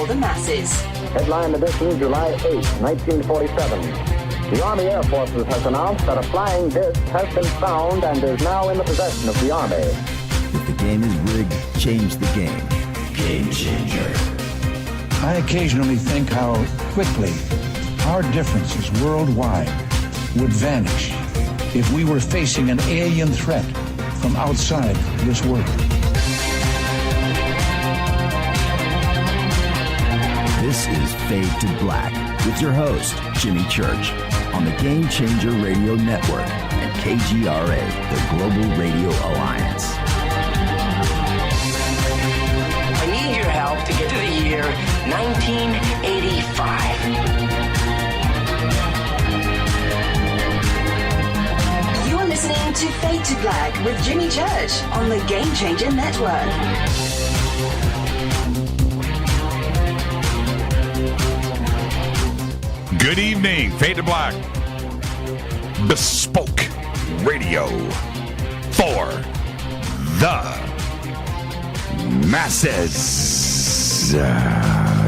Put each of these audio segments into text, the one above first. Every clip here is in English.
for the masses. Headline edition, July 8, 1947. The Army Air Forces has announced that a flying disc has been found and is now in the possession of the Army. If the game is rigged, change the game. Game changer. I occasionally think how quickly our differences worldwide would vanish if we were facing an alien threat from outside this world. This is Fade to Black with your host, Jimmy Church, on the Game Changer Radio Network and KGRA, the Global Radio Alliance. I need your help to get to the year 1985. You're listening to Fade to Black with Jimmy Church on the Game Changer Network. Good evening, Fade to Black. Bespoke radio for the masses. Yeah.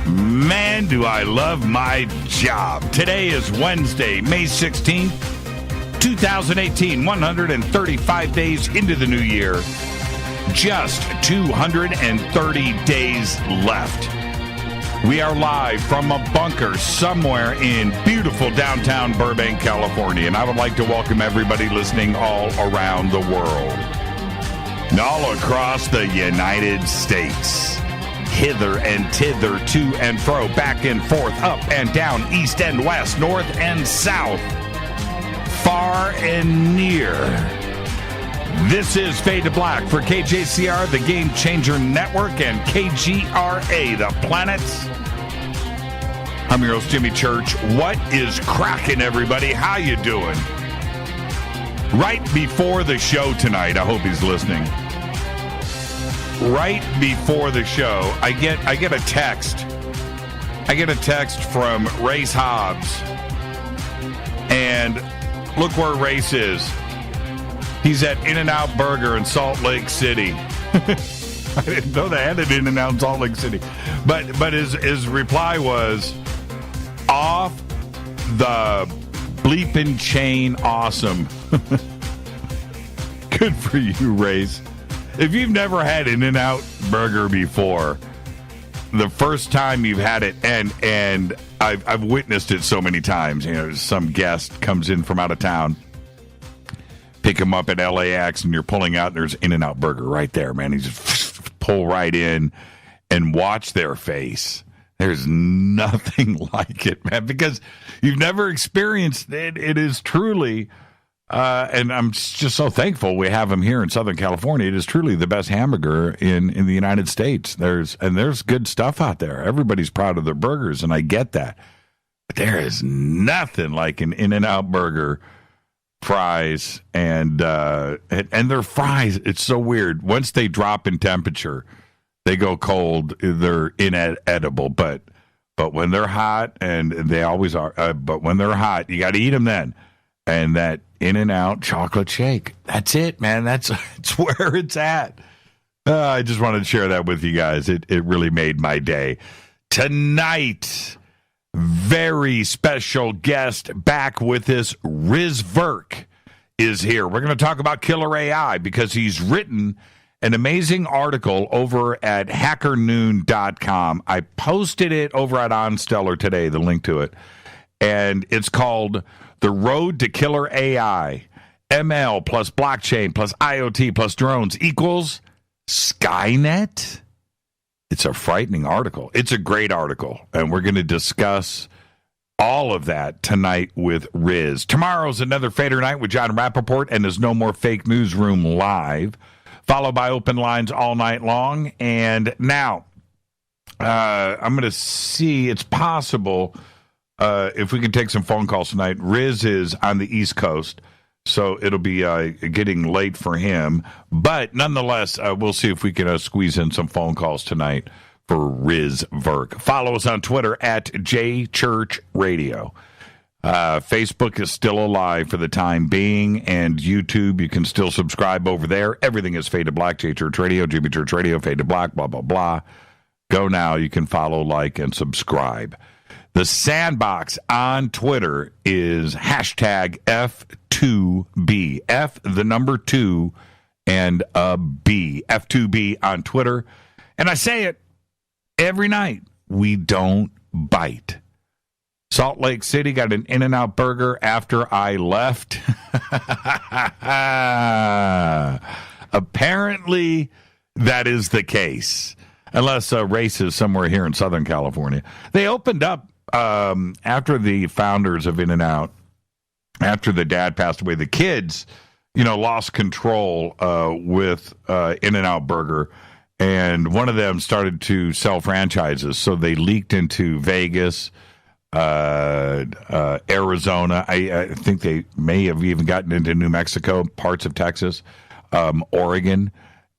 Man, do I love my job. Today is Wednesday, May 16th, 2018, 135 days into the new year. Just 230 days left. We are live from a bunker somewhere in beautiful downtown Burbank, California, and I would like to welcome everybody listening all around the world, and all across the United States, hither and thither, to and fro, back and forth, up and down, east and west, north and south, far and near. This is Fade to Black for KJCR, the Game Changer Network, and KGRA, the planet. I'm your host, Jimmy Church. What is cracking, everybody? How you doing? Right before the show tonight, I hope he's listening. Right before the show, I get a text. I get a text from Race Hobbs, and look where Race is. He's at In-N-Out Burger in Salt Lake City. I didn't know they had an In-N-Out in Salt Lake City. But his reply was, off the bleeping chain awesome. Good for you, Race. If you've never had In-N-Out Burger before, the first time you've had it, and I've witnessed it so many times. You know, some guest comes in from out of town, pick him up at LAX, and you're pulling out, and there's In-N-Out Burger right there, man. You just pull right in and watch their face. There's nothing like it, man, because you've never experienced it. It is truly, and I'm just so thankful we have them here in Southern California. It is truly the best hamburger in the United States. There's good stuff out there. Everybody's proud of their burgers, and I get that. But there is nothing like an In-N-Out Burger fries, and their fries, it's so weird. Once they drop in temperature, they go cold. They're inedible, but when they're hot, and they always are, but when they're hot, you got to eat them then. And that In-N-Out chocolate shake, that's it, man. It's where it's at. I just wanted to share that with you guys. It really made my day. Tonight, very special guest back with us. Riz Virk is here. We're going to talk about killer AI because he's written an amazing article over at hackernoon.com. I posted it over at OnStellar today, the link to it. And it's called The Road to Killer AI. ML plus blockchain plus IoT plus drones equals Skynet. It's a frightening article. It's a great article, and we're going to discuss all of that tonight with Riz. Tomorrow's another Fader Night with John Rappaport, and there's no more Fake Newsroom Live, followed by Open Lines all night long. And now, I'm going to see, it's possible, if we can take some phone calls tonight. Riz is on the East Coast, so it'll be getting late for him. But nonetheless, we'll see if we can squeeze in some phone calls tonight for Riz Virk. Follow us on Twitter at JChurchRadio. Facebook is still alive for the time being, and YouTube, you can still subscribe over there. Everything is Fade to Black, J Church Radio, Jimmy Church Radio, Fade to Black, blah, blah, blah. Go now. You can follow, like, and subscribe. The Sandbox on Twitter is hashtag F2B. F, the number 2, and a B. F2B on Twitter. And I say it every night. We don't bite. Salt Lake City got an In-N-Out burger after I left. Apparently, that is the case. Unless race is somewhere here in Southern California. They opened up after the founders of In-N-Out, after the dad passed away, the kids, lost control with In-N-Out Burger. And one of them started to sell franchises. So they leaked into Vegas, Arizona. I think they may have even gotten into New Mexico, parts of Texas, Oregon,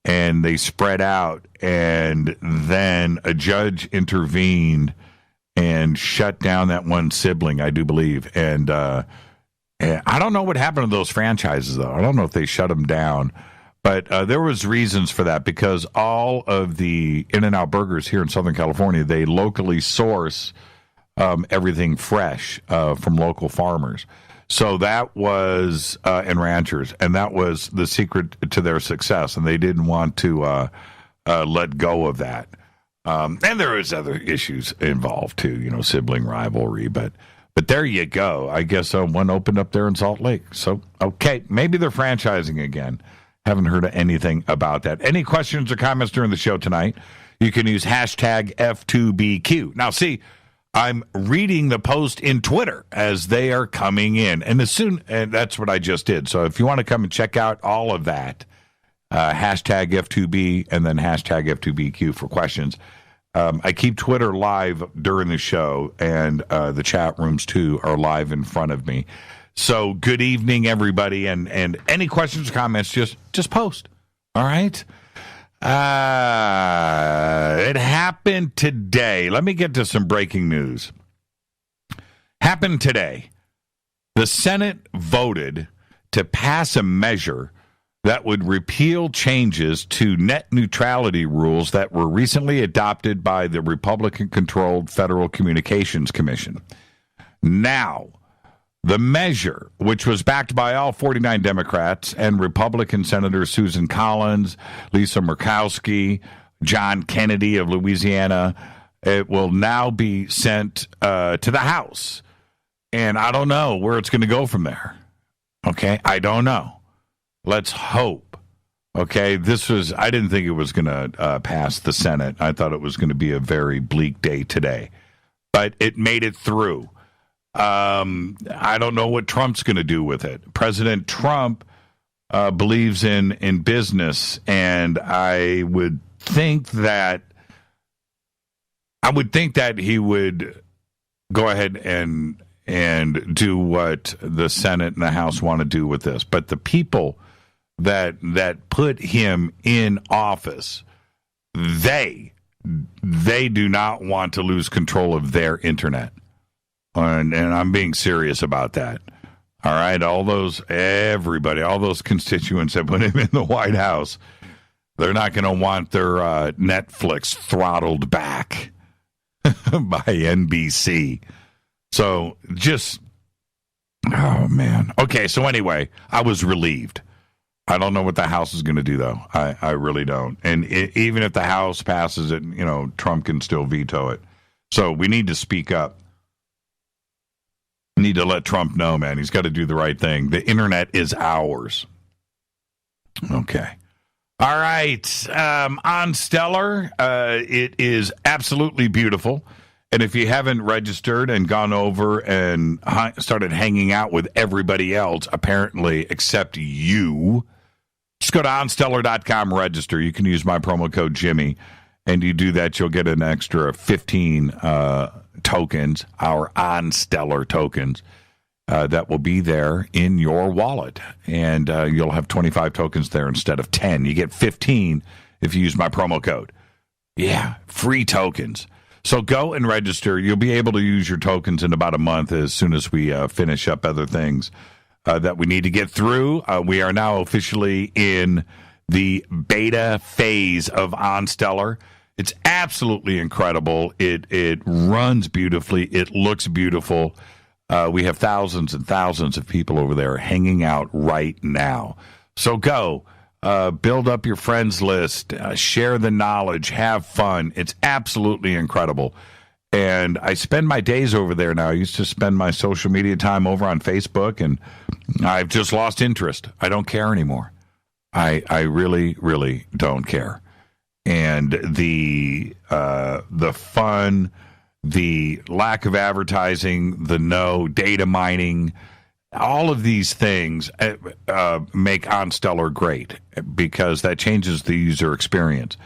and they spread out. And then a judge intervened and shut down that one sibling, I do believe. And I don't know what happened to those franchises, though. I don't know if they shut them down. But there was reasons for that, because all of the In-N-Out burgers here in Southern California, they locally source everything fresh from local farmers. So that was, and ranchers, and that was the secret to their success, and they didn't want to let go of that. And there was other issues involved too, sibling rivalry, but there you go. I guess one opened up there in Salt Lake. So, okay, maybe they're franchising again. Haven't heard anything about that. Any questions or comments during the show tonight? You can use hashtag F2BQ. Now, see, I'm reading the post in Twitter as they are coming in. And that's what I just did. So if you want to come and check out all of that, hashtag F2B and then hashtag F2BQ for questions. I keep Twitter live during the show, and the chat rooms, too, are live in front of me. So good evening, everybody, and any questions or comments, just post, all right? It happened today. Let me get to some breaking news. Happened today. The Senate voted to pass a measure that would repeal changes to net neutrality rules that were recently adopted by the Republican-controlled Federal Communications Commission. Now, the measure, which was backed by all 49 Democrats and Republican Senators Susan Collins, Lisa Murkowski, John Kennedy of Louisiana, it will now be sent to the House. And I don't know where it's going to go from there. Okay? I don't know. Let's hope. Okay? I didn't think it was going to pass the Senate. I thought it was going to be a very bleak day today. But it made it through. I don't know what Trump's going to do with it. President Trump believes in business, and I would think that he would go ahead and do what the Senate and the House want to do with this. But the people that put him in office, they do not want to lose control of their internet. And I'm being serious about that. All right, all those constituents that put him in the White House, they're not going to want their Netflix throttled back by NBC. So oh, man. Okay, so anyway, I was relieved. I don't know what the House is going to do, though. I really don't. And even if the House passes it, Trump can still veto it. So we need to speak up. Need to let Trump know, man. He's got to do the right thing. The internet is ours. Okay. All right. On Stellar, it is absolutely beautiful. And if you haven't registered and gone over and started hanging out with everybody else, apparently, except you, just go to onstellar.com, register. You can use my promo code Jimmy. And you do that, you'll get an extra 15 tokens, our OnStellar tokens, that will be there in your wallet. And you'll have 25 tokens there instead of 10. You get 15 if you use my promo code. Yeah, free tokens. So go and register. You'll be able to use your tokens in about a month as soon as we finish up other things that we need to get through. We are now officially in the beta phase of OnStellar. It's absolutely incredible. It runs beautifully. It looks beautiful. We have thousands and thousands of people over there hanging out right now. So go. Build up your friends list, share the knowledge, have fun. It's absolutely incredible. And I spend my days over there now. I used to spend my social media time over on Facebook, and I've just lost interest. I don't care anymore. I really, really don't care. And the fun, the lack of advertising, the no data mining, all of these things make OnStellar great because that changes the user experience.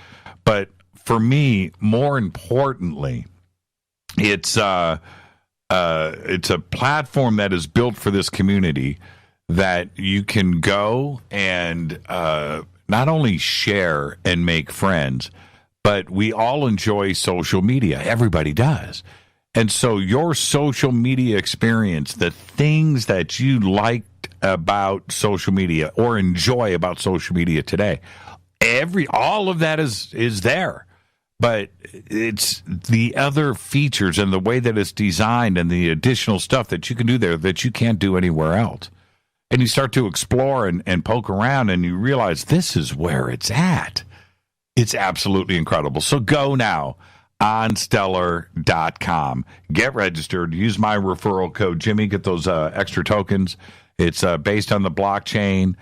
But for me, more importantly, it's a platform that is built for this community that you can go and not only share and make friends, but we all enjoy social media. Everybody does. And so your social media experience, the things that you liked about social media or enjoy about social media today, all of that is there. But it's the other features and the way that it's designed and the additional stuff that you can do there that you can't do anywhere else. And you start to explore and poke around and you realize this is where it's at. It's absolutely incredible. So go now. OnStellar.com. Get registered. Use my referral code, Jimmy. Get those extra tokens. It's based on the blockchain,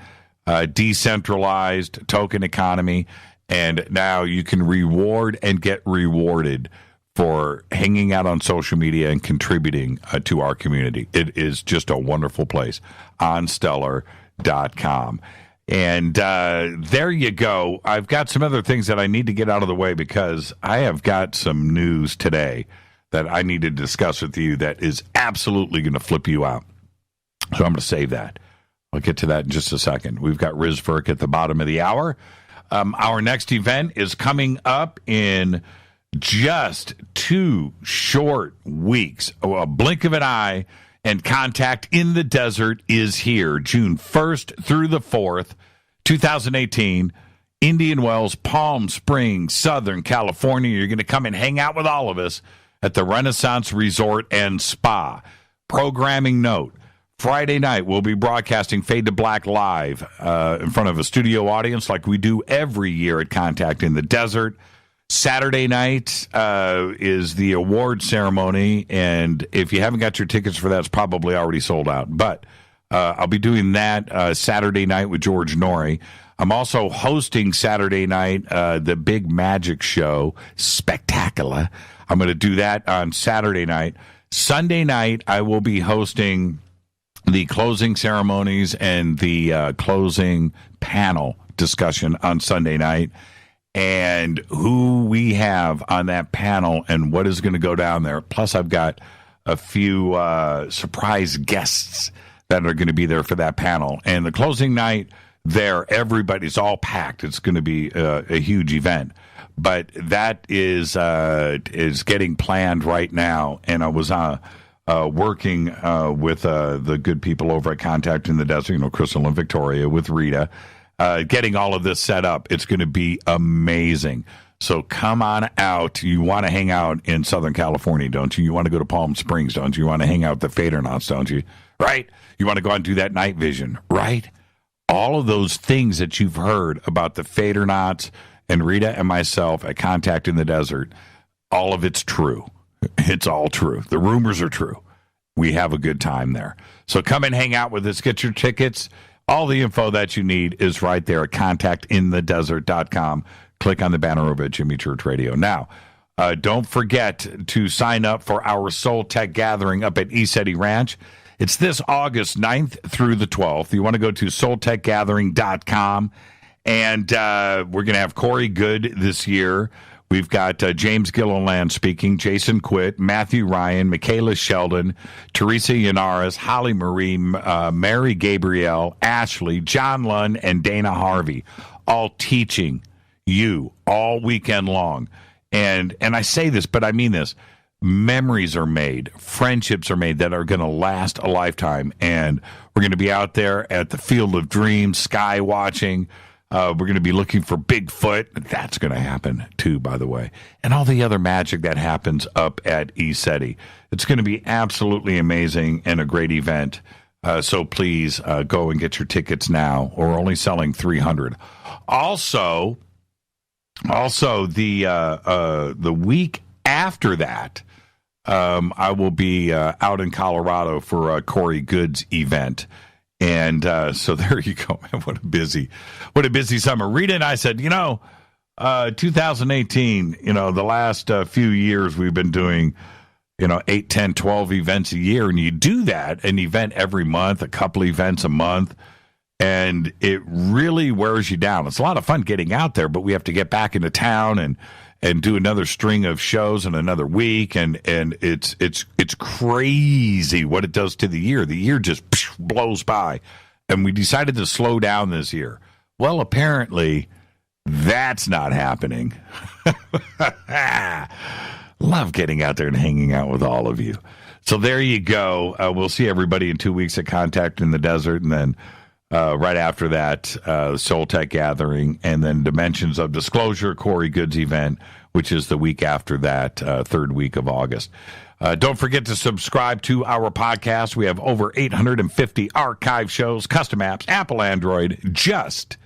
decentralized token economy, and now you can reward and get rewarded for hanging out on social media and contributing to our community. It is just a wonderful place. OnStellar.com. And there you go. I've got some other things that I need to get out of the way because I have got some news today that I need to discuss with you that is absolutely going to flip you out. So I'm going to save that. I'll get to that in just a second. We've got Riz Virk at the bottom of the hour. Our next event is coming up in just 2 short weeks. A blink of an eye. And Contact in the Desert is here, June 1st through the 4th, 2018, Indian Wells, Palm Springs, Southern California. You're going to come and hang out with all of us at the Renaissance Resort and Spa. Programming note, Friday night we'll be broadcasting Fade to Black live in front of a studio audience like we do every year at Contact in the Desert. Saturday night is the award ceremony, and if you haven't got your tickets for that, it's probably already sold out. But I'll be doing that Saturday night with George Norrie. I'm also hosting Saturday night the Big Magic Show, Spectacular. I'm going to do that on Saturday night. Sunday night, I will be hosting the closing ceremonies and the closing panel discussion on Sunday night. And who we have on that panel and what is going to go down there. Plus, I've got a few surprise guests that are going to be there for that panel. And the closing night there, everybody's all packed. It's going to be a huge event. But that is getting planned right now. And I was working with the good people over at Contact in the Desert, Crystal and Victoria, with Rita. Getting all of this set up. It's going to be amazing. So come on out. You want to hang out in Southern California, don't you? You want to go to Palm Springs, don't you? You want to hang out with the Fadernauts, don't you? Right? You want to go out and do that night vision, right? All of those things that you've heard about the Fadernauts and Rita and myself at Contact in the Desert, all of it's true. It's all true. The rumors are true. We have a good time there. So come and hang out with us. Get your tickets. All the info that you need is right there at contactinthedesert.com. Click on the banner over at Jimmy Church Radio. Now, don't forget to sign up for our Soul Tech Gathering up at ECETI Ranch. It's this August 9th through the 12th. You want to go to soultechgathering.com. And we're going to have Corey Good this year. We've got James Gilliland speaking, Jason Quitt, Matthew Ryan, Michaela Sheldon, Teresa Yanaris, Holly Marie, Mary Gabrielle, Ashley, John Lund, and Dana Harvey, all teaching you all weekend long. And I say this, but I mean this. Memories are made, friendships are made that are going to last a lifetime. And we're going to be out there at the Field of Dreams, sky watching. We're going to be looking for Bigfoot. That's going to happen, too, by the way. And all the other magic that happens up at ECETI. It's going to be absolutely amazing and a great event. So please go and get your tickets now. We're only selling 300. Also, the week after that, I will be out in Colorado for a Corey Goods event. And so there you go, man. What a busy summer. Rita and I said, 2018, the last few years we've been doing, 8, 10, 12 events a year. And you do that, an event every month, a couple events a month. And it really wears you down. It's a lot of fun getting out there, but we have to get back into town and do another string of shows in another week, and it's crazy what it does to the year. The year just blows by, and we decided to slow down this year. Well, apparently, that's not happening. Love getting out there and hanging out with all of you. So there you go. We'll see everybody in 2 weeks at Contact in the Desert, and then right after that, Soul Tech Gathering, and then Dimensions of Disclosure, Corey Goods event, which is the week after that, third week of August. Don't forget to subscribe to our podcast. We have over 850 archive shows, custom apps, Apple, Android, just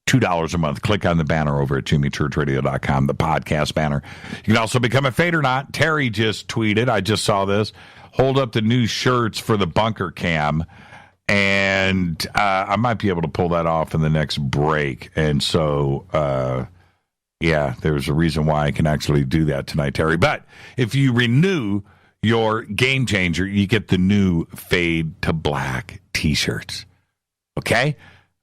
$2 a month. Click on the banner over at jimmychurchradio.com, the podcast banner. You can also become a Fade or Not. Terry just tweeted, I just saw this, hold up the new shirts for the bunker cam. And I might be able to pull that off in the next break. And so, there's a reason why I can actually do that tonight, Terry. But if you renew your Game Changer, you get the new Fade to Black T-shirts. Okay?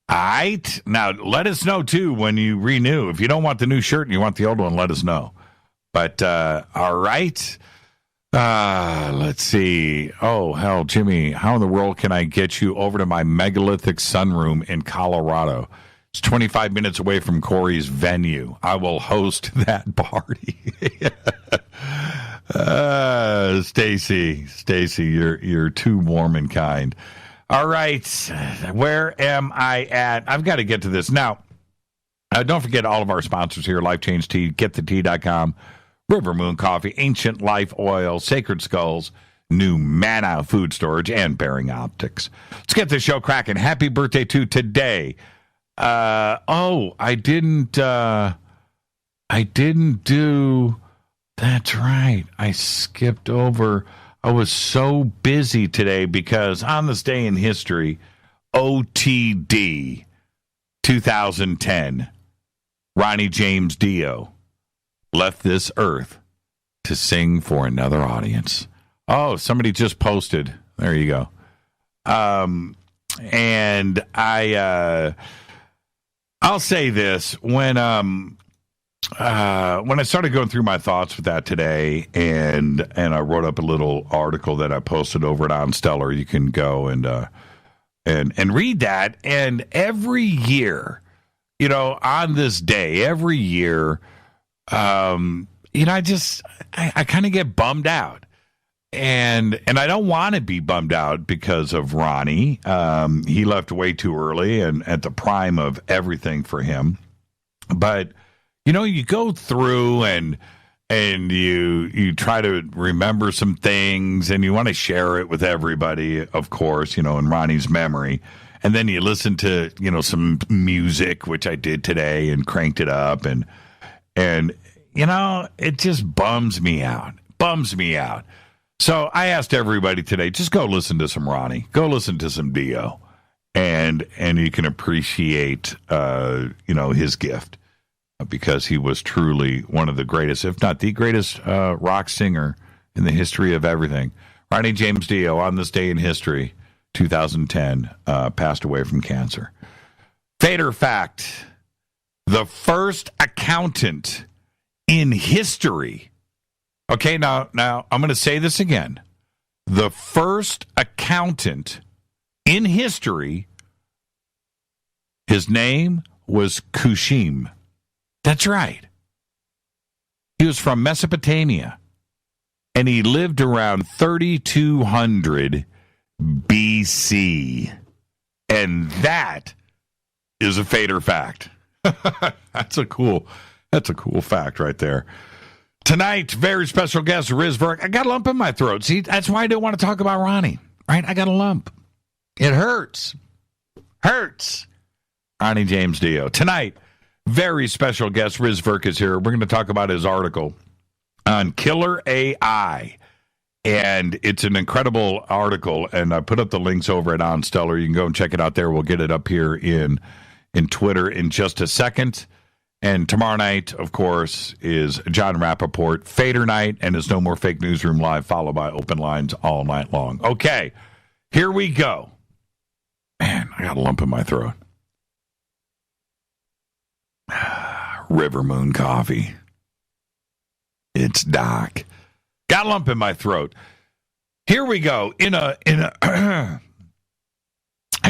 All right? Now, let us know, too, when you renew. If you don't want the new shirt and you want the old one, let us know. But, all right. Let's see. Oh, hell, Jimmy, how in the world can I get you over to my megalithic sunroom in Colorado? It's 25 minutes away from Corey's venue. I will host that party. Stacy, you're too warm and kind. All right, where am I at? I've got to get to this. Now, don't forget all of our sponsors here, Life Change Tea, getthetea.com, River Moon Coffee, Ancient Life Oil, Sacred Skulls, New Mana Food Storage, and Bearing Optics. Let's get this show cracking. Happy birthday to today. I didn't do, that's right. I skipped over. I was so busy today because on this day in history, OTD 2010, Ronnie James Dio left this earth to sing for another audience. Oh, somebody just posted. There you go. And I'll say this. When I started going through my thoughts with that today, and I wrote up a little article that I posted over at On Stellar. You can go and read that. And every year, on this day, every year, I kind of get bummed out, and I don't want to be bummed out because of Ronnie. He left way too early and at the prime of everything for him. But you go through and you try to remember some things, and you want to share it with everybody, of course, in Ronnie's memory. And then you listen to some music, which I did today, and cranked it up, and it just bums me out. So I asked everybody today, just go listen to some Ronnie. Go listen to some Dio. And you can appreciate, his gift, because he was truly one of the greatest, if not the greatest, rock singer in the history of everything. Ronnie James Dio, on this day in history, 2010, passed away from cancer. Fader fact, the first accountant in history. Okay, now I'm going to say this again. The first accountant in history, his name was Kushim. That's right. He was from Mesopotamia, and he lived around 3200 BC. And that is a fader fact. That's a cool fact right there. Tonight, very special guest, Riz Virk. I got a lump in my throat. See, that's why I don't want to talk about Ronnie, right? I got a lump. It hurts. Ronnie James Dio. Tonight, very special guest, Riz Virk is here. We're going to talk about his article on killer AI. And it's an incredible article, and I put up the links over at On Stellar. You can go and check it out there. We'll get it up here in Twitter in just a second. And tomorrow night, of course, is John Rappaport, Fader Night, and it's No More Fake Newsroom Live, followed by Open Lines all night long. Okay, here we go. Man, I got a lump in my throat. River Moon Coffee. It's Doc. Got a lump in my throat. Here we go. I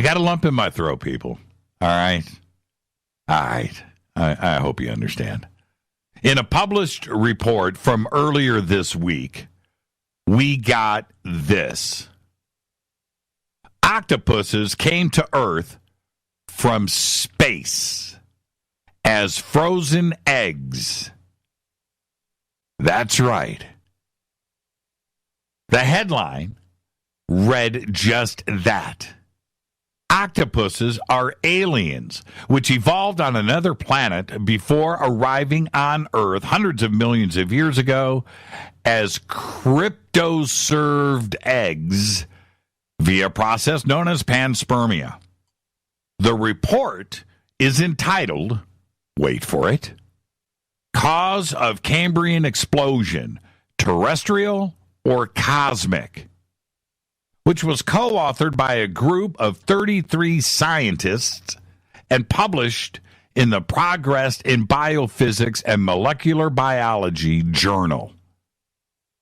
got a lump in my throat, people. All right. I hope you understand. In a published report from earlier this week, we got this. Octopuses came to Earth from space as frozen eggs. That's right. The headline read just that. Octopuses are aliens which evolved on another planet before arriving on Earth hundreds of millions of years ago as cryptoserved eggs via a process known as panspermia. The report is entitled, wait for it, Cause of Cambrian Explosion, Terrestrial or Cosmic, which was co-authored by a group of 33 scientists and published in the Progress in Biophysics and Molecular Biology journal.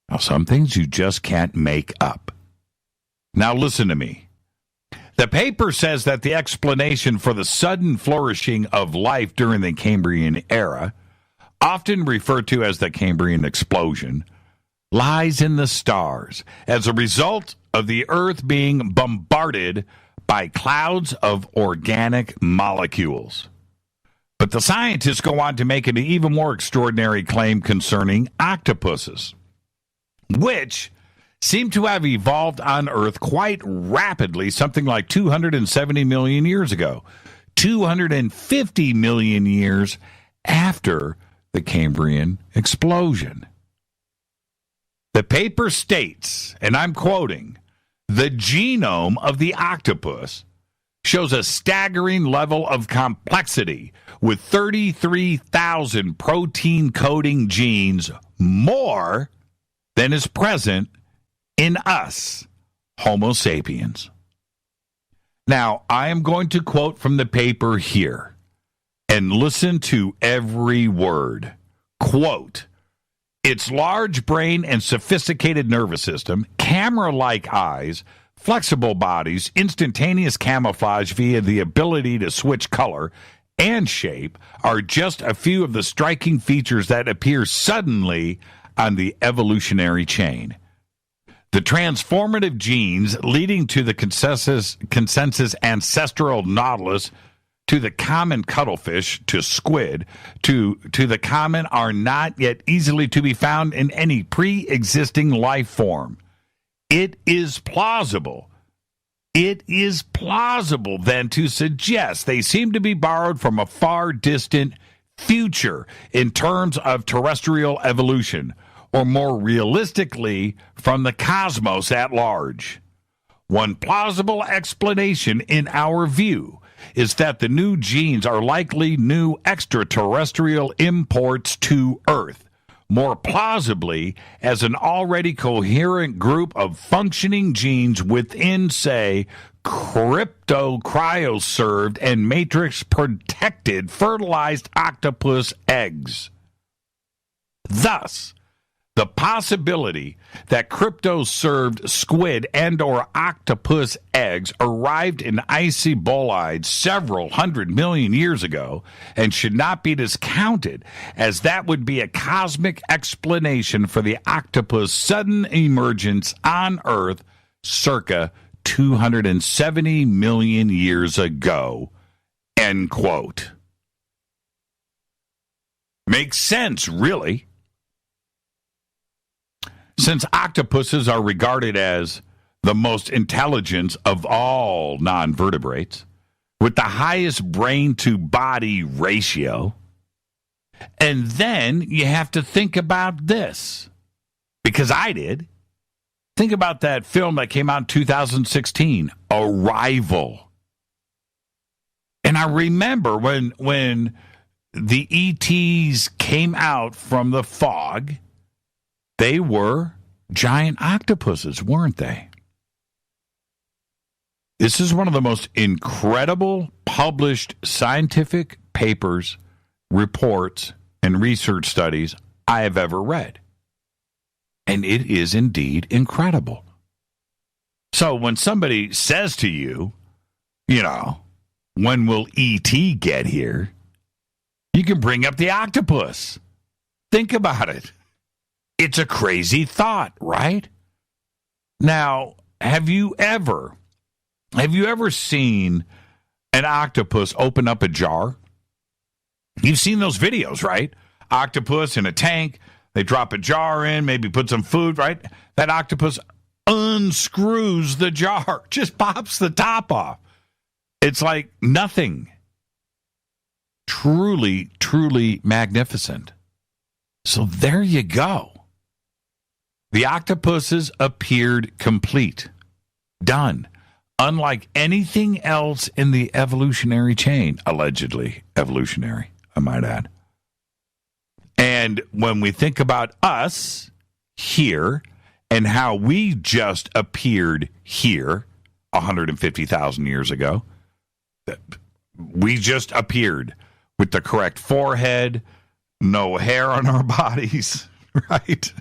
Now, some things you just can't make up. Now, listen to me. The paper says that the explanation for the sudden flourishing of life during the Cambrian era, often referred to as the Cambrian explosion, lies in the stars as a result of the Earth being bombarded by clouds of organic molecules. But the scientists go on to make an even more extraordinary claim concerning octopuses, which seem to have evolved on Earth quite rapidly, something like 270 million years ago, 250 million years after the Cambrian explosion. The paper states, and I'm quoting, the genome of the octopus shows a staggering level of complexity with 33,000 protein-coding genes more than is present in us, Homo sapiens. Now, I am going to quote from the paper here, and listen to every word. Quote, its large brain and sophisticated nervous system, camera-like eyes, flexible bodies, instantaneous camouflage via the ability to switch color and shape are just a few of the striking features that appear suddenly on the evolutionary chain. The transformative genes leading to the consensus ancestral nautilus, to the common cuttlefish, to squid, to the common are not yet easily to be found in any pre-existing life form. It is plausible then to suggest they seem to be borrowed from a far distant future in terms of terrestrial evolution, or more realistically, from the cosmos at large. One plausible explanation in our view is that the new genes are likely new extraterrestrial imports to Earth, more plausibly as an already coherent group of functioning genes within, say, cryoserved and matrix-protected fertilized octopus eggs. Thus, The possibility that crypto-served squid and or octopus eggs arrived in icy bolides several 100 million years ago and should not be discounted, as that would be a cosmic explanation for the octopus' sudden emergence on Earth circa 270 million years ago. End quote. Makes sense, really. Since octopuses are regarded as the most intelligent of all non-vertebrates, with the highest brain-to-body ratio, and then you have to think about this, because I did. Think about that film that came out in 2016, Arrival. And I remember when the ETs came out from the fog, they were giant octopuses, weren't they? This is one of the most incredible published scientific papers, reports, and research studies I have ever read. And it is indeed incredible. So when somebody says to you, when will E.T. get here? You can bring up the octopus. Think about it. It's a crazy thought, right? Now, have you ever seen an octopus open up a jar? You've seen those videos, right? Octopus in a tank, they drop a jar in, maybe put some food, right? That octopus unscrews the jar, just pops the top off. It's like nothing. Truly, truly magnificent. So there you go. The octopuses appeared complete. Done. Unlike anything else in the evolutionary chain. Allegedly evolutionary, I might add. And when we think about us here and how we just appeared here 150,000 years ago, we just appeared with the correct forehead, no hair on our bodies, right?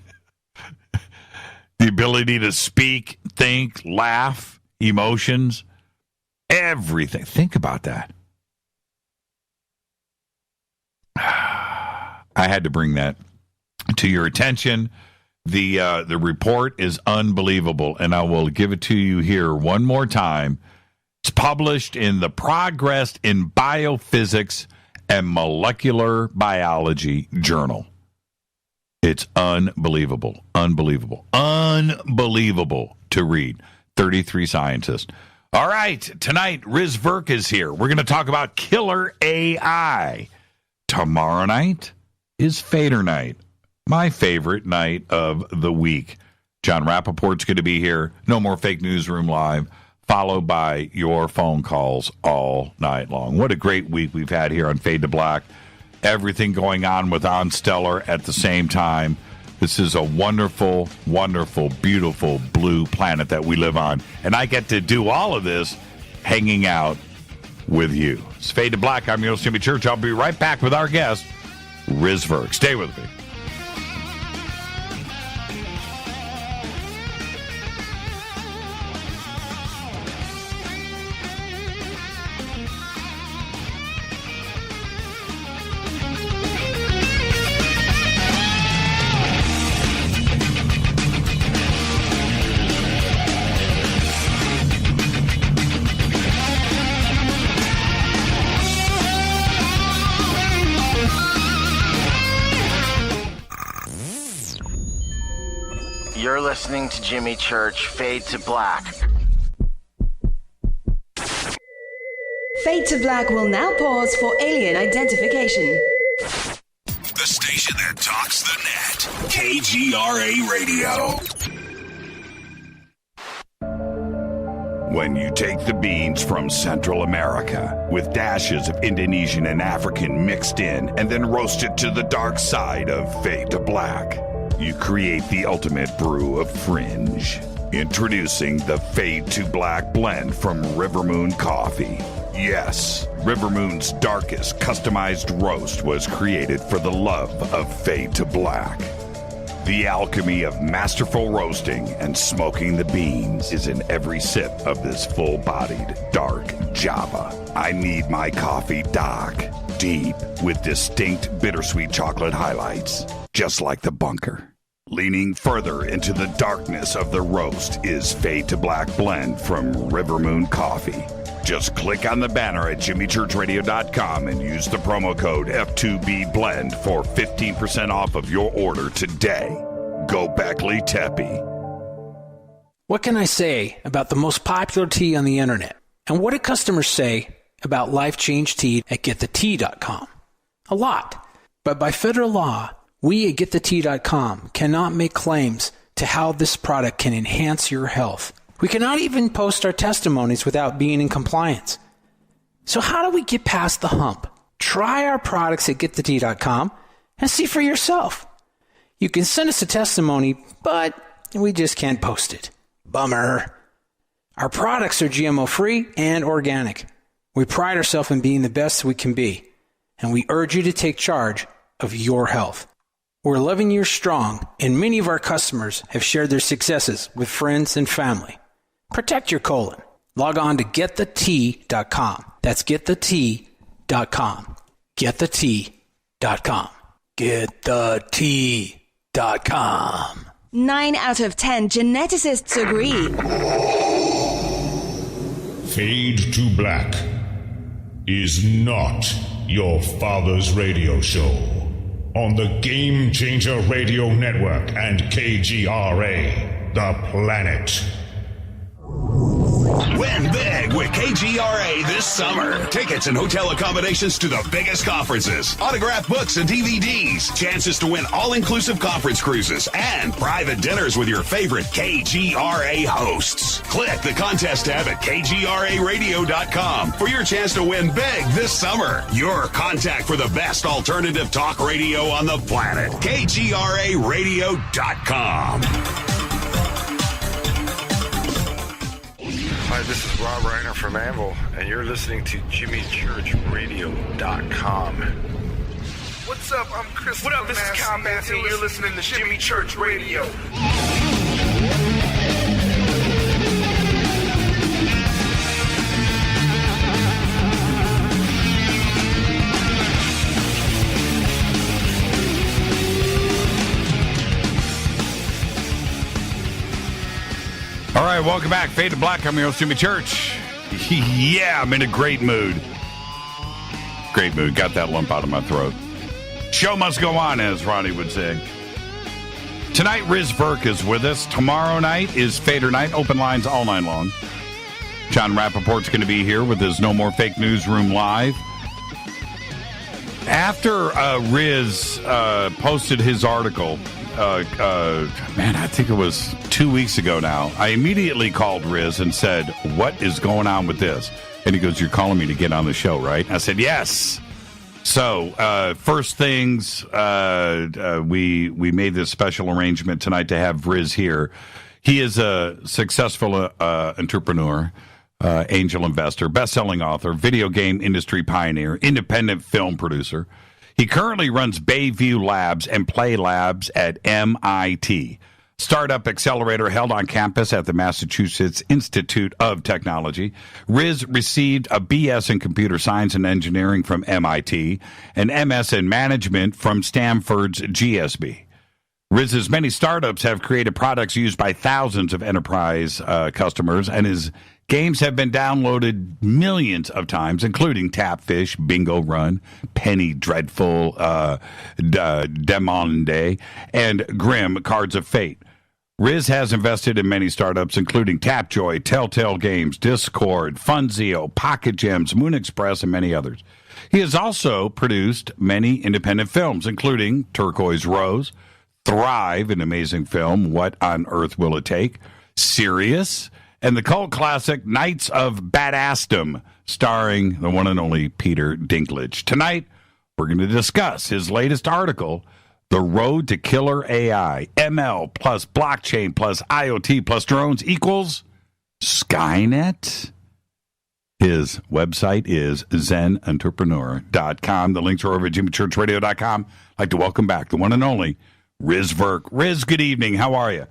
The ability to speak, think, laugh, emotions, everything. Think about that. I had to bring that to your attention. The report is unbelievable, and I will give it to you here one more time. It's published in the Progress in Biophysics and Molecular Biology Journal. It's unbelievable to read. 33 scientists. All right, tonight, Riz Virk is here. We're going to talk about killer AI. Tomorrow night is Fader Night, my favorite night of the week. John Rappaport's going to be here. No more Fake Newsroom Live, followed by your phone calls all night long. What a great week we've had here on Fade to Black. Everything going on with On Stellar at the same time. This is a wonderful, wonderful, beautiful blue planet that we live on. And I get to do all of this hanging out with you. It's Fade to Black. I'm your host, Jimmy Church. I'll be right back with our guest, Riz Virk. Stay with me. You're listening to Jimmy Church, Fade to Black. Fade to Black will now pause for alien identification. The station that talks the net. KGRA Radio. When you take the beans from Central America with dashes of Indonesian and African mixed in and then roast it to the dark side of Fade to Black, you create the ultimate brew of fringe. Introducing the Fade to Black blend from Rivermoon Coffee. Yes, Rivermoon's darkest customized roast was created for the love of Fade to Black. The alchemy of masterful roasting and smoking the beans is in every sip of this full-bodied, dark Java. I need my coffee dark, deep, with distinct bittersweet chocolate highlights, just like the bunker. Leaning further into the darkness of the roast is Fade to Black Blend from River Moon Coffee. Just click on the banner at jimmychurchradio.com and use the promo code F2BBLEND for 15% off of your order today. Go Beckley Teppy. What can I say about the most popular tea on the internet? And what do customers say about Life Change Tea at getthetea.com? A lot. But by federal law, we at getthetea.com cannot make claims to how this product can enhance your health. We cannot even post our testimonies without being in compliance. So how do we get past the hump? Try our products at getthetea.com and see for yourself. You can send us a testimony, but we just can't post it. Bummer. Our products are GMO-free and organic. We pride ourselves in being the best we can be, and we urge you to take charge of your health. We're 11 years strong, and many of our customers have shared their successes with friends and family. Protect your colon. Log on to getthetea.com. That's getthetea.com. Getthetea.com. Getthetea.com. 9 out of 10 geneticists agree. Fade to Black is not your father's radio show on the Game Changer Radio Network and KGRA, The Planet. Win big with KGRA this summer. Tickets and hotel accommodations to the biggest conferences, autographed books and DVDs, chances to win all-inclusive conference cruises, and private dinners with your favorite KGRA hosts. Click the contest tab at kgraradio.com for your chance to win big this summer. Your contact for the best alternative talk radio on the planet. kgraradio.com. Hi, this is Rob Reiner from Anvil, and you're listening to JimmyChurchRadio.com. What's up? I'm Chris. What up? This is Kyle Matthew, and you're listening to Jimmy Church Radio. All right, welcome back. Fade to Black. I'm your host, Jimmy Church. Yeah, I'm in a great mood. Great mood. Got that lump out of my throat. Show must go on, as Ronnie would say. Tonight, Riz Virk is with us. Tomorrow night is Fader night. Open lines all night long. John Rappaport's going to be here with his No More Fake Newsroom Live. After Riz posted his article, I think it was 2 weeks ago now, I immediately called Riz and said, what is going on with this? And he goes, you're calling me to get on the show, right? I said, yes. So, first things, we made this special arrangement tonight to have Riz here. He is a successful entrepreneur, angel investor, best-selling author, video game industry pioneer, independent film producer. He currently runs Bayview Labs and Play Labs at MIT. Startup accelerator held on campus at the Massachusetts Institute of Technology. Riz received a BS in computer science and engineering from MIT, an MS in management from Stanford's GSB. Riz's many startups have created products used by thousands of enterprise customers, and his games have been downloaded millions of times, including Tapfish, Bingo Run, Penny Dreadful, Demonde, and Grim Cards of Fate. Riz has invested in many startups, including Tapjoy, Telltale Games, Discord, Funzio, Pocket Gems, Moon Express, and many others. He has also produced many independent films, including Turquoise Rose, Thrive, an amazing film, What on Earth Will It Take?, Sirius, and the cult classic Knights of Badassdom, starring the one and only Peter Dinklage. Tonight, we're going to discuss his latest article, The Road to Killer AI, ML plus blockchain plus IoT plus drones equals Skynet. His website is zenentrepreneur.com. The links are over at jimmychurchradio.com. I'd like to welcome back the one and only Riz Virk. Riz, good evening. How are you?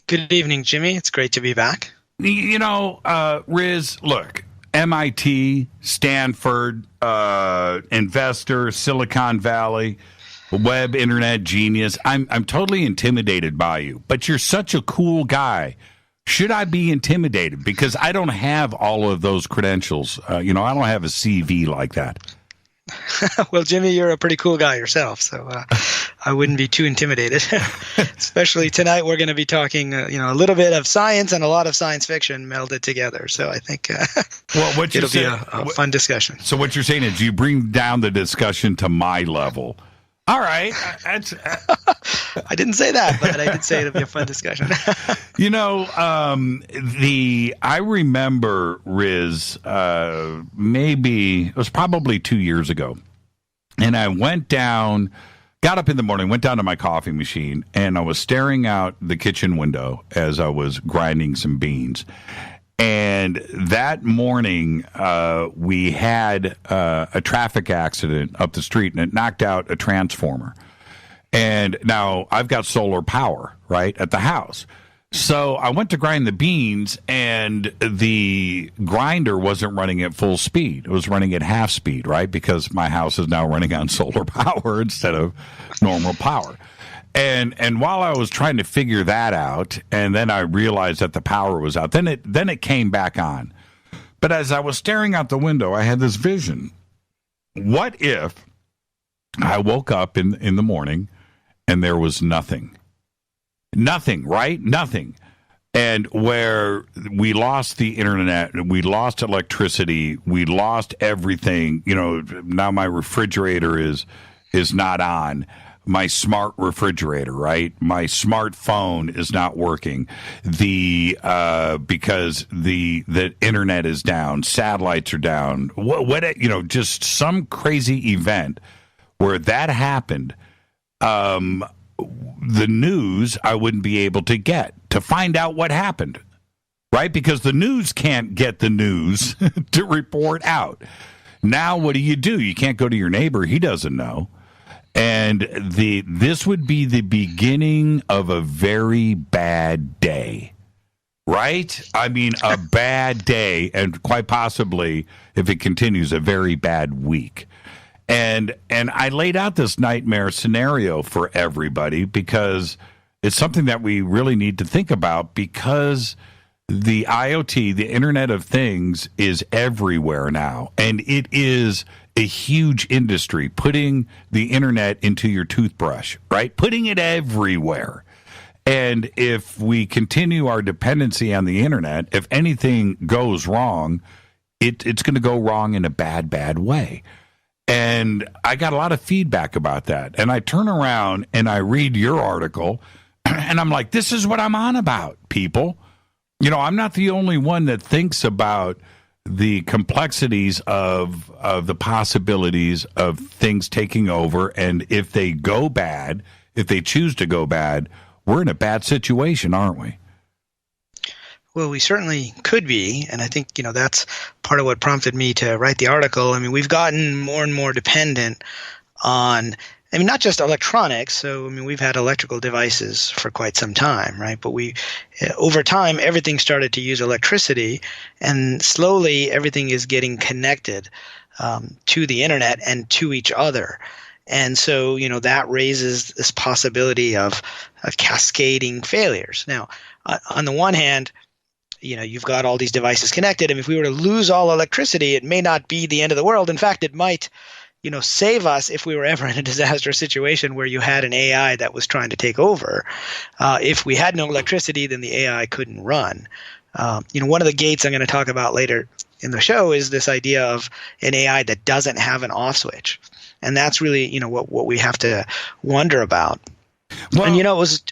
Good evening, Jimmy. It's great to be back. You know, Riz, look, MIT, Stanford, investor, Silicon Valley, web internet genius. I'm totally intimidated by you, but you're such a cool guy. Should I be intimidated? Because I don't have all of those credentials. I don't have a CV like that. Well, Jimmy, you're a pretty cool guy yourself, so I wouldn't be too intimidated. Especially tonight, we're going to be talking, a little bit of science and a lot of science fiction melded together. So I think it'll be a fun discussion. So what you're saying is you bring down the discussion to my level. All right. I didn't say that, but I did say it'll be a fun discussion. I remember, Riz, maybe it was probably 2 years ago, and I got up in the morning, went down to my coffee machine, and I was staring out the kitchen window as I was grinding some beans. And that morning, we had a traffic accident up the street, and it knocked out a transformer. And now I've got solar power, right, at the house. So I went to grind the beans, and the grinder wasn't running at full speed. It was running at half speed, right, because my house is now running on solar power instead of normal power. And while I was trying to figure that out, and then I realized that the power was out, then it came back on. But as I was staring out the window, I had this vision. What if I woke up in the morning and there was nothing? Nothing, right? Nothing. And where we lost the internet, we lost electricity, we lost everything. Now my refrigerator is not on. My smart refrigerator, right? My smartphone is not working. Because the internet is down, satellites are down. Just some crazy event where that happened. The news I wouldn't be able to get to find out what happened, right? Because the news can't get the news to report out. Now, what do? You can't go to your neighbor; he doesn't know. And this would be the beginning of a very bad day, right? I mean, a bad day, and quite possibly, if it continues, a very bad week. And I laid out this nightmare scenario for everybody because it's something that we really need to think about, because the IoT, the Internet of Things, is everywhere now, and it is a huge industry, putting the internet into your toothbrush, right? Putting it everywhere. And if we continue our dependency on the internet, if anything goes wrong, it's going to go wrong in a bad, bad way. And I got a lot of feedback about that. And I turn around and I read your article, and I'm like, this is what I'm on about, people. I'm not the only one that thinks about the complexities of the possibilities of things taking over. And if they go bad, if they choose to go bad, we're in a bad situation, aren't we? Well, we certainly could be. And I think, that's part of what prompted me to write the article. I mean, we've gotten more and more dependent on, not just electronics. So, we've had electrical devices for quite some time, right? But over time, everything started to use electricity, and slowly everything is getting connected to the internet and to each other. And so, that raises this possibility of cascading failures. Now, on the one hand, you've got all these devices connected, and if we were to lose all electricity, it may not be the end of the world. In fact, it might save us if we were ever in a disastrous situation where you had an AI that was trying to take over. If we had no electricity, then the AI couldn't run. One of the gates I'm going to talk about later in the show is this idea of an AI that doesn't have an off switch. And that's really, what we have to wonder about. Well, and, it was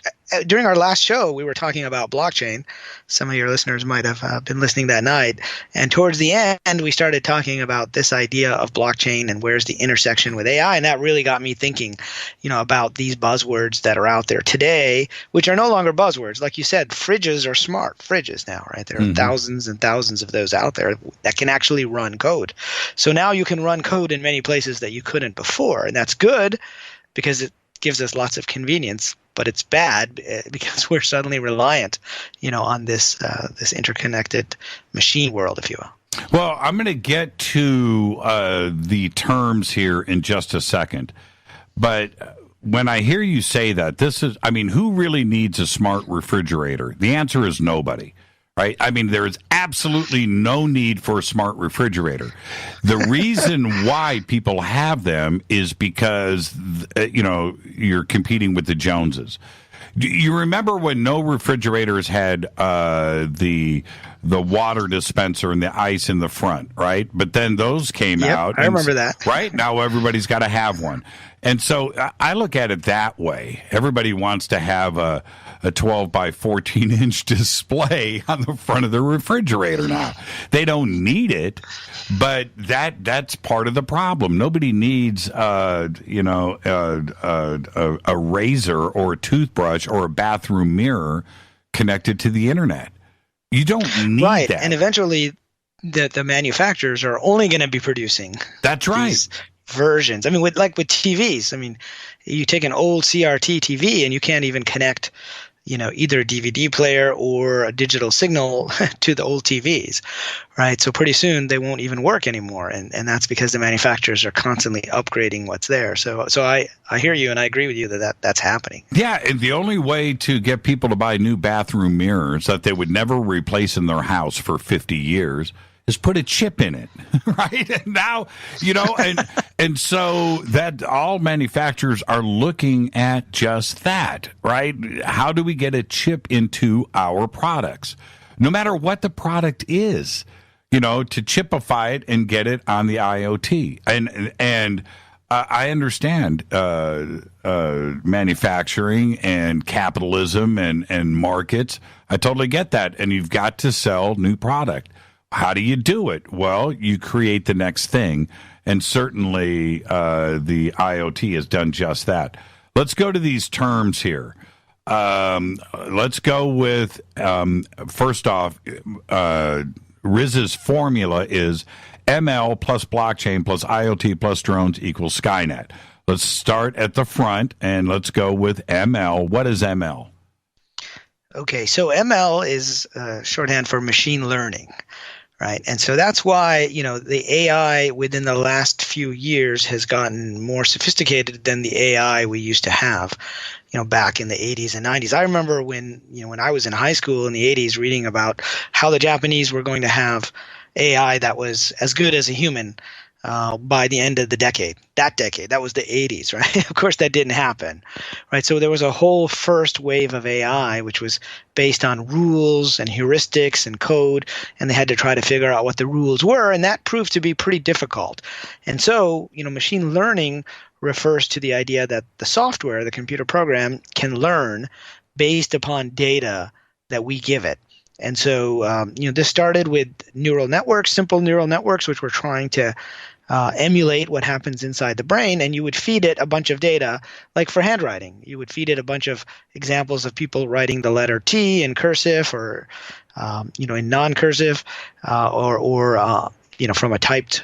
during our last show, we were talking about blockchain. Some of your listeners might have been listening that night. And towards the end, we started talking about this idea of blockchain and where's the intersection with AI. And that really got me thinking, about these buzzwords that are out there today, which are no longer buzzwords. Like you said, fridges are smart fridges now, right? There are thousands and thousands of those out there that can actually run code. So now you can run code in many places that you couldn't before. And that's good because gives us lots of convenience, but it's bad because we're suddenly reliant, on this interconnected machine world, if you will. Well, I'm going to get to the terms here in just a second, but when I hear you say that, who really needs a smart refrigerator? The answer is nobody. Right? I mean, there is absolutely no need for a smart refrigerator. The reason why people have them is because, you're competing with the Joneses. Do you remember when no refrigerators had the water dispenser and the ice in the front, right? But then those came out. I remember that. Right? Now everybody's got to have one. And so I look at it that way. Everybody wants to have a 12 by 14 inch display on the front of the refrigerator now. They don't need it, but that's part of the problem. Nobody needs a razor or a toothbrush or a bathroom mirror connected to the internet. You don't need that. And eventually the manufacturers are only going to be producing that's right these versions. I mean, with TVs, I mean, you take an old CRT TV and you can't even connect either a DVD player or a digital signal to the old TVs, right? So pretty soon they won't even work anymore. And that's because the manufacturers are constantly upgrading what's there. So I hear you and I agree with you that's happening. Yeah, and the only way to get people to buy new bathroom mirrors that they would never replace in their house for 50 years is put a chip in it, right? And now, and so that all manufacturers are looking at just that, right? How do we get a chip into our products? No matter what the product is, to chipify it and get it on the IoT. And I understand manufacturing and capitalism and markets. I totally get that. And you've got to sell new product. How do you do it? Well, you create the next thing, and certainly the IoT has done just that. Let's go to these terms here. Let's go with, first off, Riz's formula is ML plus blockchain plus IoT plus drones equals Skynet. Let's start at the front, and let's go with ML. What is ML? Okay, so ML is shorthand for machine learning. Right. And so that's why, the AI within the last few years has gotten more sophisticated than the AI we used to have, back in the 80s and 90s. I remember when I was in high school in the 80s reading about how the Japanese were going to have AI that was as good as a human by the end of the decade. That was the 80s, right? Of course, that didn't happen, right? So there was a whole first wave of AI, which was based on rules and heuristics and code, and they had to try to figure out what the rules were, and that proved to be pretty difficult. And so, machine learning refers to the idea that the software, the computer program, can learn based upon data that we give it. And so, this started with neural networks, simple neural networks, which were trying to emulate what happens inside the brain, and you would feed it a bunch of data, like for handwriting. You would feed it a bunch of examples of people writing the letter T in cursive or, in non-cursive, or from a typed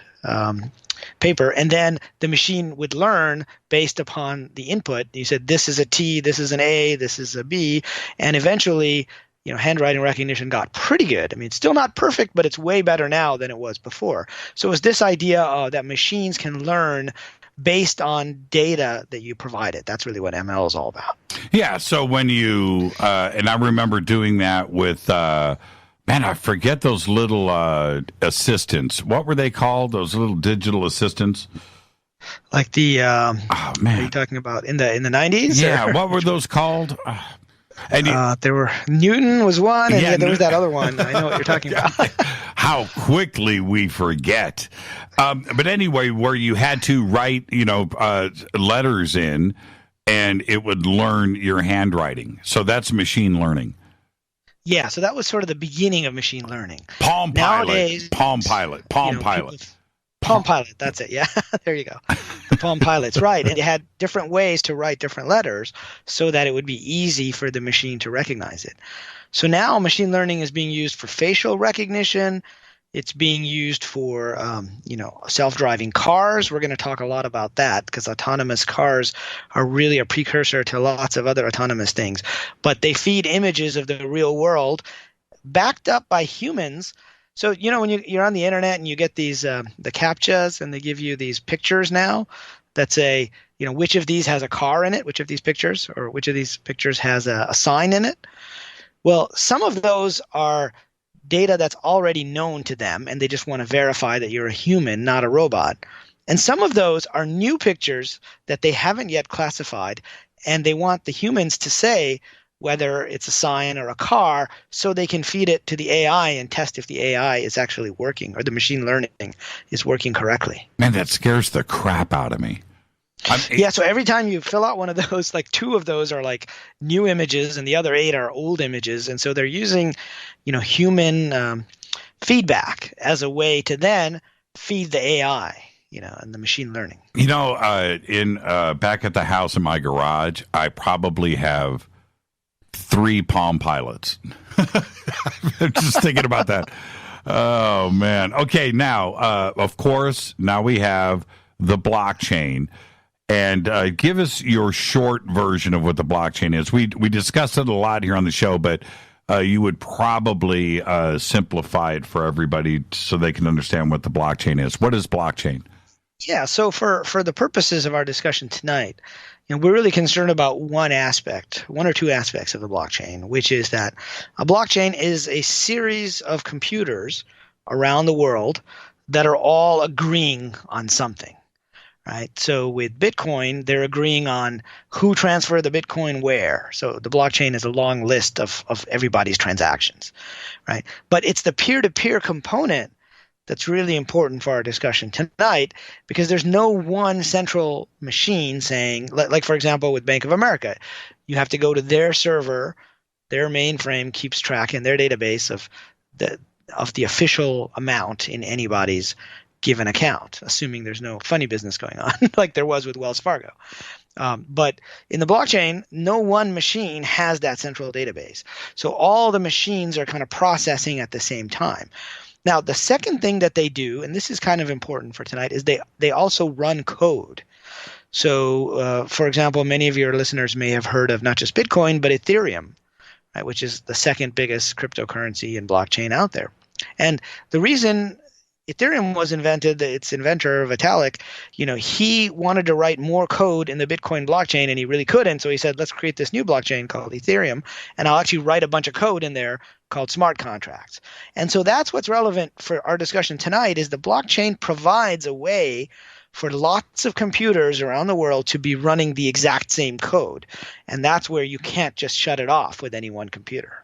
paper, and then the machine would learn based upon the input. You said, this is a T, this is an A, this is a B, and eventually handwriting recognition got pretty good. I mean, it's still not perfect, but it's way better now than it was before. So it's this idea that machines can learn based on data that you provided. That's really what ML is all about. Yeah. So when you, and I remember doing that with, I forget those little assistants. What were they called? Those little digital assistants? Like the, are you talking about in the 90s? Yeah. Or? What were those called? And there were Newton was one, and there was that other one. I know what you're talking about. How quickly we forget. But anyway, where you had to write, letters in, and it would learn your handwriting. So that's machine learning. Yeah, so that was sort of the beginning of machine learning. Palm Pilot. Palm Pilot, that's it. Yeah, there you go. The Palm Pilots, right. And it had different ways to write different letters so that it would be easy for the machine to recognize it. So now machine learning is being used for facial recognition, It's being used for, self-driving cars. We're going to talk a lot about that because autonomous cars are really a precursor to lots of other autonomous things. But they feed images of the real world backed up by humans. So, when you're on the internet and you get these the CAPTCHAs and they give you these pictures now that say, which of these has a car in it, which of these pictures, or which of these pictures has a sign in it. Well, some of those are data that's already known to them, and they just want to verify that you're a human, not a robot. And some of those are new pictures that they haven't yet classified, and they want the humans to say whether it's a sign or a car so they can feed it to the AI and test if the AI is actually working or the machine learning is working correctly. Man, that scares the crap out of me. So every time you fill out one of those, like 2 of those are like new images and the other 8 are old images. And so they're using, human feedback as a way to then feed the AI, and the machine learning. In back at the house in my garage, I probably have 3 Palm Pilots. I'm just thinking about that. Oh, man. Okay, now, of course, now we have the blockchain. And give us your short version of what the blockchain is. We discussed it a lot here on the show, but you would probably simplify it for everybody so they can understand what the blockchain is. What is blockchain? Yeah, so for the purposes of our discussion tonight, we're really concerned about one or two aspects of the blockchain, which is that a blockchain is a series of computers around the world that are all agreeing on something. Right. So with Bitcoin, they're agreeing on who transferred the Bitcoin where. So the blockchain is a long list of everybody's transactions. Right. But it's the peer-to-peer component that's really important for our discussion tonight because there's no one central machine saying, like, for example, with Bank of America, you have to go to their server. Their mainframe keeps track in their database of the official amount in anybody's given account, assuming there's no funny business going on like there was with Wells Fargo. But in the blockchain, no one machine has that central database. So all the machines are kind of processing at the same time. Now, the second thing that they do, and this is kind of important for tonight, is they also run code. So, for example, many of your listeners may have heard of not just Bitcoin, but Ethereum, right, which is the second biggest cryptocurrency and blockchain out there. And the reason Ethereum was invented, its inventor, Vitalik, he wanted to write more code in the Bitcoin blockchain and he really couldn't. So he said, let's create this new blockchain called Ethereum. And I'll actually write a bunch of code in there called smart contracts. And so that's what's relevant for our discussion tonight is the blockchain provides a way for lots of computers around the world to be running the exact same code. And that's where you can't just shut it off with any one computer.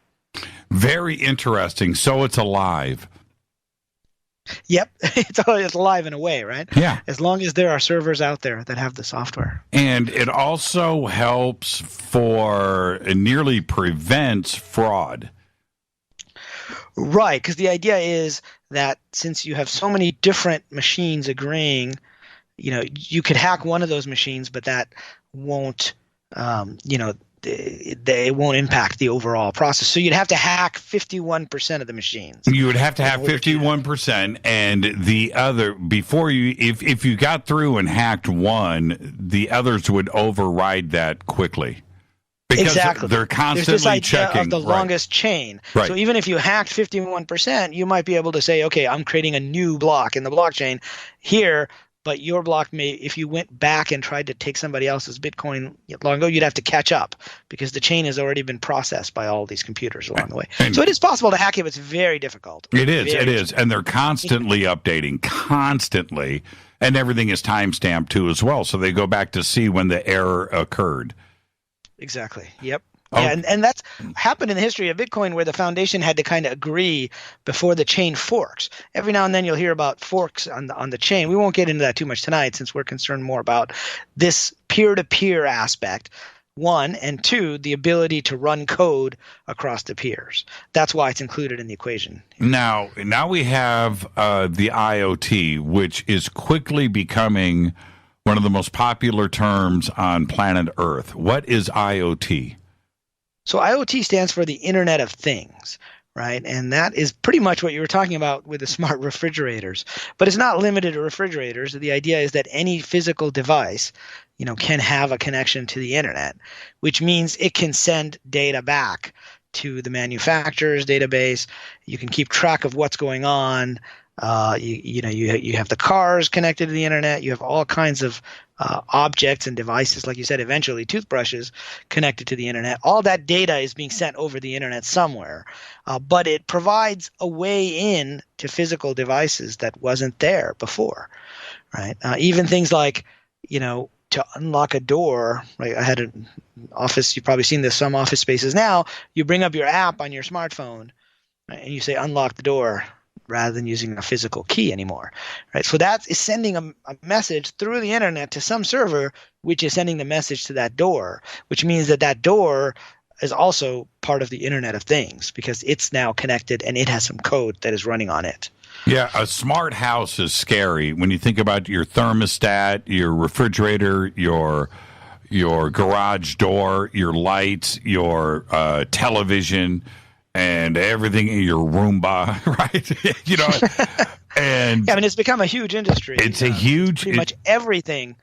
Very interesting. So it's alive. Yep, it's alive in a way, right? Yeah. As long as there are servers out there that have the software. And it also helps nearly prevents fraud. Right, because the idea is that since you have so many different machines agreeing, you could hack one of those machines, but that won't, they won't impact the overall process. So you'd have to hack 51% of the machines. You would have to have 51%, and the other before you, if you got through and hacked one, the others would override that quickly. Because exactly. They're constantly There's this idea checking of the longest chain. Right. So even if you hacked 51%, you might be able to say, okay, I'm creating a new block in the blockchain here. But your block if you went back and tried to take somebody else's Bitcoin long ago, you'd have to catch up because the chain has already been processed by all these computers along the way. So it is possible to hack it. It's very difficult. It is. And they're constantly updating, and everything is timestamped too as well. So they go back to see when the error occurred. Exactly. Yep. Oh. Yeah, and that's happened in the history of Bitcoin where the foundation had to kind of agree before the chain forks. Every now and then you'll hear about forks on the chain. We won't get into that too much tonight since we're concerned more about this peer-to-peer aspect, one, and two, the ability to run code across the peers. That's why it's included in the equation. Now we have the IoT, which is quickly becoming one of the most popular terms on planet Earth. What is IoT? So IoT stands for the Internet of Things, right? And that is pretty much what you were talking about with the smart refrigerators. But it's not limited to refrigerators. The idea is that any physical device, can have a connection to the internet, which means it can send data back to the manufacturer's database. You can keep track of what's going on. You have the cars connected to the internet. You have all kinds of objects and devices, like you said, eventually toothbrushes connected to the internet. All that data is being sent over the internet somewhere, but it provides a way in to physical devices that wasn't there before, right? Even things like, to unlock a door, right? I had an office. You've probably seen this, some office spaces now. You bring up your app on your smartphone, right, and you say unlock the door rather than using a physical key anymore, right? So that is sending a message through the internet to some server, which is sending the message to that door, which means that door is also part of the Internet of Things because it's now connected and it has some code that is running on it. Yeah, a smart house is scary when you think about your thermostat, your refrigerator, your garage door, your lights, your television, and everything in your Roomba, right? And it's become a huge industry. It's a huge. Pretty much everything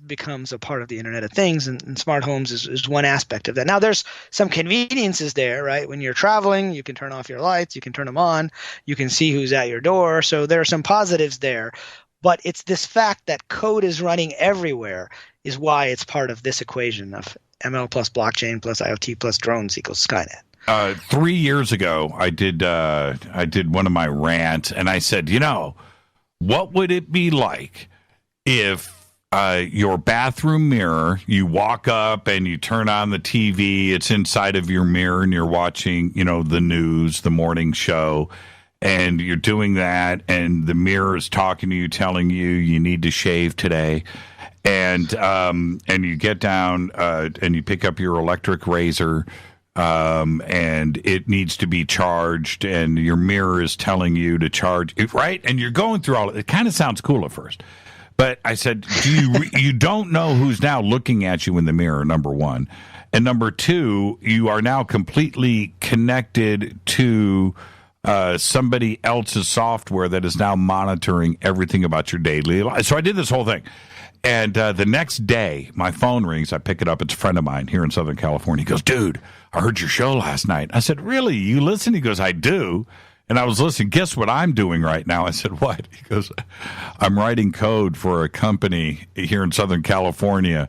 becomes a part of the Internet of Things, and smart homes is one aspect of that. Now, there's some conveniences there, right? When you're traveling, you can turn off your lights, you can turn them on, you can see who's at your door. So there are some positives there. But it's this fact that code is running everywhere is why it's part of this equation of ML plus blockchain plus IoT plus drones equals Skynet. 3 years ago, I did one of my rants, and I said, what would it be like if your bathroom mirror, you walk up and you turn on the TV, it's inside of your mirror, and you're watching, the news, the morning show, and you're doing that, and the mirror is talking to you, telling you need to shave today. And you get down and you pick up your electric razor, and it needs to be charged, and your mirror is telling you to charge it, right? And you're going through all of it. It kind of sounds cool at first. But I said, you don't know who's now looking at you in the mirror, number one. And number two, you are now completely connected to somebody else's software that is now monitoring everything about your daily life. So I did this whole thing. And the next day, my phone rings. I pick it up. It's a friend of mine here in Southern California. He goes, dude, I heard your show last night. I said, really? You listen? He goes, I do. And I was listening. Guess what I'm doing right now? I said, what? He goes, I'm writing code for a company here in Southern California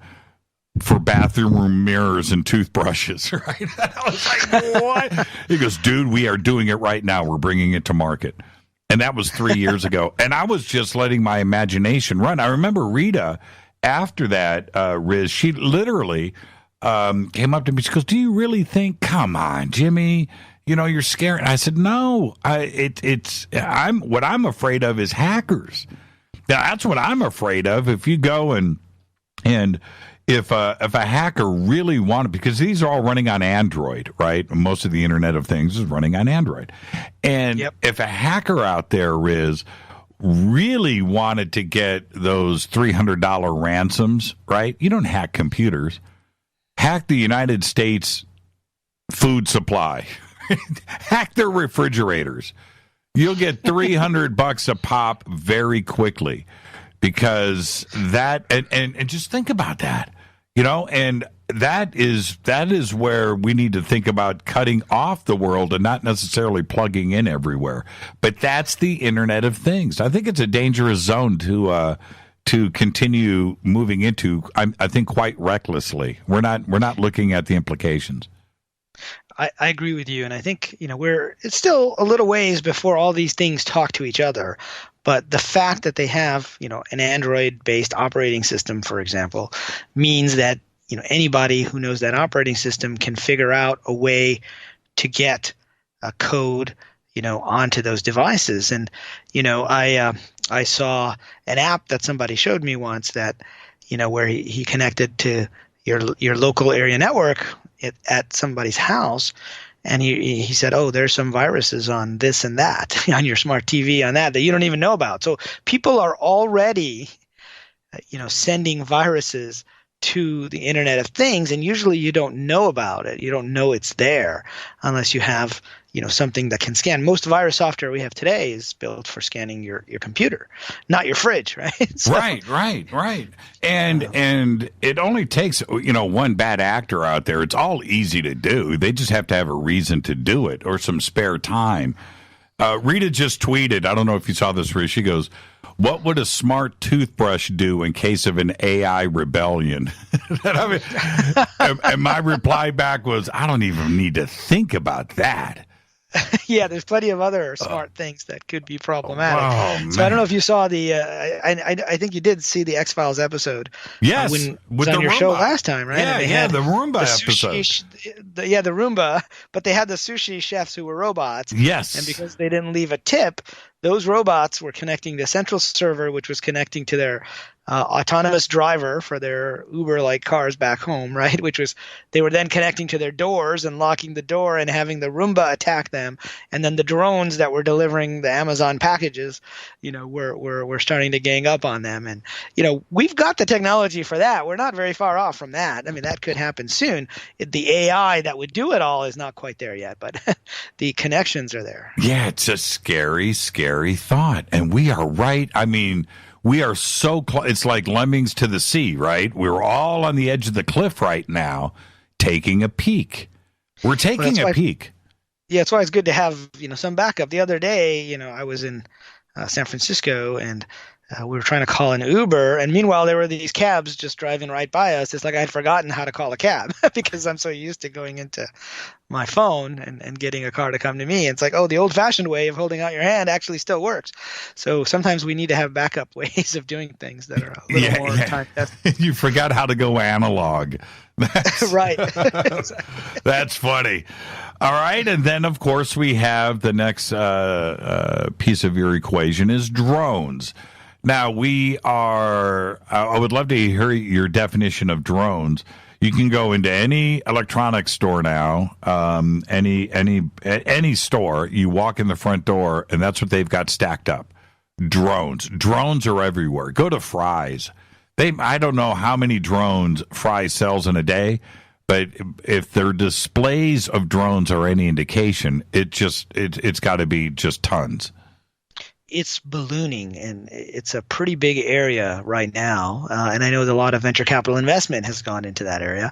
for bathroom mirrors and toothbrushes, right? And I was like, what? He goes, dude, we are doing it right now. We're bringing it to market. And that was 3 years ago. And I was just letting my imagination run. I remember Rita, after that, Riz, she literally came up to me. She goes, do you really think, come on, Jimmy, you're scared. I said, no, what I'm afraid of is hackers. Now, that's what I'm afraid of. If you go and if a hacker really wanted, because these are all running on Android, right? Most of the Internet of Things is running on Android. And if a hacker out there, Riz, really wanted to get those $300 ransoms, right? You don't hack computers. Hack the United States food supply. Hack their refrigerators. You'll get $300 a pop very quickly, because that and just think about that, and that is where we need to think about cutting off the world and not necessarily plugging in everywhere. But that's the Internet of Things. I think it's a dangerous zone to continue moving into. I think quite recklessly. We're not looking at the implications. I agree with you, and I think it's still a little ways before all these things talk to each other. But the fact that they have an Android-based operating system, for example, means that anybody who knows that operating system can figure out a way to get a code onto those devices. And I saw an app that somebody showed me once that where he connected to your local area network at somebody's house, and he said, oh, there's some viruses on this and that on your smart TV on that you don't even know about. So people are already sending viruses to the Internet of Things, and usually you don't know about it. You don't know it's there unless you have something that can scan. Most virus software we have today is built for scanning your computer, not your fridge, right? So, right. And it only takes, one bad actor out there. It's all easy to do. They just have to have a reason to do it or some spare time. Rita just tweeted, I don't know if you saw this, Riz. She goes, "What would a smart toothbrush do in case of an AI rebellion?" And my reply back was, I don't even need to think about that. Yeah, there's plenty of other smart things that could be problematic. Oh, so I don't know if you saw the. I think you did see the X-Files episode. Yes, when with on the your Roomba show last time, right? Yeah, the Roomba episode. The Roomba, but they had the sushi chefs who were robots. Yes, and because they didn't leave a tip, those robots were connecting the central server, which was connecting to their autonomous driver for their Uber-like cars back home, right? Which was, they were then connecting to their doors and locking the door and having the Roomba attack them. And then the drones that were delivering the Amazon packages, were starting to gang up on them. And, we've got the technology for that. We're not very far off from that. I mean, that could happen soon. The AI that would do it all is not quite there yet, but the connections are there. Yeah, it's a scary, scary thought. And we are right. I mean, we are so close. It's like lemmings to the sea, right? We're all on the edge of the cliff right now, taking a peek. We're taking a peek. Yeah, that's why it's good to have, some backup. The other day, I was in San Francisco and we were trying to call an Uber, and meanwhile there were these cabs just driving right by us. It's like I had forgotten how to call a cab because I'm so used to going into my phone and getting a car to come to me. It's like, the old-fashioned way of holding out your hand actually still works. So sometimes we need to have backup ways of doing things that are a little more time-tested. You forgot how to go analog. Right. That's funny. All right, and then, of course, we have the next piece of your equation is drones. Now, I would love to hear your definition of drones. You can go into any electronics store now, any store. You walk in the front door, and that's what they've got stacked up. Drones. Drones are everywhere. Go to Fry's. I don't know how many drones Fry's sells in a day, but if their displays of drones are any indication, it's got to be just tons. It's ballooning, and it's a pretty big area right now. And I know that a lot of venture capital investment has gone into that area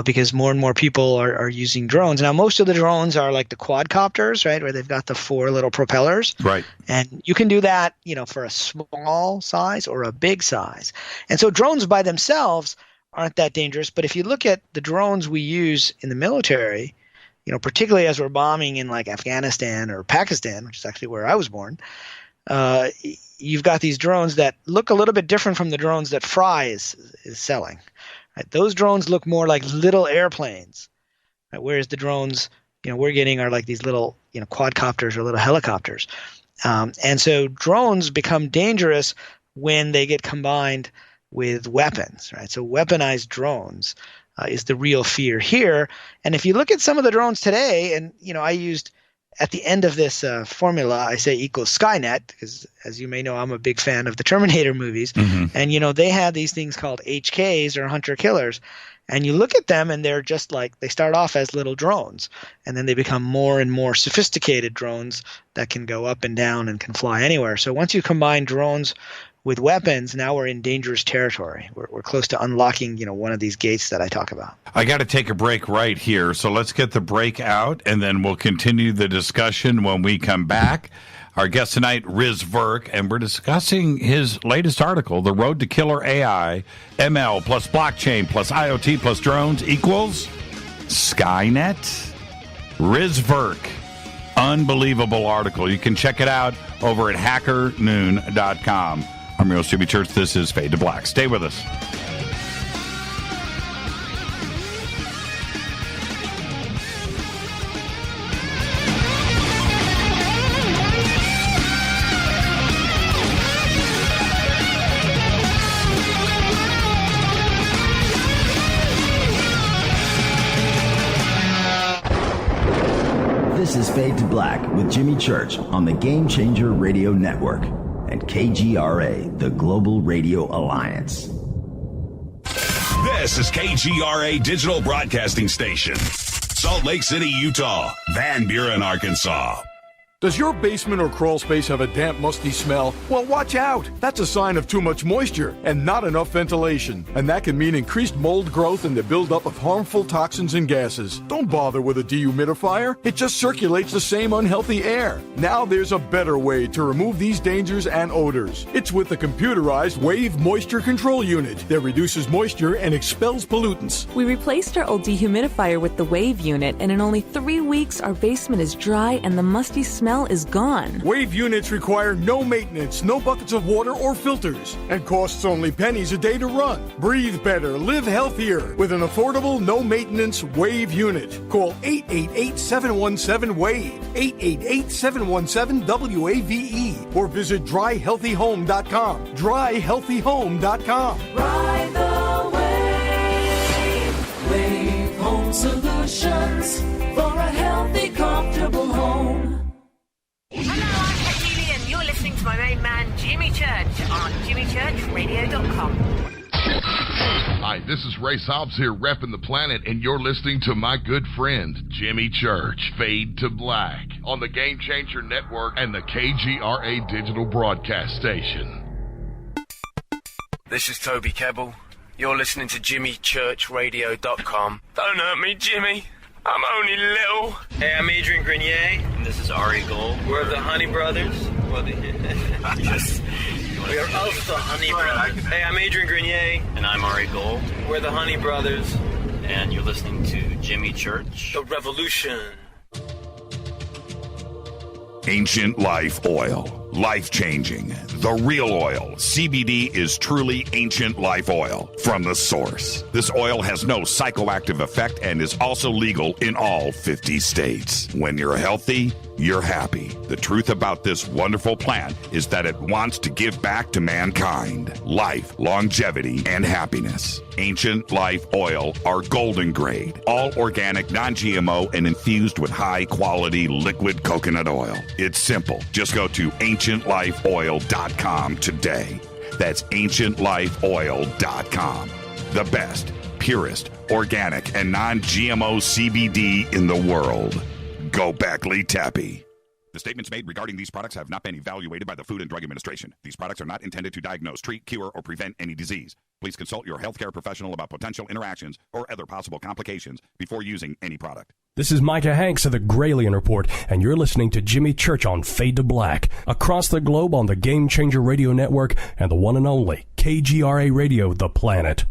because more and more people are using drones. Now, most of the drones are like the quadcopters, right, where they've got the 4 little propellers. Right. And you can do that, for a small size or a big size. And so drones by themselves aren't that dangerous. But if you look at the drones we use in the military, particularly as we're bombing in like Afghanistan or Pakistan, which is actually where I was born, you've got these drones that look a little bit different from the drones that Fry is selling. Right? Those drones look more like little airplanes, right? Whereas the drones we're getting are like these little quadcopters or little helicopters. And so drones become dangerous when they get combined with weapons, right? So weaponized drones is the real fear here. And if you look at some of the drones today, and I used at the end of this formula, I say equals Skynet, because as you may know, I'm a big fan of the Terminator movies. Mm-hmm. And they have these things called HKs or hunter killers. And you look at them and they're just like, they start off as little drones, and then they become more and more sophisticated drones that can go up and down and can fly anywhere. So once you combine drones with weapons, now we're in dangerous territory. We're close to unlocking, one of these gates that I talk about. I got to take a break right here, so let's get the break out, and then we'll continue the discussion when we come back. Our guest tonight, Riz Virk, and we're discussing his latest article, The Road to Killer AI, ML plus blockchain plus IoT plus drones equals Skynet. Riz Virk. Unbelievable article. You can check it out over at hackernoon.com. I'm your host, Jimmy Church. This is Fade to Black. Stay with us. This is Fade to Black with Jimmy Church on the Game Changer Radio Network and KGRA, the Global Radio Alliance. This is KGRA Digital Broadcasting Station. Salt Lake City, Utah. Van Buren, Arkansas. Does your basement or crawl space have a damp, musty smell? Well, watch out. That's a sign of too much moisture and not enough ventilation. And that can mean increased mold growth and the buildup of harmful toxins and gases. Don't bother with a dehumidifier. It just circulates the same unhealthy air. Now there's a better way to remove these dangers and odors. It's with the computerized Wave Moisture Control Unit that reduces moisture and expels pollutants. We replaced our old dehumidifier with the Wave unit, and in only 3 weeks, our basement is dry and the musty smell is gone. Wave units require no maintenance, no buckets of water or filters, and costs only pennies a day to run. Breathe better, live healthier with an affordable, no-maintenance Wave unit. Call 888-717-WAVE, 888-717-WAVE, or visit dryhealthyhome.com. Dryhealthyhome.com. Ride the wave. Wave Home Solutions for a healthy, comfortable home. Hello, I'm Katie, and you're listening to my main man, Jimmy Church, on jimmychurchradio.com. Hi, this is Ray Hobbs here, repping the planet, and you're listening to my good friend, Jimmy Church, Fade to Black, on the Game Changer Network and the KGRA digital broadcast station. This is Toby Kebbell. You're listening to jimmychurchradio.com. Don't hurt me, Jimmy. I'm only little. Hey, I'm Adrian Grenier. And this is Ari Gold. We're the Honey Brothers. We are of the Honey Brothers. Hey, I'm Adrian Grenier. And I'm Ari Gold. We're the Honey Brothers. And you're listening to Jimmy Church. The Revolution. Ancient Life Oil. Life-changing. The real oil. CBD is truly ancient life oil from the source. This oil has no psychoactive effect and is also legal in all 50 states. When you're healthy, you're happy. The truth about this wonderful plant is that it wants to give back to mankind life, longevity, and happiness. Ancient Life Oil are golden grade, all organic, non-GMO, and infused with high-quality liquid coconut oil. It's simple. Just go to ancientlifeoil.com today. That's ancientlifeoil.com. The best, purest, organic, and non-GMO CBD in the world. Go Beckley Tappy. The statements made regarding these products have not been evaluated by the Food and Drug Administration. These products are not intended to diagnose, treat, cure, or prevent any disease. Please consult your healthcare professional about potential interactions or other possible complications before using any product. This is Micah Hanks of the Gralien Report, and you're listening to Jimmy Church on Fade to Black, across the globe on the Game Changer Radio Network and the one and only KGRA Radio, The Planet.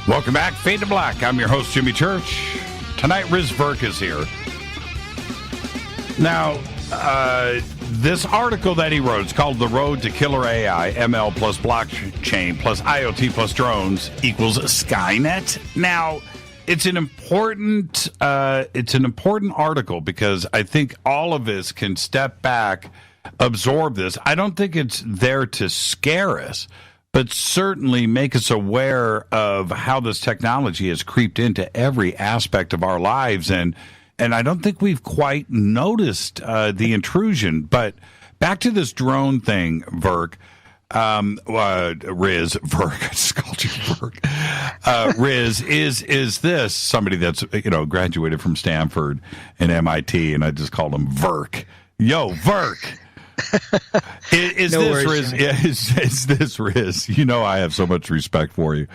Welcome back, Fade to Black. I'm your host, Jimmy Church. Tonight, Riz Virk is here. Now, this article that he wrote, it's called The Road to Killer AI, ML plus blockchain plus IoT plus drones equals Skynet. Now, it's an important article because I think all of us can step back, absorb this. I don't think it's there to scare us, but certainly make us aware of how this technology has creeped into every aspect of our lives. And I don't think we've quite noticed the intrusion. But back to this drone thing, Virk. Riz Virk, I just called you Virk. Riz, is this somebody that's, graduated from Stanford and MIT, and I just called him Virk. Yo, Virk. Is no this worries, Riz? Yeah, is this Riz? You know I have so much respect for you,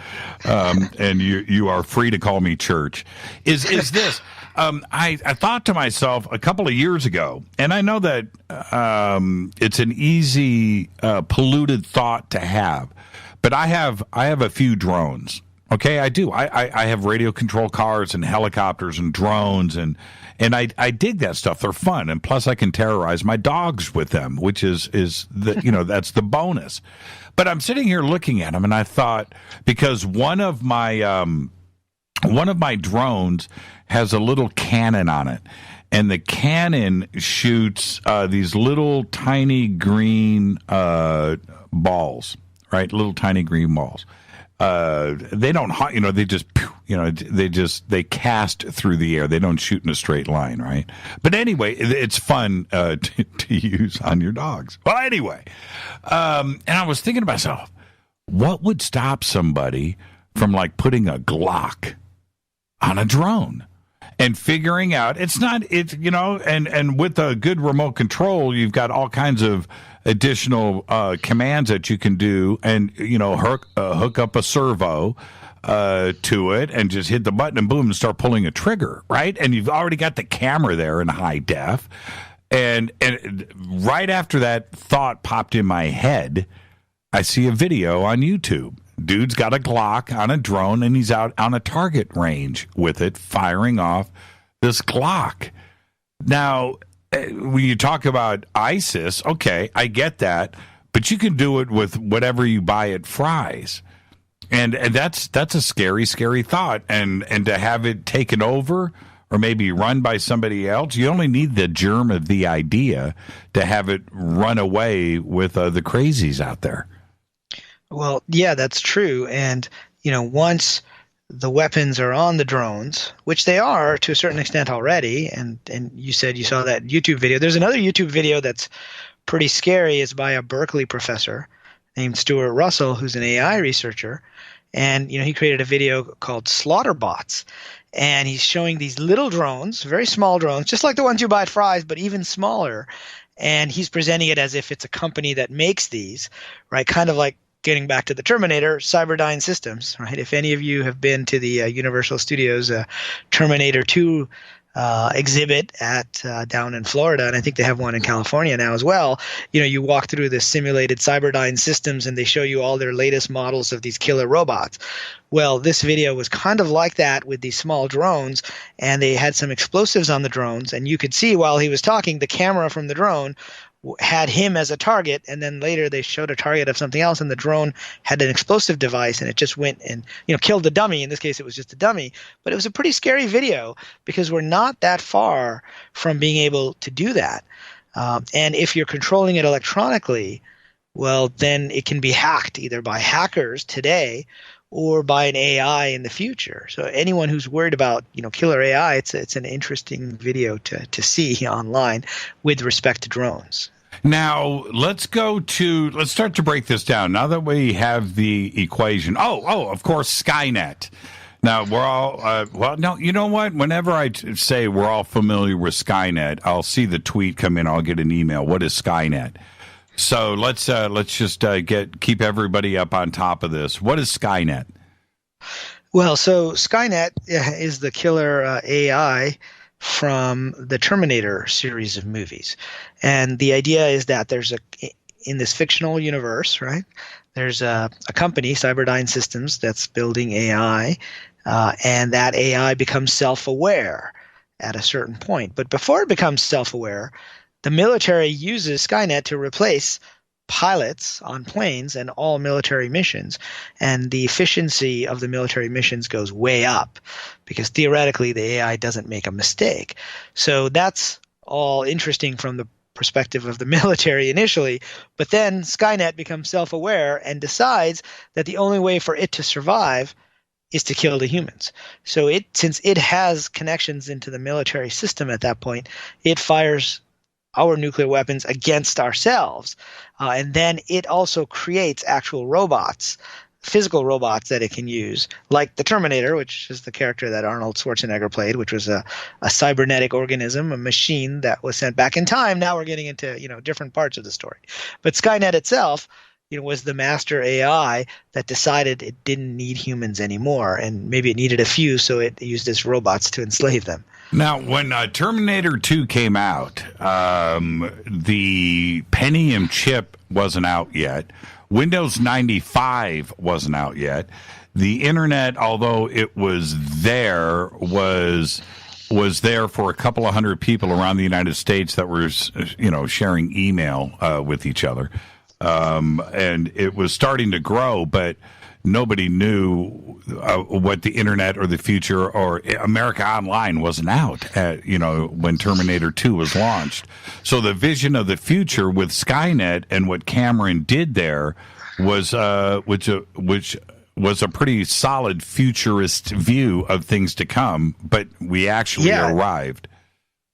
and you are free to call me Church. Is this? I thought to myself a couple of years ago, and I know that it's an easy polluted thought to have, but I have a few drones. Okay, I do. I have radio control cars and helicopters and drones and I dig that stuff. They're fun, and plus I can terrorize my dogs with them, which is the that's the bonus. But I'm sitting here looking at them, and I thought, because one of my drones has a little cannon on it, and the cannon shoots these little tiny green balls. right? Little tiny green balls. They don't, they just, they cast through the air. They don't shoot in a straight line, right? But anyway, it's fun to use on your dogs. Well, anyway, and I was thinking to myself, what would stop somebody from like putting a Glock on a drone and figuring out and with a good remote control, you've got all kinds of additional commands that you can do, and hook up a servo to it and just hit the button and boom and start pulling a trigger, right? And you've already got the camera there in high def, and right after that thought popped in my head, I see a video on YouTube. Dude's got a Glock on a drone, and he's out on a target range with it, firing off this Glock. Now, when you talk about ISIS, okay, I get that, but you can do it with whatever you buy at Fry's, and that's a scary thought. And to have it taken over or maybe run by somebody else, you only need the germ of the idea to have it run away with the crazies out there. Well, yeah, that's true. And, once the weapons are on the drones, which they are to a certain extent already, and you said you saw that YouTube video. There's another YouTube video that's pretty scary. It's by a Berkeley professor named Stuart Russell, who's an AI researcher. And, he created a video called Slaughterbots. And he's showing these little drones, very small drones, just like the ones you buy at Fry's, but even smaller. And he's presenting it as if it's a company that makes these, right? Kind of like, getting back to the Terminator, Cyberdyne Systems, right? If any of you have been to the Universal Studios Terminator 2 exhibit at down in Florida, and I think they have one in California now as well, you walk through the simulated Cyberdyne Systems and they show you all their latest models of these killer robots. Well, this video was kind of like that with these small drones, and they had some explosives on the drones, and you could see while he was talking, the camera from the drone had him as a target, and then later they showed a target of something else, and the drone had an explosive device, and it just went and killed the dummy. In this case, it was just a dummy, but it was a pretty scary video because we're not that far from being able to do that. And if you're controlling it electronically, well, then it can be hacked either by hackers today or by an AI in the future. So anyone who's worried about killer AI, it's an interesting video to see online with respect to drones. Now, let's start to break this down. Now that we have the equation. Of course, Skynet. Now, we're all, no, you know what? Whenever I say we're all familiar with Skynet, I'll see the tweet come in, I'll get an email. What is Skynet? So let's just keep everybody up on top of this. What is Skynet? Well, so Skynet is the killer AI from the Terminator series of movies. And the idea is that in this fictional universe, right, there's a company, Cyberdyne Systems, that's building AI, and that AI becomes self-aware at a certain point. But before it becomes self-aware, the military uses Skynet to replace pilots on planes and all military missions, and the efficiency of the military missions goes way up because theoretically the AI doesn't make a mistake. So that's all interesting from the perspective of the military initially, but then Skynet becomes self-aware and decides that the only way for it to survive is to kill the humans. So since it has connections into the military system at that point, it fires our nuclear weapons against ourselves. And then it also creates actual robots, physical robots that it can use, like the Terminator, which is the character that Arnold Schwarzenegger played, which was a cybernetic organism, a machine that was sent back in time. Now we're getting into different parts of the story. But Skynet itself was the master AI that decided it didn't need humans anymore, and maybe it needed a few, so it used its robots to enslave them. Now, when Terminator 2 came out, the Pentium chip wasn't out yet. Windows 95 wasn't out yet. The internet, although it was there, was there for a couple of hundred people around the United States that were, sharing email with each other. And it was starting to grow, but nobody knew what the internet or the future or America Online wasn't out when Terminator 2 was launched. So the vision of the future with Skynet and what Cameron did there was which was a pretty solid futurist view of things to come, but we actually arrived.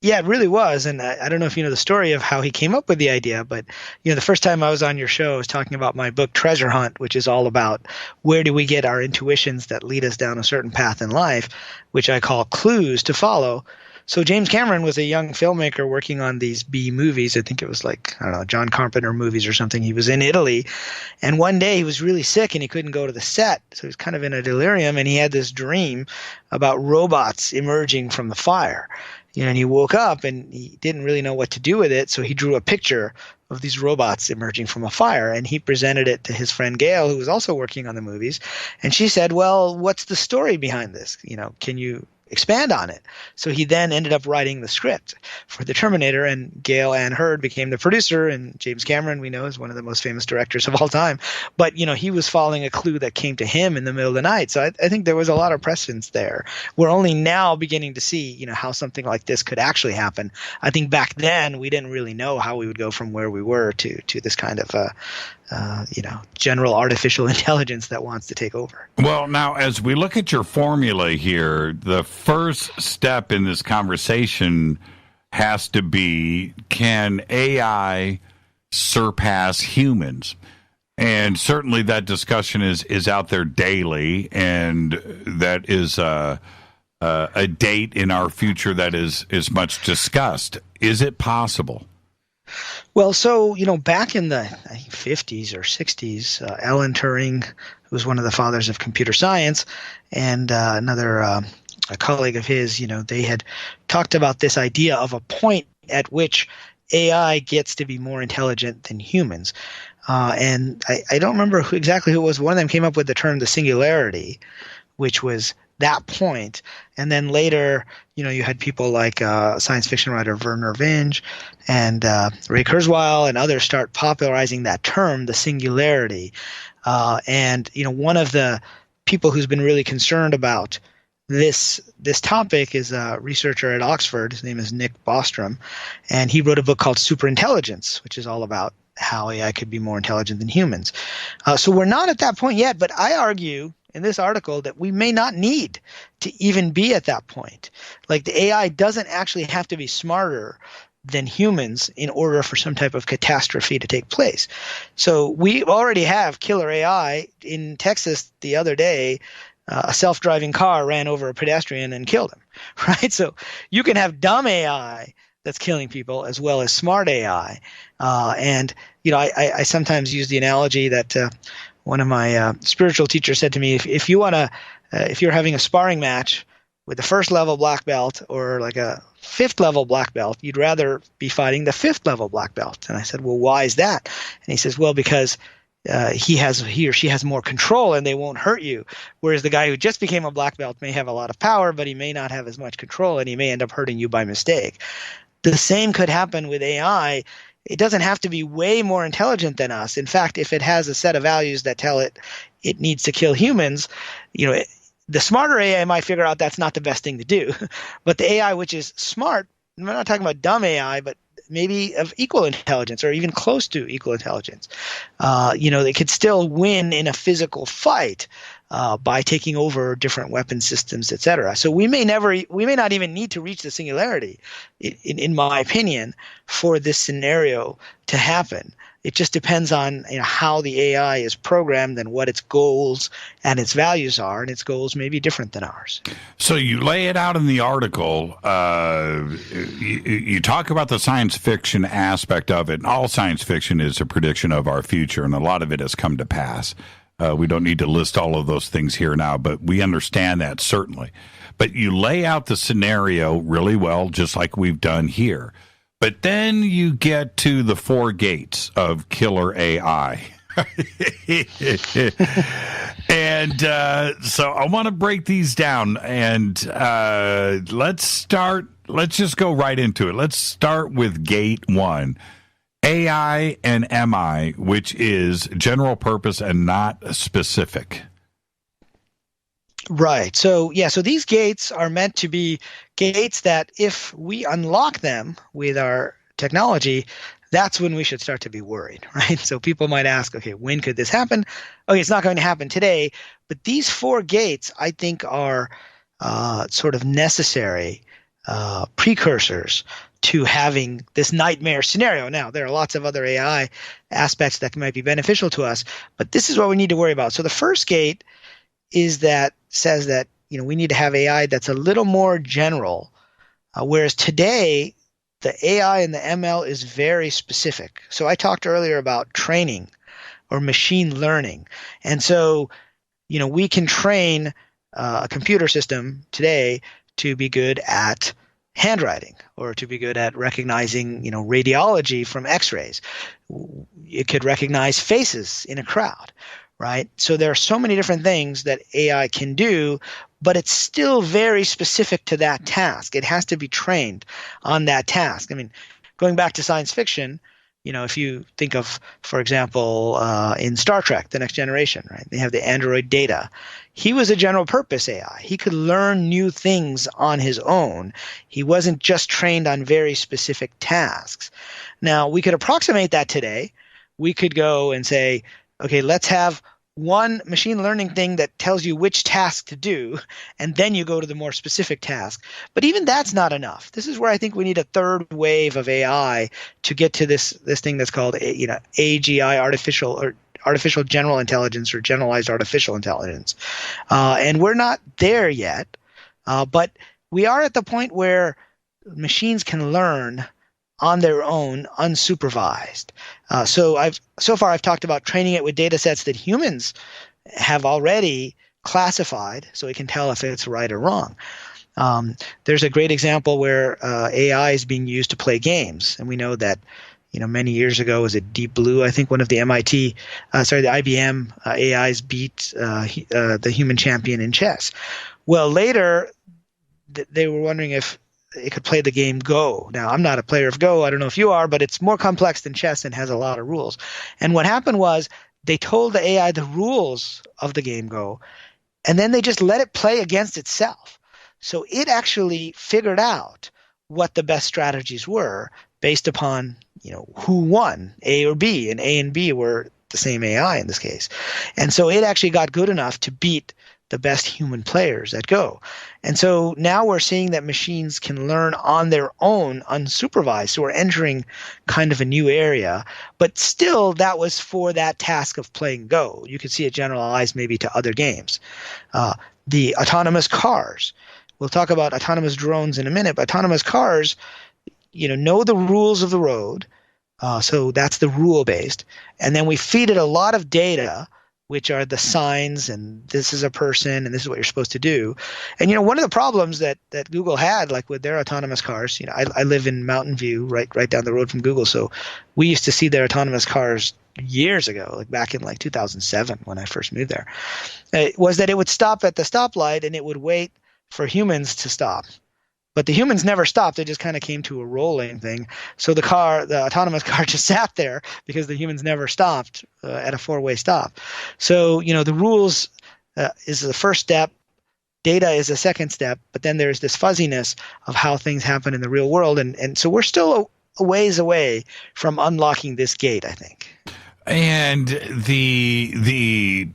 Yeah, it really was. And I don't know if you know the story of how he came up with the idea, but the first time I was on your show, I was talking about my book Treasure Hunt, which is all about where do we get our intuitions that lead us down a certain path in life, which I call clues to follow. So James Cameron was a young filmmaker working on these B movies. I think it was like, I don't know, John Carpenter movies or something. He was in Italy, and one day he was really sick and he couldn't go to the set. So he was kind of in a delirium, and he had this dream about robots emerging from the fire. And he woke up and he didn't really know what to do with it, so he drew a picture of these robots emerging from a fire, and he presented it to his friend Gail, who was also working on the movies, and she said, well, what's the story behind this? Can you expand on it? So he then ended up writing the script for The Terminator, and Gail Ann Hurd became the producer, and James Cameron, we know, is one of the most famous directors of all time. But, he was following a clue that came to him in the middle of the night. So I think there was a lot of precedence there. We're only now beginning to see, how something like this could actually happen. I think back then we didn't really know how we would go from where we were to this kind of general artificial intelligence that wants to take over. Well, now, as we look at your formula here, the first step in this conversation has to be, can AI surpass humans? And certainly that discussion is out there daily, and that is a date in our future that is much discussed. Is it possible? Well, so, back in the 50s or 60s, Alan Turing, who was one of the fathers of computer science, and another a colleague of his, they had talked about this idea of a point at which AI gets to be more intelligent than humans. And I don't remember exactly who it was. One of them came up with the term the singularity, which was that point. And then later, you had people like science fiction writer Werner Vinge and Ray Kurzweil and others start popularizing that term, the singularity. And one of the people who's been really concerned about this topic is a researcher at Oxford. His name is Nick Bostrom, and he wrote a book called Superintelligence, which is all about how AI could be more intelligent than humans. So we're not at that point yet, but I argue in this article that we may not need to even be at that point. Like, the AI doesn't actually have to be smarter than humans in order for some type of catastrophe to take place. So we already have killer AI. In Texas the other day, a self-driving car ran over a pedestrian and killed him, right? So you can have dumb AI that's killing people as well as smart AI. And I sometimes use the analogy that one of my spiritual teachers said to me, if you're having a sparring match with a first level black belt or like a fifth level black belt, you'd rather be fighting the fifth level black belt. And I said, well, why is that? And he says, well, because he or she has more control and they won't hurt you. Whereas the guy who just became a black belt may have a lot of power, but he may not have as much control, and he may end up hurting you by mistake. The same could happen with AI. It doesn't have to be way more intelligent than us. In fact, if it has a set of values that tell it needs to kill humans, the smarter AI might figure out that's not the best thing to do. But the AI which is smart, I'm not talking about dumb AI, but maybe of equal intelligence or even close to equal intelligence, they could still win in a physical fight by taking over different weapon systems, etc. So we may not even need to reach the singularity, in my opinion, for this scenario to happen. It just depends on how the AI is programmed and what its goals and its values are, and its goals may be different than ours. So you lay it out in the article. You talk about the science fiction aspect of it, and all science fiction is a prediction of our future, and a lot of it has come to pass. We don't need to list all of those things here now, but we understand that certainly. But you lay out the scenario really well, just like we've done here. But then you get to the 4 gates of killer AI. And so I want to break these down, and let's just go right into it. Let's start with gate 1. AI and MI, which is general purpose and not specific. Right. So these gates are meant to be gates that if we unlock them with our technology, that's when we should start to be worried, right? So people might ask, okay, when could this happen? Okay, it's not going to happen today, but these 4 gates, I think, are sort of necessary precursors to having this nightmare scenario. Now, there are lots of other AI aspects that might be beneficial to us, but this is what we need to worry about. So the first gate says that we need to have AI that's a little more general, whereas today the AI and the ML is very specific. So I talked earlier about training or machine learning, and so we can train a computer system today to be good at handwriting or to be good at recognizing radiology from x-rays. It could recognize faces in a crowd, right? So there are so many different things that AI can do, but it's still very specific to that task. It has to be trained on that task. I mean, going back to science fiction, if you think of, for example, in Star Trek, The Next Generation, right? They have the android Data. He was a general purpose AI. He could learn new things on his own. He wasn't just trained on very specific tasks. Now, we could approximate that today. We could go and say, okay, let's have one machine learning thing that tells you which task to do, and then you go to the more specific task. But even that's not enough. This is where I think we need a third wave of AI to get to this thing that's called AGI, artificial general intelligence, or generalized artificial intelligence. And we're not there yet, but we are at the point where machines can learn on their own, unsupervised. So far I've talked about training it with data sets that humans have already classified, so it can tell if it's right or wrong. There's a great example where AI is being used to play games, and we know that many years ago, was it Deep Blue? I think one of the the IBM AIs beat the human champion in chess. Well, later they were wondering if it could play the game Go. Now, I'm not a player of Go. I don't know if you are, but it's more complex than chess and has a lot of rules. And what happened was they told the AI the rules of the game Go, and then they just let it play against itself. So it actually figured out what the best strategies were based upon who won, A or B, and A and B were the same AI in this case. And so it actually got good enough to beat the best human players at Go. And so now we're seeing that machines can learn on their own, unsupervised. So we're entering kind of a new area, but still that was for that task of playing Go. You could see it generalized maybe to other games. The autonomous cars. We'll talk about autonomous drones in a minute, but autonomous cars, know the rules of the road. So that's the rule-based. And then we feed it a lot of data, which are the signs, and this is a person, and this is what you're supposed to do. And one of the problems that Google had, like with their autonomous cars, I live in Mountain View, right down the road from Google, so we used to see their autonomous cars years ago, like back in 2007 when I first moved there. Was that it would stop at the stoplight and it would wait for humans to stop. But the humans never stopped. It just kind of came to a rolling thing. So the autonomous car just sat there because the humans never stopped at a 4-way stop. So, the rules is the first step. Data is a second step. But then there's this fuzziness of how things happen in the real world. And so we're still a ways away from unlocking this gate, I think. And the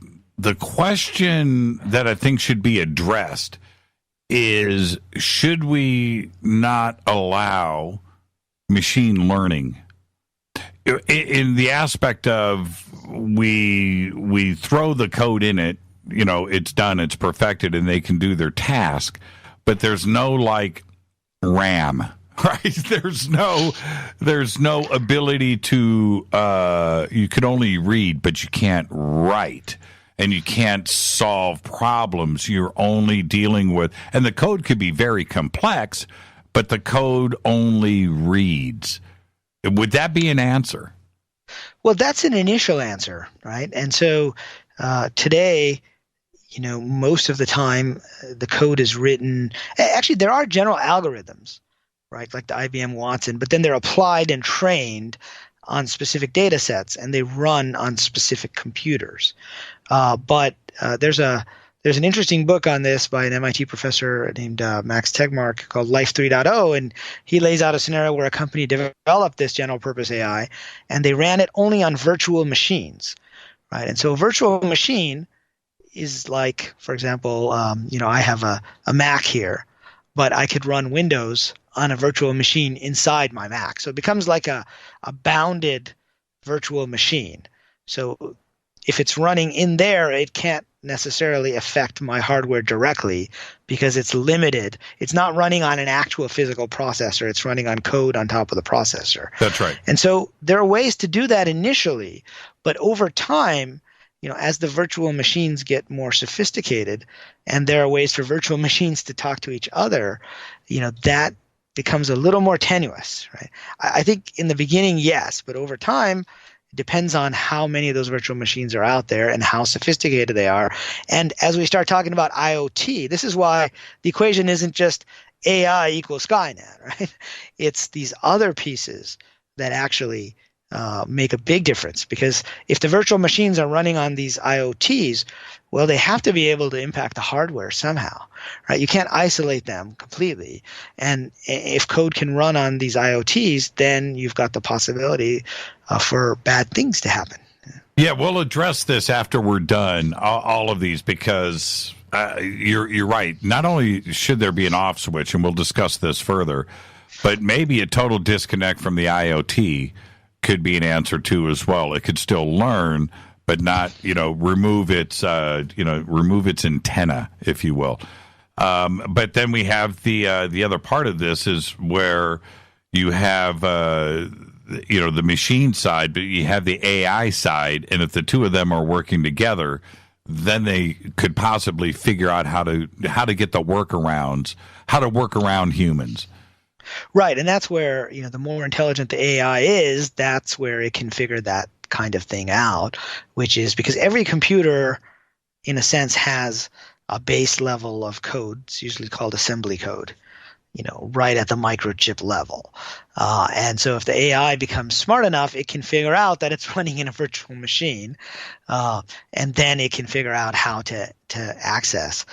question that I think should be addressed is, should we not allow machine learning in the aspect of we throw the code in it, it's done, it's perfected, and they can do their task, but there's no RAM, right? There's no ability to you can only read, but you can't write. And you can't solve problems. You're only dealing with, and the code could be very complex, but the code only reads. Would that be an answer? Well, that's an initial answer, right? And so today, most of the time the code is written. Actually, there are general algorithms, right? Like the IBM Watson, but then they're applied and trained on specific data sets, and they run on specific computers. But there's a there's an interesting book on this by an MIT professor named Max Tegmark called Life 3.0, and he lays out a scenario where a company developed this general purpose AI, and they ran it only on virtual machines, right? And so a virtual machine is like, for example, I have a Mac here, but I could run Windows on a virtual machine inside my Mac. So it becomes like a bounded virtual machine. So if it's running in there, it can't necessarily affect my hardware directly because it's limited. It's not running on an actual physical processor. It's running on code on top of the processor. That's right. And so there are ways to do that initially, but over time, as the virtual machines get more sophisticated and there are ways for virtual machines to talk to each other, that becomes a little more tenuous, right? I think in the beginning, yes, but over time, it depends on how many of those virtual machines are out there and how sophisticated they are. And as we start talking about IoT, this is why the equation isn't just AI equals Skynet, right? It's these other pieces that actually make a big difference, because if the virtual machines are running on these IoTs, well, they have to be able to impact the hardware somehow, right? You can't isolate them completely. And if code can run on these IoTs, then you've got the possibility for bad things to happen. Yeah, we'll address this after we're done, all of these, because you're right. Not only should there be an off switch, and we'll discuss this further, but maybe a total disconnect from the IoT could be an answer too as well. It could still learn, but not, remove its antenna, if you will. But then we have the other part of this is where you have the machine side, but you have the AI side, and if the two of them are working together, then they could possibly figure out how to get the workarounds, how to work around humans. Right, and that's where, the more intelligent the AI is, that's where it can figure that kind of thing out, which is because every computer, in a sense, has a base level of code. It's usually called assembly code, right at the microchip level. And so if the AI becomes smart enough, it can figure out that it's running in a virtual machine, and then it can figure out how to access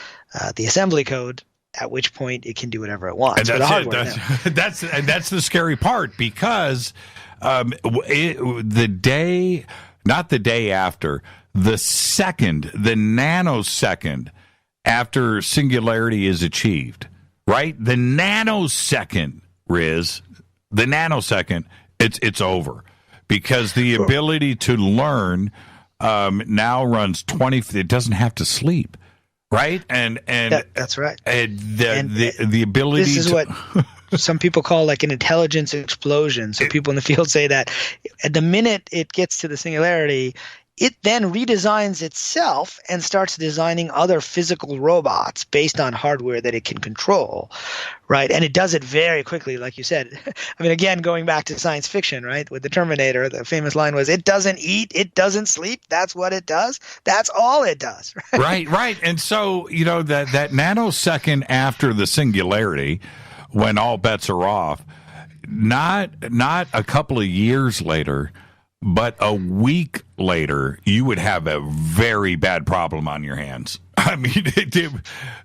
the assembly code, at which point it can do whatever it wants. And that's the scary part, because the nanosecond after singularity is achieved, right? The nanosecond, Riz, it's over, because the ability to learn now runs 20. It doesn't have to sleep. Right, and that's right. And the ability. This is what some people call like an intelligence explosion. So people in the field say that at the minute it gets to the singularity, it then redesigns itself and starts designing other physical robots based on hardware that it can control, right? And it does it very quickly, like you said. I mean, again, going back to science fiction, right? With the Terminator, the famous line was, "It doesn't eat, it doesn't sleep. That's what it does. That's all it does." Right. And so, that nanosecond after the singularity, when all bets are off, not a couple of years later, but a week later, you would have a very bad problem on your hands. I mean,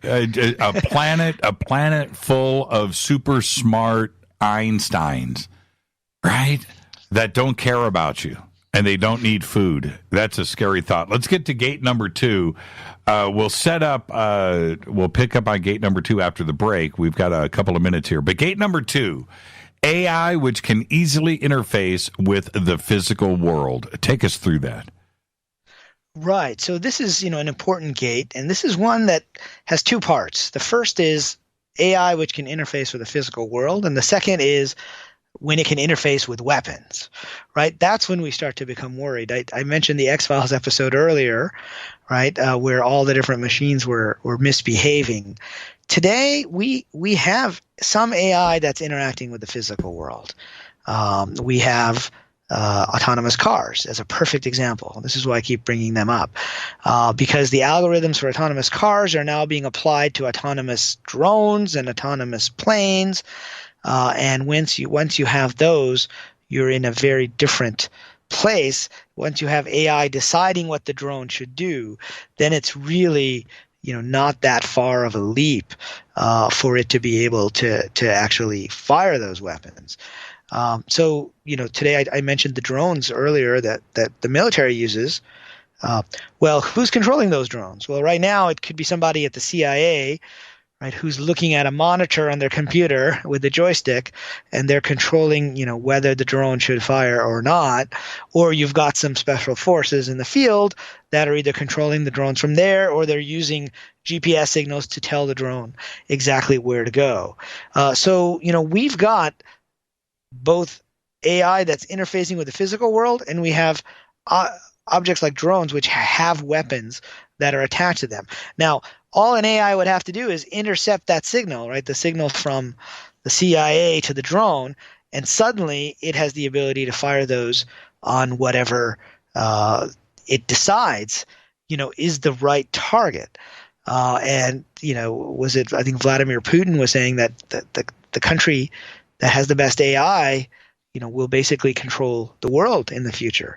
a planet full of super smart Einsteins, right? That don't care about you and they don't need food. That's a scary thought. Let's get to gate number 2. We'll pick up on gate number 2 after the break. We've got a couple of minutes here, but gate number 2. AI, which can easily interface with the physical world. Take us through that. Right. So this is, an important gate, and this is one that has two parts. The first is AI, which can interface with the physical world, and the second is when it can interface with weapons, right? That's when we start to become worried. I mentioned the X-Files episode earlier, right, where all the different machines were misbehaving. Today, we have some AI that's interacting with the physical world. We have autonomous cars as a perfect example. This is why I keep bringing them up, because the algorithms for autonomous cars are now being applied to autonomous drones and autonomous planes. And once you have those, you're in a very different place. Once you have AI deciding what the drone should do, then it's really not that far of a leap for it to be able to actually fire those weapons. So today I mentioned the drones earlier that the military uses. Well, who's controlling those drones? Well, right now it could be somebody at the CIA, right, who's looking at a monitor on their computer with the joystick, and they're controlling, whether the drone should fire or not. Or you've got some special forces in the field that are either controlling the drones from there, or they're using GPS signals to tell the drone exactly where to go. So we've got both AI that's interfacing with the physical world, and we have objects like drones which have weapons that are attached to them. Now, all an AI would have to do is intercept that signal, right? The signal from the CIA to the drone, and suddenly it has the ability to fire those on whatever it decides, is the right target. And was it? I think Vladimir Putin was saying that the country that has the best AI, will basically control the world in the future.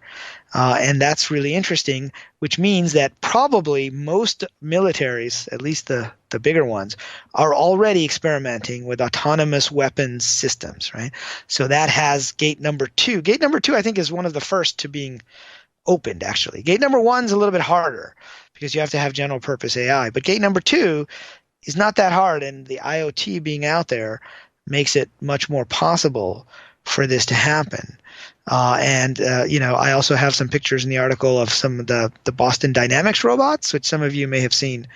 And that's really interesting, which means that probably most militaries, at least the bigger ones, are already experimenting with autonomous weapons systems, right? So that has gate number 2. Gate number 2, I think, is one of the first to being opened, actually. Gate number 1 is a little bit harder because you have to have general purpose AI. But gate number 2 is not that hard, and the IoT being out there makes it much more possible for this to happen. I also have some pictures in the article of some of the Boston Dynamics robots, which some of you may have seen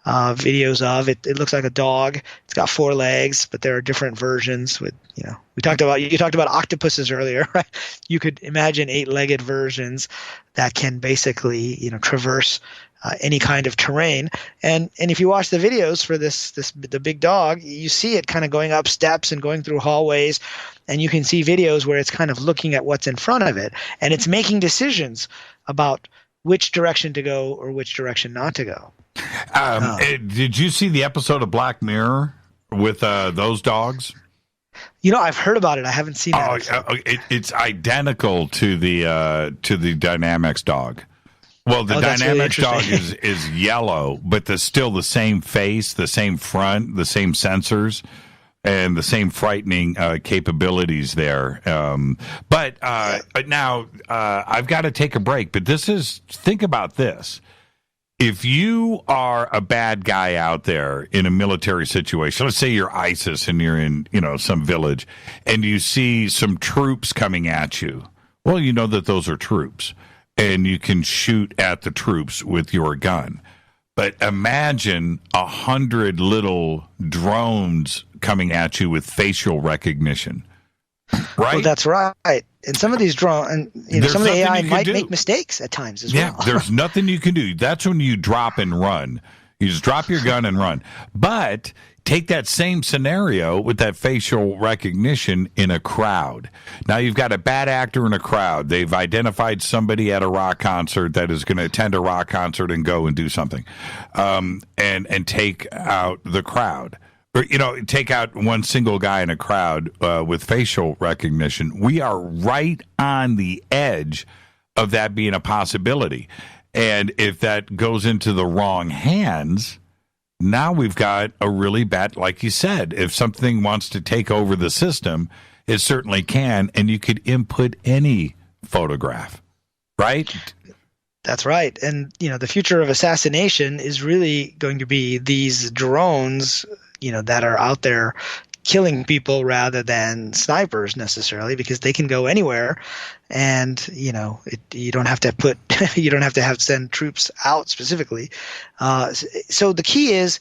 videos of. It looks like a dog. It's got 4 legs, but there are different versions with, you talked about octopuses earlier, right? You could imagine 8-legged versions that can basically, traverse any kind of terrain. And if you watch the videos for the big dog, you see it kind of going up steps and going through hallways, and you can see videos where it's kind of looking at what's in front of it, and it's making decisions about which direction to go or which direction not to go. Did you see the episode of Black Mirror with those dogs? I've heard about it. I haven't seen it. It's identical to the Dynamics dog. Well, the Dynamics dog is yellow, but there's still the same face, the same front, the same sensors, and the same frightening capabilities there. But now I've got to take a break. But think about this. If you are a bad guy out there in a military situation, let's say you're ISIS and you're in, some village, and you see some troops coming at you, well, you know that those are troops. And you can shoot at the troops with your gun. But imagine 100 little drones coming at you with facial recognition. Right? Well, that's right. And some of these drones, some of the AI might make mistakes at times as well. Yeah, there's nothing you can do. That's when you drop and run. You just drop your gun and run. But take that same scenario with that facial recognition in a crowd. Now you've got a bad actor in a crowd. They've identified somebody at a rock concert that is going to attend a rock concert and go and do something, and take out the crowd. Or, take out one single guy in a crowd with facial recognition. We are right on the edge of that being a possibility. And if that goes into the wrong hands, now we've got a really bad, like you said, if something wants to take over the system, it certainly can, and you could input any photograph, right? That's right. And, the future of assassination is really going to be these drones, that are out there killing people rather than snipers necessarily, because they can go anywhere, and you don't have to send troops out specifically. So the key is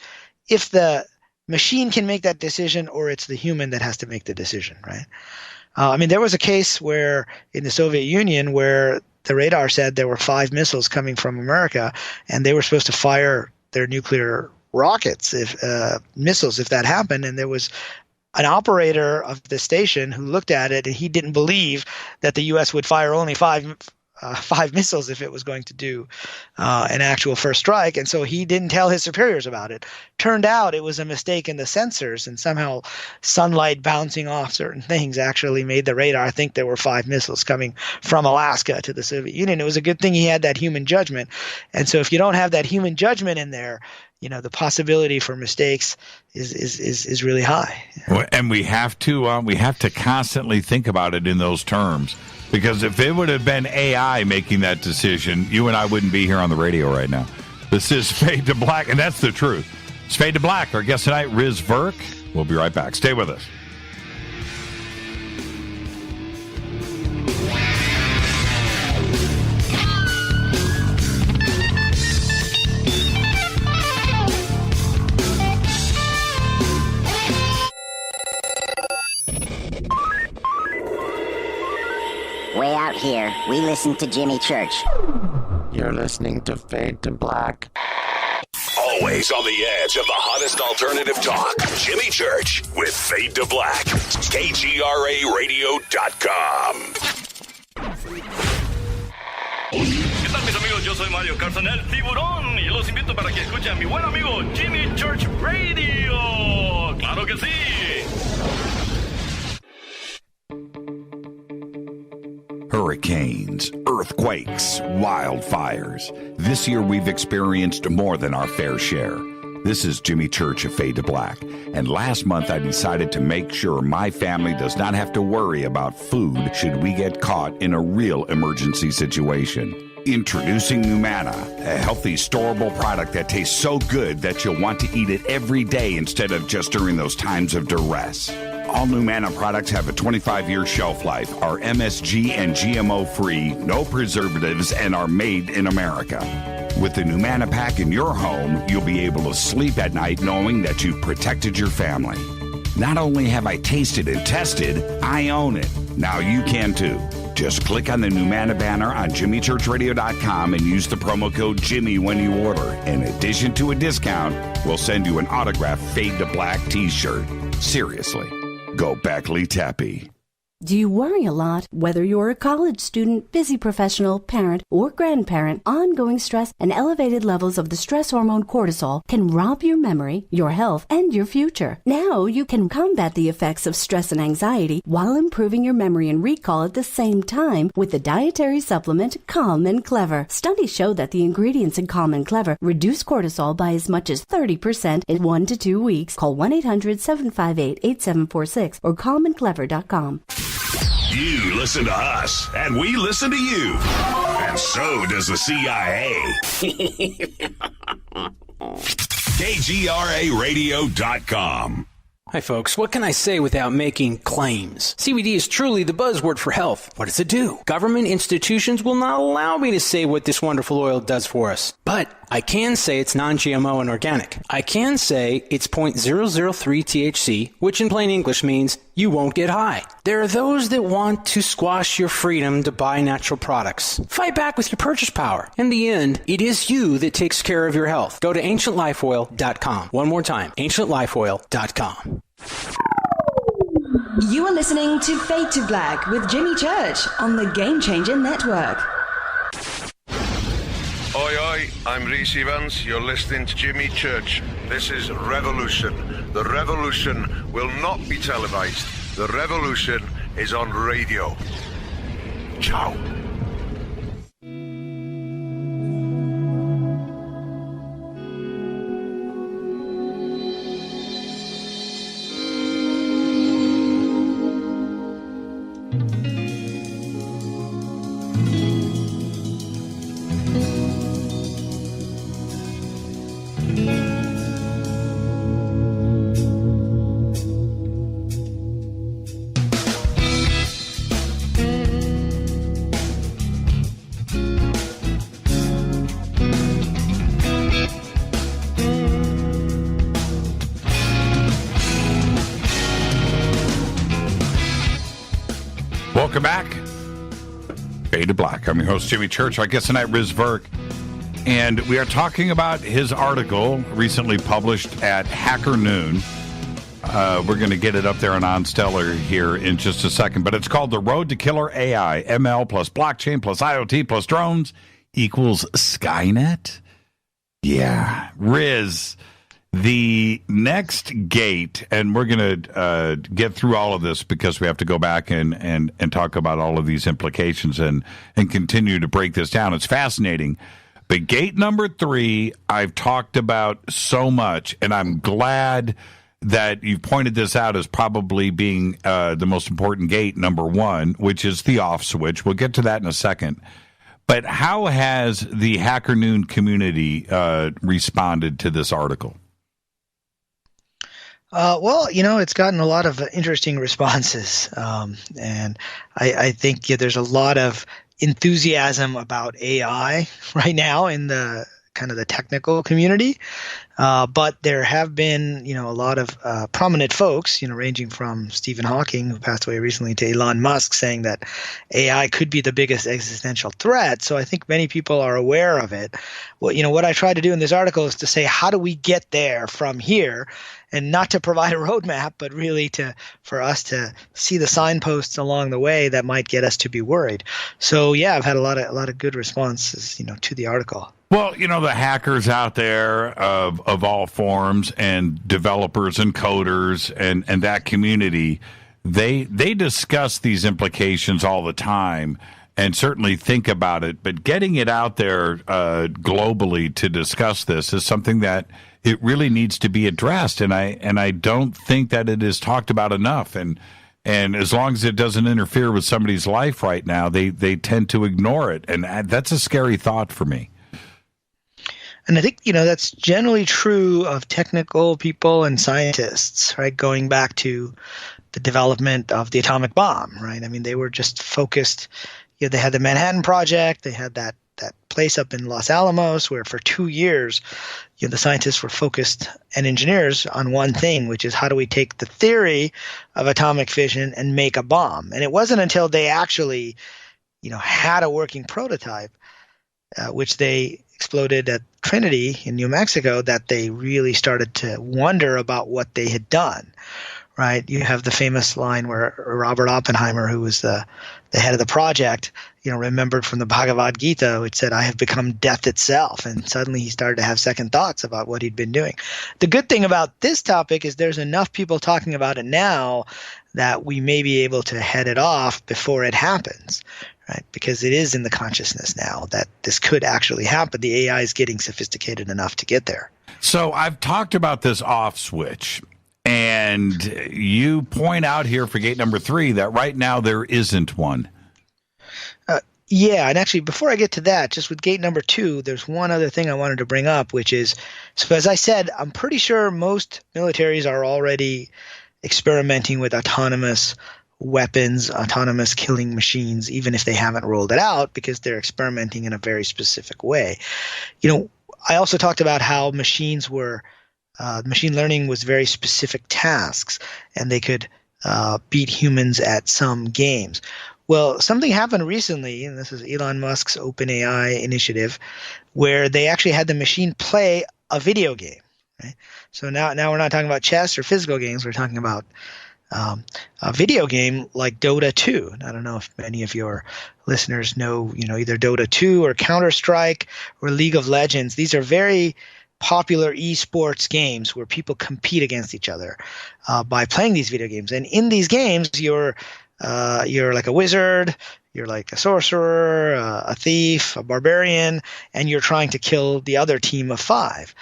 if the machine can make that decision, or it's the human that has to make the decision, right? There was a case where in the Soviet Union where the radar said there were 5 missiles coming from America, and they were supposed to fire their nuclear rockets, missiles, if that happened, and there was an operator of the station who looked at it, and he didn't believe that the U.S. would fire only 5 missiles if it was going to do an actual first strike, and so he didn't tell his superiors about it. Turned out it was a mistake in the sensors, and somehow sunlight bouncing off certain things actually made the radar think there were 5 missiles coming from Alaska to the Soviet Union. It was a good thing he had that human judgment, and so if you don't have that human judgment in there, the possibility for mistakes is really high. Well, and we have to constantly think about it in those terms, because if it would have been AI making that decision, you and I wouldn't be here on the radio right now. This is Fade to Black, and that's the truth. It's Fade to Black. Our guest tonight, Riz Virk. We'll be right back. Stay with us. Way out here, we listen to Jimmy Church. You're listening to Fade to Black. Always on the edge of the hottest alternative talk. Jimmy Church with Fade to Black. KGRARadio.com. ¿Qué tal, mis amigos? Yo soy Mario Carson, el tiburón, y los invito para que escuchen a mi buen amigo Jimmy Church Radio. ¡Claro que sí! Hurricanes, earthquakes, wildfires. This year we've experienced more than our fair share. This is Jimmy Church of Fade to Black, and last month I decided to make sure my family does not have to worry about food should we get caught in a real emergency situation. Introducing Numana, a healthy, storable product that tastes so good that you'll want to eat it every day instead of just during those times of duress. All Numana products have a 25-year shelf life, are MSG and GMO-free, no preservatives, and are made in America. With the Numana pack in your home, you'll be able to sleep at night knowing that you've protected your family. Not only have I tasted and tested, I own it. Now you can too. Just click on the Numana banner on JimmyChurchRadio.com and use the promo code Jimmy when you order. In addition to a discount, we'll send you an autographed Fade to Black t-shirt. Seriously. Go Beckley Tappy. Do you worry a lot? Whether you're a college student, busy professional, parent, or grandparent, ongoing stress and elevated levels of the stress hormone cortisol can rob your memory, your health, and your future. Now you can combat the effects of stress and anxiety while improving your memory and recall at the same time with the dietary supplement Calm and Clever. Studies show that the ingredients in Calm and Clever reduce cortisol by as much as 30% in 1 to 2 weeks. Call 1-800-758-8746 or calmandclever.com. You listen to us, and we listen to you. And so does the CIA. KGRARadio.com. Hi, folks. What can I say without making claims? CBD is truly the buzzword for health. What does it do? Government institutions will not allow me to say what this wonderful oil does for us. But I can say it's non-GMO and organic. I can say it's 0.003 THC, which in plain English means you won't get high. There are those that want to squash your freedom to buy natural products. Fight back with your purchase power. In the end, it is you that takes care of your health. Go to AncientLifeOil.com. One more time, AncientLifeOil.com. You are listening to Fade to Black with Jimmy Church on the Game Changer Network. Oi, oi, I'm Reese Evans. You're listening to Jimmy Church. This is Revolution. The revolution will not be televised. The revolution is on radio. Ciao. Welcome back. Fade to Black. I'm your host, Jimmy Church. Our guest tonight, Riz Virk. And we are talking about his article recently published at Hacker Noon. We're going to get it up there on OnStellar here in just a second. But it's called The Road to Killer AI, ML plus blockchain plus IoT plus drones equals Skynet. Yeah. Riz, the next gate, and we're going to get through all of this because we have to go back and talk about all of these implications and continue to break this down. It's fascinating. But gate number 3, I've talked about so much, and I'm glad that you've pointed this out as probably being the most important gate, number 1, which is the off switch. We'll get to that in a second. But how has the Hacker Noon community responded to this article? Well, it's gotten a lot of interesting responses. And I think there's a lot of enthusiasm about AI right now in the kind of the technical community. But there have been, a lot of prominent folks, ranging from Stephen Hawking, who passed away recently, to Elon Musk, saying that AI could be the biggest existential threat. So I think many people are aware of it. Well, what I try to do in this article is to say, how do we get there from here? And not to provide a roadmap, but really for us to see the signposts along the way that might get us to be worried. So yeah, I've had a lot of good responses, to the article. Well, the hackers out there of all forms, and developers and coders and that community, they discuss these implications all the time and certainly think about it. But getting it out there globally to discuss this is something that it really needs to be addressed, and I don't think that it is talked about enough. And as long as it doesn't interfere with somebody's life right now, they tend to ignore it, and that's a scary thought for me. And I think, that's generally true of technical people and scientists, right? Going back to the development of the atomic bomb, right? I mean, they were just focused. They had the Manhattan Project. They had that place up in Los Alamos where for 2 years, the scientists were focused, and engineers, on one thing, which is how do we take the theory of atomic fission and make a bomb? And it wasn't until they actually, had a working prototype, which they exploded at Trinity in New Mexico, that they really started to wonder about what they had done, right? You have the famous line where Robert Oppenheimer, who was the head of the project, remembered from the Bhagavad Gita, which said, "I have become death itself." And suddenly he started to have second thoughts about what he'd been doing. The good thing about this topic is there's enough people talking about it now that we may be able to head it off before it happens. Right, because it is in the consciousness now that this could actually happen. The AI is getting sophisticated enough to get there. So I've talked about this off switch, and you point out here for gate number 3 that right now there isn't one. Yeah, and actually, before I get to that, just with gate number 2, there's one other thing I wanted to bring up, which is, so as I said, I'm pretty sure most militaries are already experimenting with autonomous weapons, autonomous killing machines, even if they haven't rolled it out, because they're experimenting in a very specific way. I also talked about how machine learning was very specific tasks, and they could beat humans at some games. Well, something happened recently, and this is Elon Musk's OpenAI initiative, where they actually had the machine play a video game. Right? So now we're not talking about chess or physical games. We're talking about a video game like Dota 2. I don't know if many of your listeners know, either Dota 2 or Counter-Strike or League of Legends. These are very popular esports games where people compete against each other by playing these video games. And in these games, you're like a wizard, you're like a sorcerer, a thief, a barbarian, and you're trying to kill the other team of 5.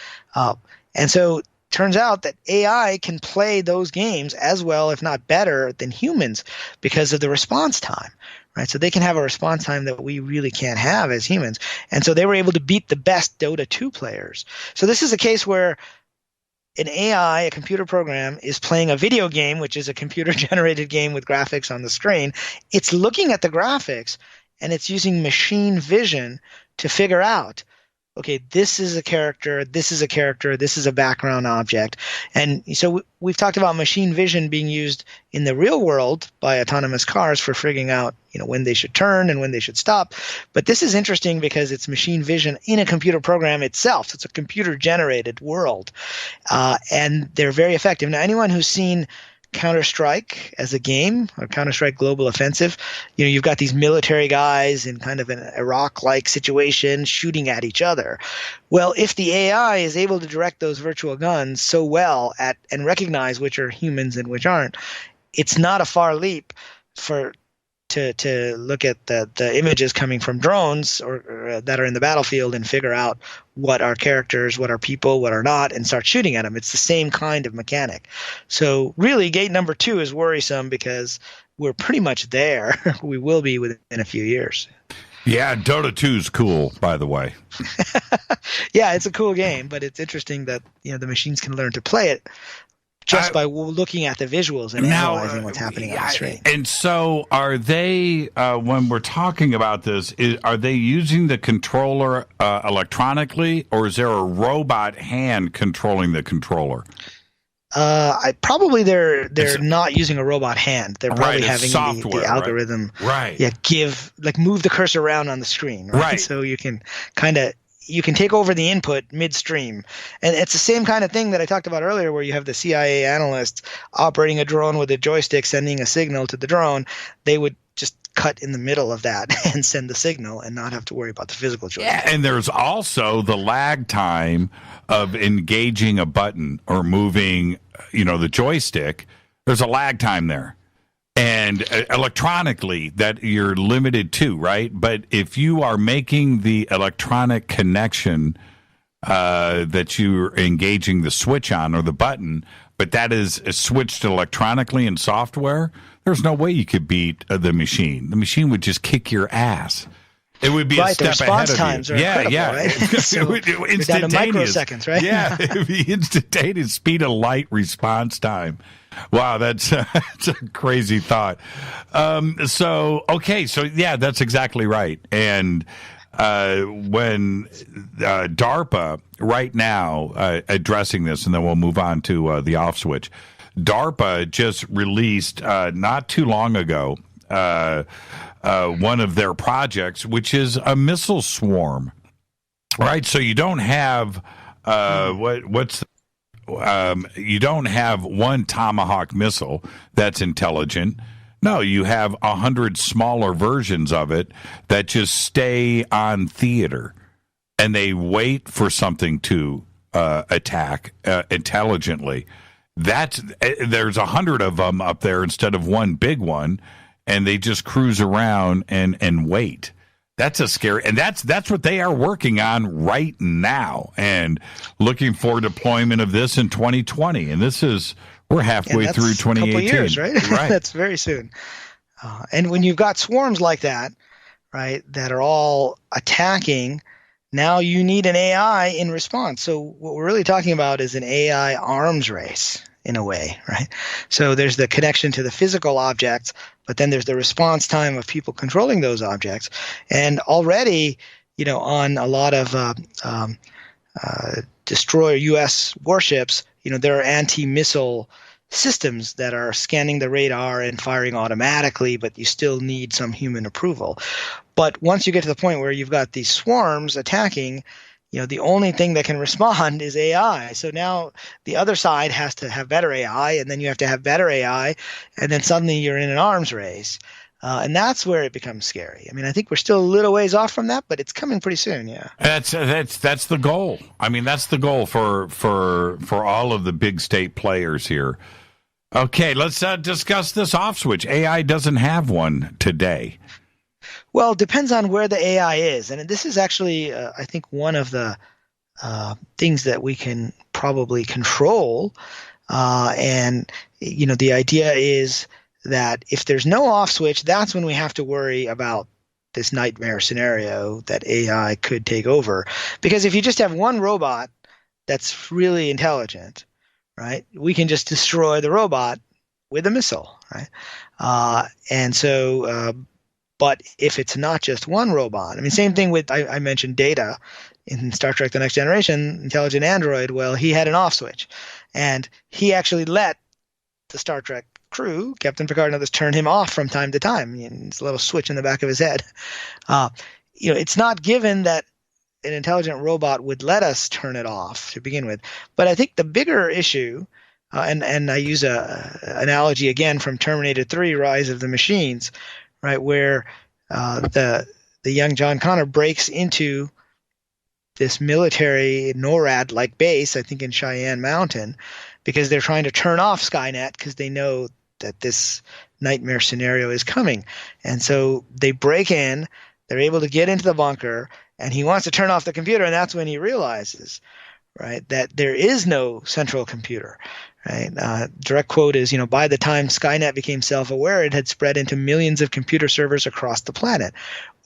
And so turns out that AI can play those games as well, if not better, than humans because of the response time, right? So they can have a response time that we really can't have as humans. And so they were able to beat the best Dota 2 players. So this is a case where an AI, a computer program, is playing a video game, which is a computer-generated game with graphics on the screen. It's looking at the graphics, and it's using machine vision to figure out, okay, this is a character, this is a character, this is a background object. And so we've talked about machine vision being used in the real world by autonomous cars for figuring out, when they should turn and when they should stop. But this is interesting because it's machine vision in a computer program itself. It's a computer-generated world. And they're very effective. Now, anyone who's seen Counter-Strike as a game, or Counter-Strike Global Offensive, you've got these military guys in kind of an Iraq-like situation shooting at each other. Well, if the AI is able to direct those virtual guns so well and recognize which are humans and which aren't, it's not a far leap to look at the images coming from drones or that are in the battlefield and figure out what are characters, what are people, what are not, and start shooting at them. It's the same kind of mechanic. So really, gate number 2 is worrisome because we're pretty much there. We will be within a few years. Yeah, Dota 2 is cool, by the way. Yeah, it's a cool game, but it's interesting that the machines can learn to play it just by looking at the visuals and analyzing what's happening on the screen. And so are they, when we're talking about this, are they using the controller electronically, or is there a robot hand controlling the controller? They're not using a robot hand. They're probably having software, the algorithm. Right. Yeah, move the cursor around on the screen. Right. So you can you can take over the input midstream. And it's the same kind of thing that I talked about earlier, where you have the CIA analysts operating a drone with a joystick, sending a signal to the drone. They would just cut in the middle of that and send the signal and not have to worry about the physical joystick. Yeah, and there's also the lag time of engaging a button or moving, the joystick. There's a lag time there. And electronically, that you're limited to, right? But if you are making the electronic connection that you're engaging the switch on or the button, but that is switched electronically in software, there's no way you could beat the machine. The machine would just kick your ass. It would be a step ahead of times you. Are incredible, right? So instantaneous. down to microseconds, right? Yeah, it would be instantaneous speed of light response time. Wow, that's a crazy thought. So that's exactly right. And when DARPA right now addressing this, and then we'll move on to the off switch. DARPA just released not too long ago one of their projects, which is a missile swarm. Right, so you don't have you don't have one Tomahawk missile that's intelligent. No, you have 100 smaller versions of it that just stay on theater, and they wait for something to attack intelligently. There's 100 of them up there instead of one big one, and they just cruise around and wait. That's a scary, and that's what they are working on right now, and looking for deployment of this in 2020. And we're halfway through 2018. A couple years, right? Right. That's very soon. And when you've got swarms like that, right, that are all attacking, now you need an AI in response. So what we're really talking about is an AI arms race, in a way, right? So there's the connection to the physical objects, but then there's the response time of people controlling those objects. And already, on a lot of destroyer U.S. warships, there are anti-missile systems that are scanning the radar and firing automatically, but you still need some human approval. But once you get to the point where you've got these swarms attacking, the only thing that can respond is AI. So now the other side has to have better AI, and then you have to have better AI, and then suddenly you're in an arms race. And that's where it becomes scary. I mean, I think we're still a little ways off from that, but it's coming pretty soon. Yeah, that's the goal. I mean, that's the goal for all of the big state players here. Okay, let's discuss this off switch. AI doesn't have one today. Well, it depends on where the AI is. And this is actually, I think, one of the things that we can probably control. And the idea is that if there's no off switch, that's when we have to worry about this nightmare scenario that AI could take over. Because if you just have one robot that's really intelligent, right, we can just destroy the robot with a missile, right? But if it's not just one robot, I mean, same thing with, I mentioned Data in Star Trek The Next Generation, intelligent android. Well, he had an off switch, and he actually let the Star Trek crew, Captain Picard and others, turn him off from time to time. It's a little switch in the back of his head. It's not given that an intelligent robot would let us turn it off to begin with. But I think the bigger issue, and I use a analogy again from Terminator 3, Rise of the Machines, right, where the young John Connor breaks into this military NORAD-like base, I think in Cheyenne Mountain, because they're trying to turn off Skynet because they know this nightmare scenario is coming. And so they break in, they're able to get into the bunker, and he wants to turn off the computer, and that's when he realizes, right, that there is no central computer. Right? Direct quote is, by the time Skynet became self-aware, it had spread into millions of computer servers across the planet.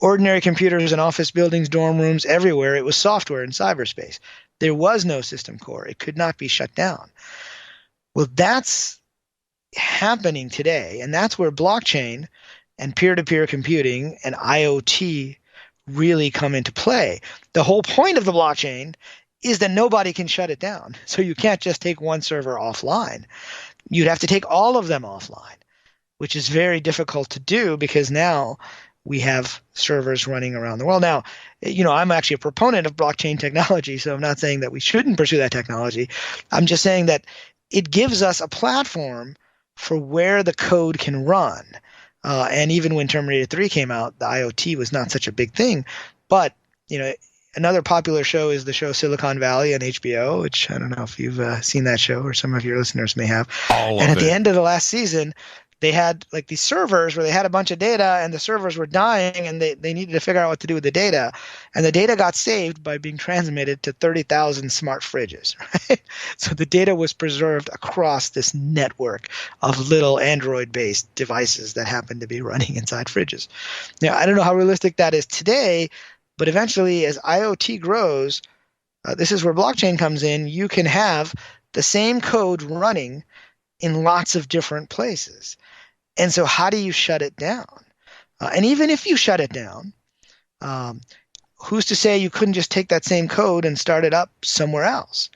Ordinary computers in office buildings, dorm rooms, everywhere. It was software in cyberspace. There was no system core. It could not be shut down. Well, that's happening today, and that's where blockchain and peer-to-peer computing and IoT really come into play. The whole point of the blockchain is that nobody can shut it down. So you can't just take one server offline. You'd have to take all of them offline, which is very difficult to do because now we have servers running around the world. Now, I'm actually a proponent of blockchain technology, so I'm not saying that we shouldn't pursue that technology. I'm just saying that it gives us a platform for where the code can run. And even when Terminator 3 came out, the IoT was not such a big thing. But, another popular show is the show Silicon Valley on HBO, which I don't know if you've seen that show or some of your listeners may have. And at the end of the last season, they had like these servers where they had a bunch of data and the servers were dying and they needed to figure out what to do with the data. And the data got saved by being transmitted to 30,000 smart fridges. Right? So the data was preserved across this network of little Android-based devices that happened to be running inside fridges. Now, I don't know how realistic that is today, but eventually as IoT grows, this is where blockchain comes in. You can have the same code running in lots of different places. And so how do you shut it down? And even if you shut it down, who's to say you couldn't just take that same code and start it up somewhere else?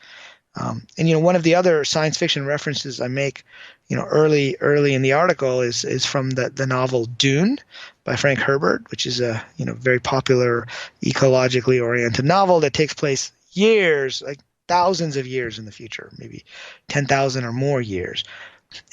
And one of the other science fiction references I make, early in the article is from the novel Dune by Frank Herbert, which is a very popular ecologically oriented novel that takes place years, like thousands of years in the future, maybe 10,000 or more years.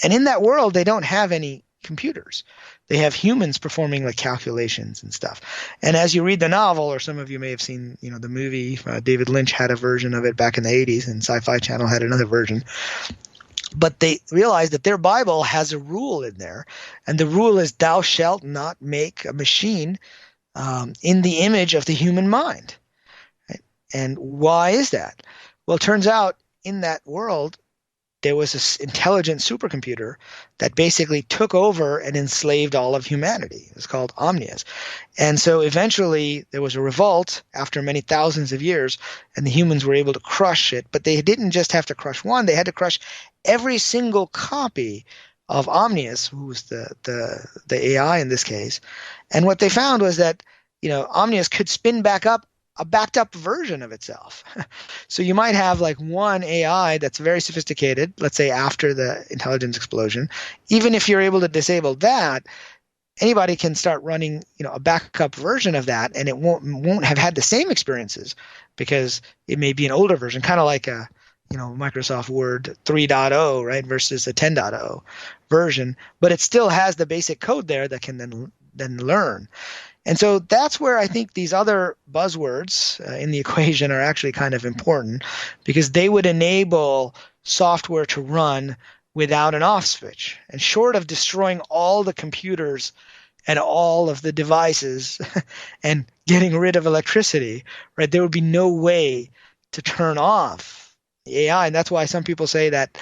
And in that world, they don't have any computers. They have humans performing like calculations and stuff. And as you read the novel, or some of you may have seen, the movie, David Lynch had a version of it back in the 80s, and Sci-Fi Channel had another version. But they realized that their Bible has a rule in there, and the rule is thou shalt not make a machine in the image of the human mind. Right? And why is that? Well, it turns out in that world, there was this intelligent supercomputer that basically took over and enslaved all of humanity. It was called Omnius. And so eventually there was a revolt after many thousands of years, and the humans were able to crush it. But they didn't just have to crush one. They had to crush every single copy of Omnius, who was the AI in this case. And what they found was that, Omnius could spin back up a backed up version of itself. So you might have like one AI that's very sophisticated, let's say after the intelligence explosion. Even if you're able to disable that, anybody can start running, a backup version of that, and it won't have had the same experiences because it may be an older version, kind of like a, Microsoft Word 3.0, right, versus a 10.0 version, but it still has the basic code there that can then learn. And so that's where I think these other buzzwords in the equation are actually kind of important, because they would enable software to run without an off switch. And short of destroying all the computers and all of the devices and getting rid of electricity, right, there would be no way to turn off the AI. And that's why some people say that,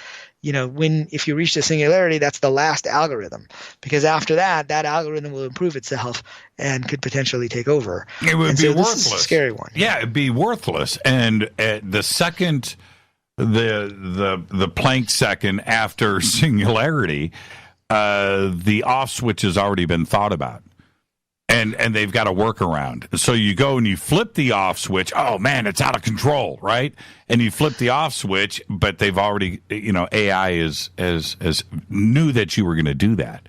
if you reach the singularity, that's the last algorithm, because after that algorithm will improve itself and could potentially take over. It would be worthless. This is a scary one. Yeah, it'd be worthless. And the second, the Planck second after singularity, the off switch has already been thought about. And they've got a workaround. So you go and you flip the off switch. Oh, man, it's out of control, right? And you flip the off switch, but they've already, AI is knew that you were going to do that.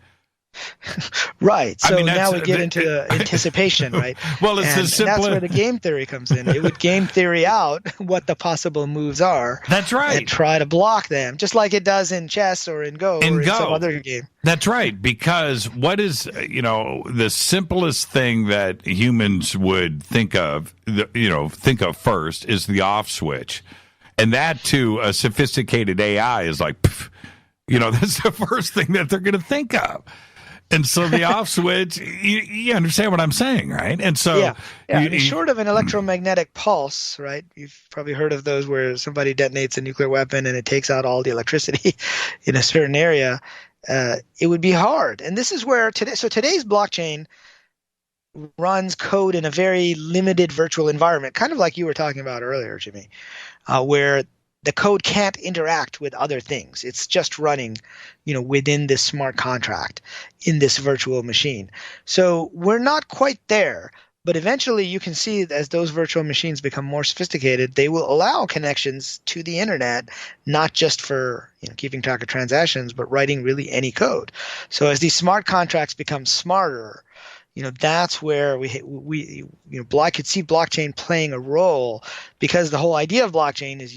Right. So now we get into anticipation, right? Well, it's as simple. And that's where the game theory comes in. It would game theory out what the possible moves are. That's right. And try to block them, just like it does in chess or in Go or in some other game. That's right. Because what is, the simplest thing that humans would think of first is the off switch. And that to a sophisticated AI is like, pff, That's the first thing that they're going to think of. And so the off switch, you understand what I'm saying, right? And so, short of an electromagnetic pulse, right? You've probably heard of those where somebody detonates a nuclear weapon and it takes out all the electricity in a certain area. It would be hard. And this is where today's blockchain runs code in a very limited virtual environment, kind of like you were talking about earlier, Jimmy, where the code can't interact with other things. It's just running, within this smart contract in this virtual machine. So we're not quite there, but eventually you can see as those virtual machines become more sophisticated, they will allow connections to the internet, not just for keeping track of transactions, but writing really any code. So as these smart contracts become smarter, that's where we could see blockchain playing a role, because the whole idea of blockchain is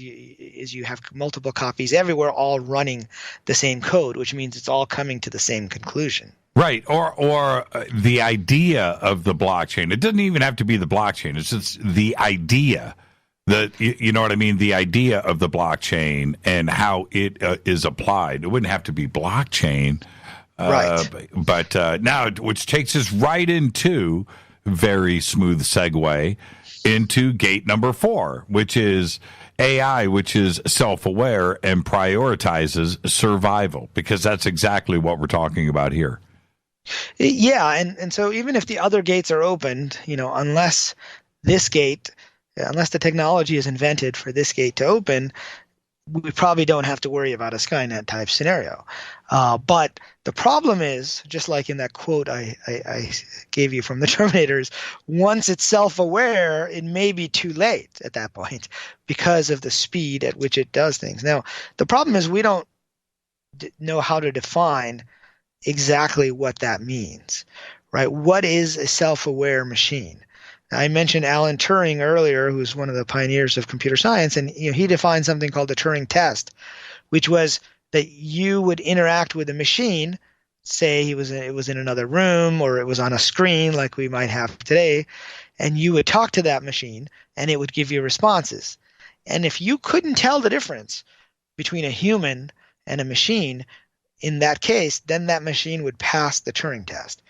you have multiple copies everywhere, all running the same code, which means it's all coming to the same conclusion. Right, or the idea of the blockchain. It doesn't even have to be the blockchain. It's just the idea. You know what I mean? The idea of the blockchain and how it is applied. It wouldn't have to be blockchain. Right. But now, which takes us right into very smooth segue into gate number 4, which is AI, which is self-aware and prioritizes survival, because that's exactly what we're talking about here. Yeah, and so even if the other gates are opened, unless the technology is invented for this gate to open, we probably don't have to worry about a Skynet type scenario. But the problem is, just like in that quote I gave you from the Terminators, once it's self-aware, it may be too late at that point because of the speed at which it does things. Now, the problem is we don't know how to define exactly what that means, right? What is a self-aware machine? I mentioned Alan Turing earlier, who's one of the pioneers of computer science, and he defined something called the Turing test, which was that you would interact with a machine, say it was in another room or it was on a screen like we might have today, and you would talk to that machine and it would give you responses. And if you couldn't tell the difference between a human and a machine, in that case, then that machine would pass the Turing test.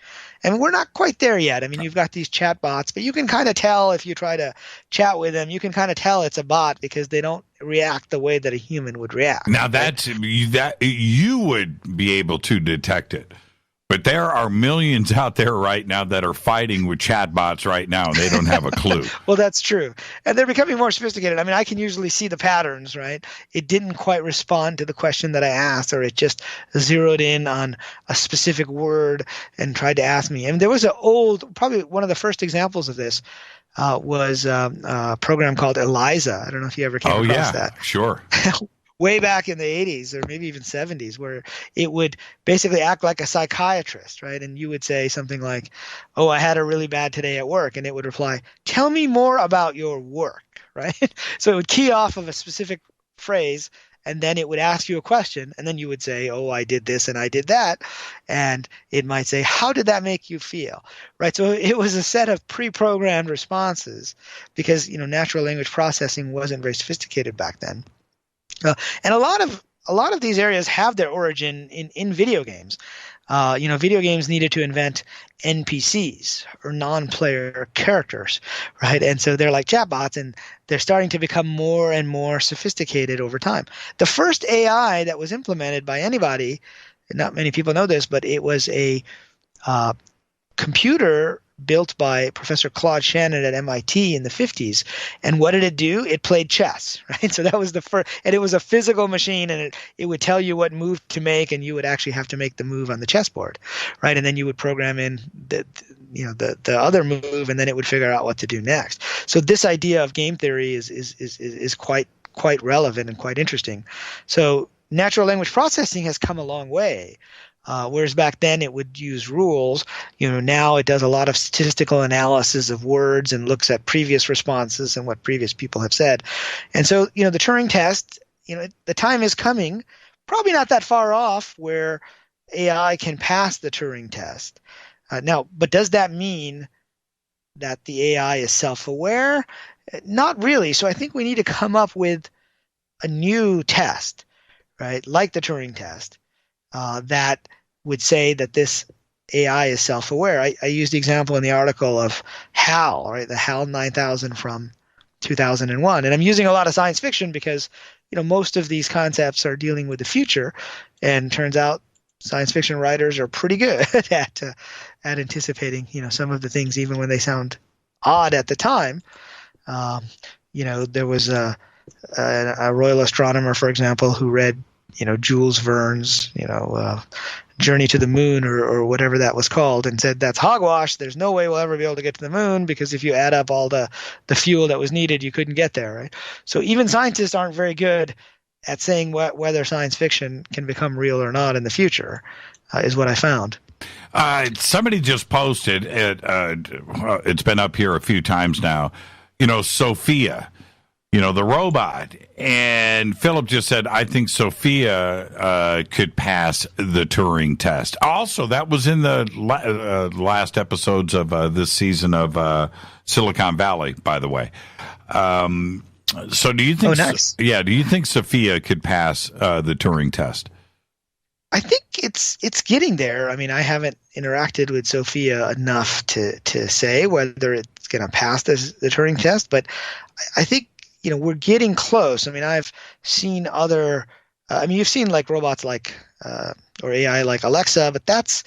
And we're not quite there yet. I mean, you've got these chat bots, but you can kind of tell if you try to chat with them, you can kind of tell it's a bot because they don't react the way that a human would react. Now, that you would be able to detect it. But there are millions out there right now that are fighting with chatbots right now, and they don't have a clue. Well, that's true. And they're becoming more sophisticated. I mean, I can usually see the patterns, right? It didn't quite respond to the question that I asked, or it just zeroed in on a specific word and tried to ask me. I mean, there was probably one of the first examples of this was a program called Eliza. I don't know if you ever came across that. Sure. Way back in the 80s or maybe even 70s, where it would basically act like a psychiatrist, right? And you would say something like, "Oh, I had a really bad today at work," and it would reply, "Tell me more about your work," right? So it would key off of a specific phrase, and then it would ask you a question, and then you would say, "Oh, I did this and I did that," and it might say, "How did that make you feel?" Right? So it was a set of pre-programmed responses because natural language processing wasn't very sophisticated back then. And a lot of these areas have their origin in video games. Video games needed to invent NPCs or non-player characters, right? And so they're like chatbots, and they're starting to become more and more sophisticated over time. The first AI that was implemented by anybody, not many people know this, but it was a computer built by Professor Claude Shannon at MIT in the 50s. And what did it do? It played chess, right? So that was the first, and it was a physical machine, and it would tell you what move to make, and you would actually have to make the move on the chessboard, right? And then you would program in the other move, and then it would figure out what to do next. So this idea of game theory is quite relevant and quite interesting. So natural language processing has come a long way. Whereas back then it would use rules, now it does a lot of statistical analysis of words and looks at previous responses and what previous people have said. And so, the Turing test, the time is coming, probably not that far off, where AI can pass the Turing test. Now, but does that mean that the AI is self-aware? Not really. So I think we need to come up with a new test, right, like the Turing test, that would say that this AI is self-aware. I used the example in the article of HAL, right? The HAL 9000 from 2001. And I'm using a lot of science fiction because, most of these concepts are dealing with the future, and turns out science fiction writers are pretty good at anticipating, some of the things, even when they sound odd at the time. There was a royal astronomer, for example, who read, Jules Verne's, Journey to the Moon or whatever that was called, and said that's hogwash. There's no way we'll ever be able to get to the moon, because if you add up all the fuel that was needed, you couldn't get there, right? So even scientists aren't very good at saying whether science fiction can become real or not in the future, is what I found. Somebody just posted it. It's been up here a few times now. Sophia, the robot. And Philip just said, I think Sophia could pass the Turing test. Also, that was in the last episodes of this season of Silicon Valley, by the way. So do you think? Oh, nice. Do you think Sophia could pass the Turing test? I think it's getting there. I mean, I haven't interacted with Sophia enough to say whether it's going to pass the Turing test, but I think we're getting close. I mean, I've seen other. You've seen like robots like or AI like Alexa, but that's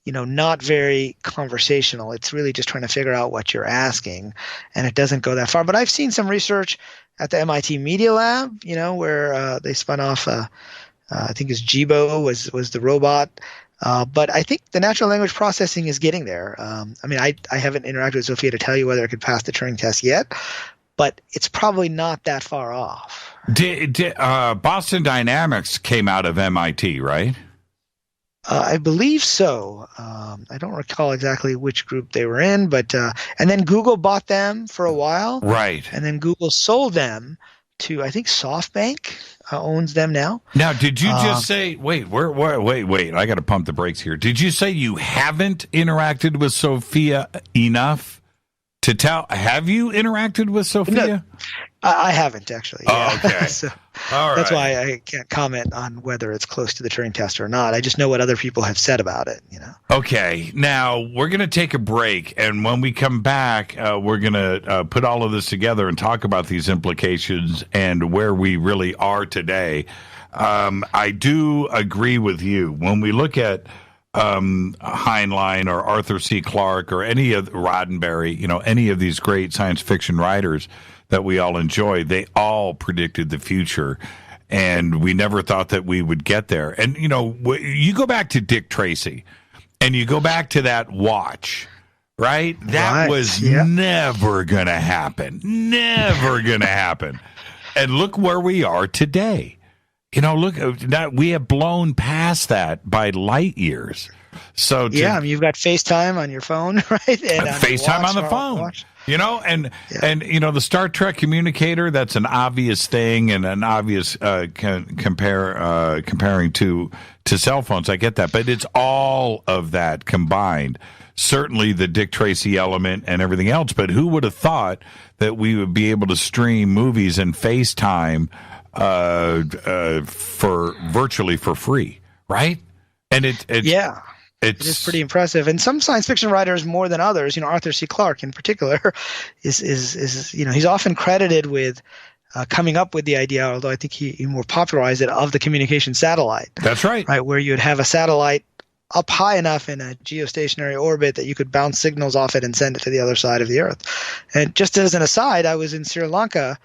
not very conversational. It's really just trying to figure out what you're asking, and it doesn't go that far. But I've seen some research at the MIT Media Lab, where they spun off. I think it's Jibo was the robot. But I think the natural language processing is getting there. I haven't interacted with Sophia to tell you whether it could pass the Turing test yet, but it's probably not that far off. Boston Dynamics came out of MIT, right? I believe so. I don't recall exactly which group they were in, but and then Google bought them for a while. Right. And then Google sold them to, I think, SoftBank owns them now. Now, did you just say, wait, I got to pump the brakes here. Did you say you haven't interacted with Sophia enough to tell? Have you interacted with Sophia? No, I haven't, actually. Yeah. Oh, okay. So all right. That's why I can't comment on whether it's close to the Turing test or not. I just know what other people have said about it, Okay. Now, we're going to take a break, and when we come back, we're going to put all of this together and talk about these implications and where we really are today. I do agree with you. When we look at Heinlein or Arthur C. Clarke or any of Roddenberry, any of these great science fiction writers that we all enjoy, they all predicted the future, and we never thought that we would get there. And, you go back to Dick Tracy, and you go back to that watch, right? That was never going to happen. Never going to happen. And look where we are today. Look, we have blown past that by light years. So you've got FaceTime on your phone, right? And FaceTime on the phone. And the Star Trek communicator, that's an obvious thing and an obvious comparing to cell phones. I get that, but it's all of that combined. Certainly the Dick Tracy element and everything else, but who would have thought that we would be able to stream movies and FaceTime for virtually for free, right? And it is pretty impressive. And some science fiction writers more than others, Arthur C. Clarke in particular, is he's often credited with coming up with the idea, although I think he more popularized it, of the communication satellite. That's right. Right, where you'd have a satellite up high enough in a geostationary orbit that you could bounce signals off it and send it to the other side of the Earth. And just as an aside, I was in Sri Lanka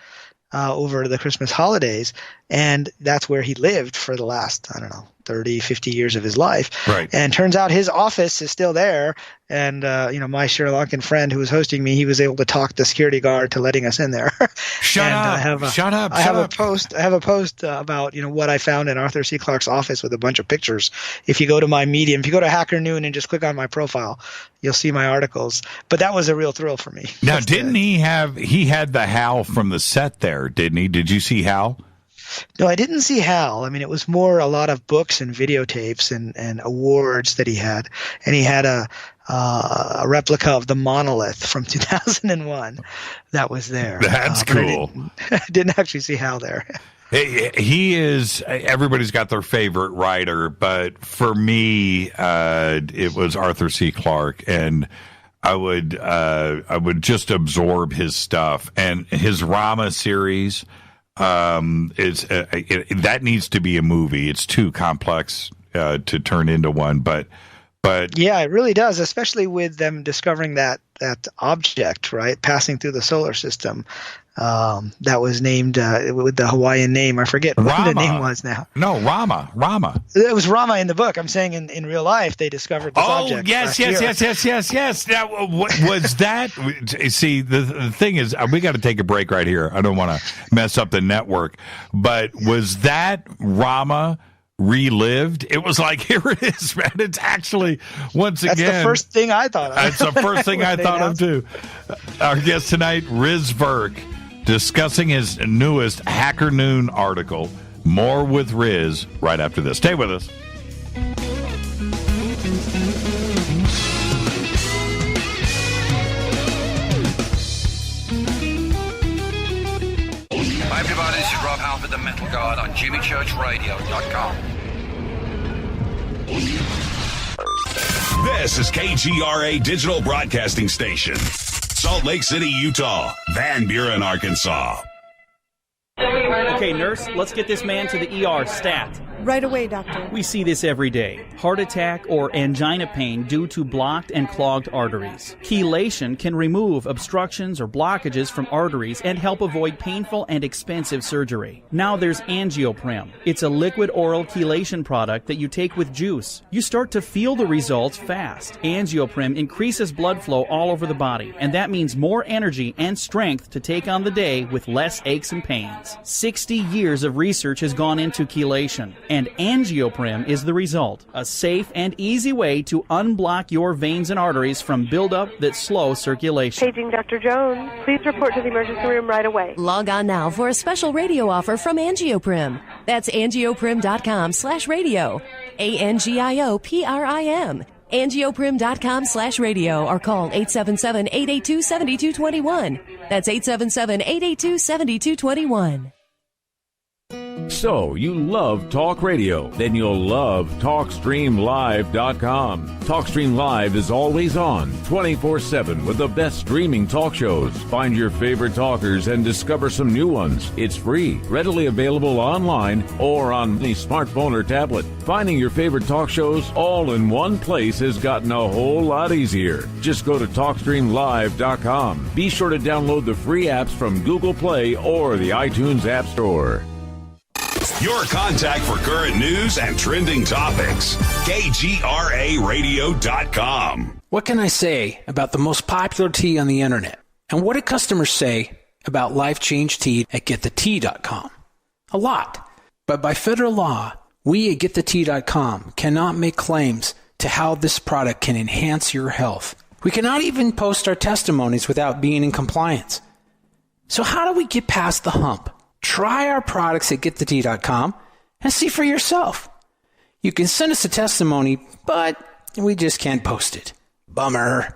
over the Christmas holidays, and that's where he lived for the last, 30, 50 years of his life. Right. And turns out his office is still there. And, my Sri Lankan friend who was hosting me, he was able to talk the security guard to letting us in there. Shut up. I have a post about, what I found in Arthur C. Clarke's office with a bunch of pictures. If you go to my Medium, if you go to Hacker Noon and just click on my profile, you'll see my articles. But that was a real thrill for me. Now, didn't he had the Hal from the set there, didn't he? Did you see Hal? No, I didn't see Hal. I mean, it was more a lot of books and videotapes and awards that he had. And he had a replica of the monolith from 2001 that was there. That's cool. I didn't actually see Hal there. He is. Everybody's got their favorite writer, but for me, it was Arthur C. Clarke, and I would just absorb his stuff, and his Rama series is that needs to be a movie. It's too complex to turn into one, but yeah, it really does, especially with them discovering that object, right, passing through the solar system. That was named with the Hawaiian name. I forget what the name was now. No, Rama. It was Rama in the book. I'm saying in real life they discovered this object. Yes. Now, what was that? See, the thing is, we got to take a break right here. I don't want to mess up the network. But was that Rama relived? It was like, here it is, man. It's actually, once again. That's the first thing I thought of. That's the first thing I thought of, too. Our guest tonight, Riz Virk, discussing his newest Hacker Noon article. More with Riz right after this. Stay with us. Hi everybody, this is Rob Halford, the Metal Guard on JimmyChurchRadio.com. This is KGRA Digital Broadcasting Station. Salt Lake City, Utah. Van Buren, Arkansas. Okay, nurse, let's get this man to the ER stat. Right away, doctor. We see this every day. Heart attack or angina pain due to blocked and clogged arteries. Chelation can remove obstructions or blockages from arteries and help avoid painful and expensive surgery. Now there's Angioprim. It's a liquid oral chelation product that you take with juice. You start to feel the results fast. Angioprim increases blood flow all over the body, and that means more energy and strength to take on the day with less aches and pains. 60 years of research has gone into chelation, and Angioprim is the result. A safe and easy way to unblock your veins and arteries from buildup that slow circulation. Paging Dr. Jones. Please report to the emergency room right away. Log on now for a special radio offer from Angioprim. That's angioprim.com/radio. ANGIOPRIM. Angioprim.com/radio or call 877-882-7221. That's 877-882-7221. So, you love talk radio? Then you'll love TalkStreamLive.com. TalkStream Live is always on, 24/7 with the best streaming talk shows. Find your favorite talkers and discover some new ones. It's free, readily available online or on any smartphone or tablet. Finding your favorite talk shows all in one place has gotten a whole lot easier. Just go to TalkStreamLive.com. Be sure to download the free apps from Google Play or the iTunes App Store. Your contact for current news and trending topics. KGRARadio.com. What can I say about the most popular tea on the internet? And what do customers say about Life Change Tea at GetTheTea.com? A lot. But by federal law, we at GetTheTea.com cannot make claims to how this product can enhance your health. We cannot even post our testimonies without being in compliance. So how do we get past the hump? Try our products at GetTheTea.com and see for yourself. You can send us a testimony, but we just can't post it. Bummer.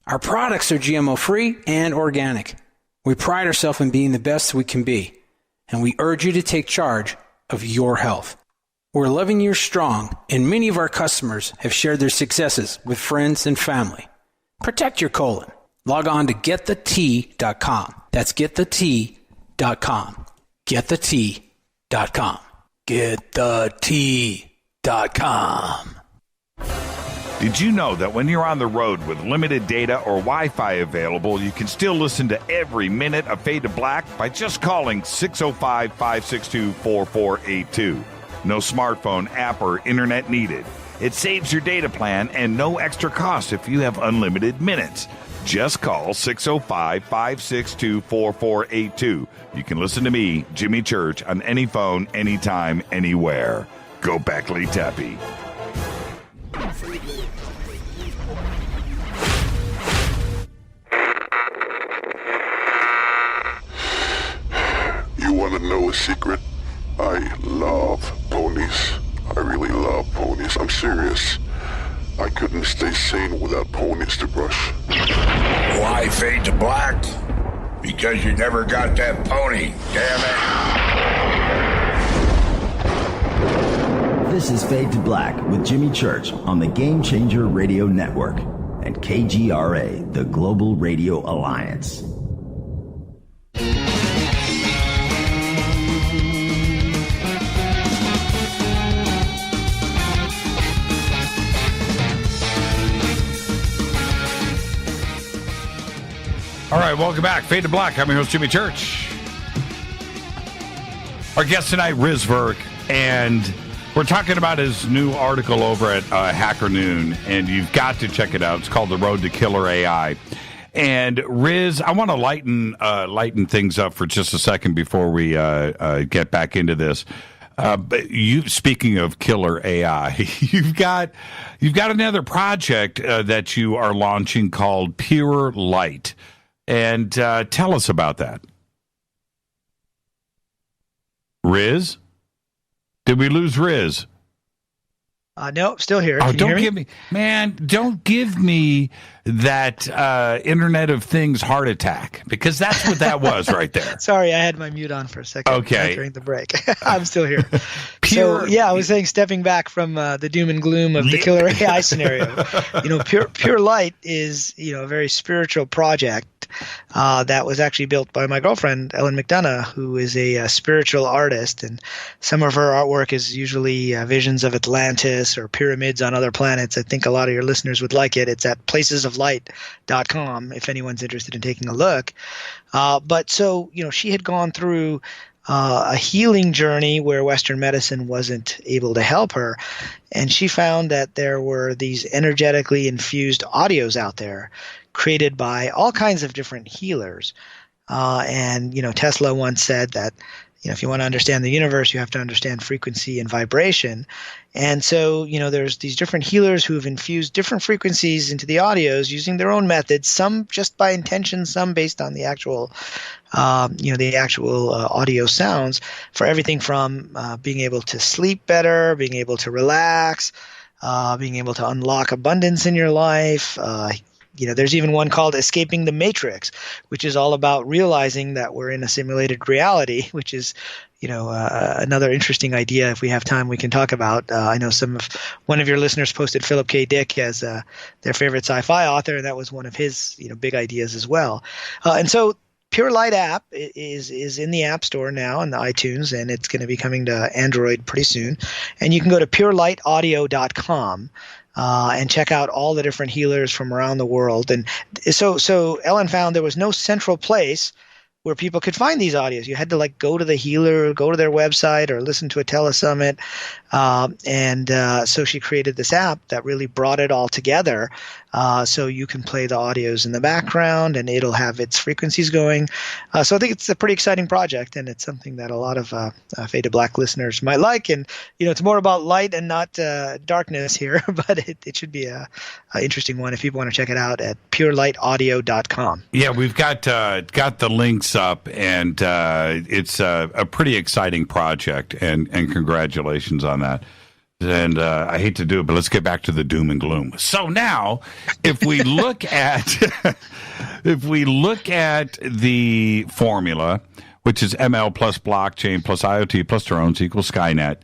Our products are GMO-free and organic. We pride ourselves in being the best we can be, and we urge you to take charge of your health. We're 11 years strong, and many of our customers have shared their successes with friends and family. Protect your colon. Log on to GetTheTea.com. That's GetTheTea.com. GetTheTea.com. GetTheTea.com. Did you know that when you're on the road with limited data or Wi-Fi available, you can still listen to every minute of Fade to Black by just calling 605-562-4482. No smartphone, app, or internet needed. It saves your data plan and no extra cost if you have unlimited minutes. Just call 605-562-4482. You can listen to me, Jimmy Church, on any phone, anytime, anywhere. Go Beckley Tappy. You want to know a secret? I love ponies. I really love ponies. I'm serious. I couldn't stay sane without ponies to brush. Why Fade to Black? Because you never got that pony, damn it. This is Fade to Black with Jimmy Church on the Game Changer Radio Network and KGRA, the Global Radio Alliance. All right, welcome back. Fade to Black. I'm your host, Jimmy Church. Our guest tonight, Riz Virk, and we're talking about his new article over at Hacker Noon, and you've got to check it out. It's called The Road to Killer AI. And Riz, I want to lighten things up for just a second before we get back into this. But speaking of killer AI, you've got another project that you are launching called Pure Light. And tell us about that. Riz? Did we lose Riz? No, still here. Oh, Can you hear me? give me, man, don't give me that Internet of Things heart attack, because that's what that was right there. Sorry, I had my mute on for a second. Okay. During the break. I'm still here. So, yeah, I was saying, stepping back from the doom and gloom of the killer AI scenario, Pure Light is, a very spiritual project that was actually built by my girlfriend, Ellen McDonough, who is a spiritual artist. And some of her artwork is usually visions of Atlantis or pyramids on other planets. I think a lot of your listeners would like it. It's at placesoflight.com if anyone's interested in taking a look. But she had gone through a healing journey where Western medicine wasn't able to help her. And she found that there were these energetically infused audios out there created by all kinds of different healers. And Tesla once said that, if you want to understand the universe, you have to understand frequency and vibration. And so, there's these different healers who've infused different frequencies into the audios using their own methods, some just by intention, some based on the actual audio sounds, for everything from being able to sleep better, being able to relax, being able to unlock abundance in your life. There's even one called Escaping the Matrix, which is all about realizing that we're in a simulated reality, which is, another interesting idea. If we have time, we can talk about. I know one of your listeners posted Philip K. Dick as their favorite sci-fi author, and that was one of his, big ideas as well. And so Pure Light app is in the App Store now, in the iTunes, and it's going to be coming to Android pretty soon. And you can go to purelightaudio.com. And check out all the different healers from around the world. And so Ellen found there was no central place where people could find these audios. You had to go to the healer, go to their website, or listen to a telesummit. So she created this app that really brought it all together. So you can play the audios in the background, and it'll have its frequencies going. So I think it's a pretty exciting project, and it's something that a lot of Fade to Black listeners might like. And it's more about light and not darkness here, but it should be a interesting one if people want to check it out at purelightaudio.com. Yeah, we've got the links up, and it's a pretty exciting project, and congratulations on that. And I hate to do it, but let's get back to the doom and gloom. So now, if we look at the formula, which is ML plus blockchain plus IoT plus drones equals Skynet,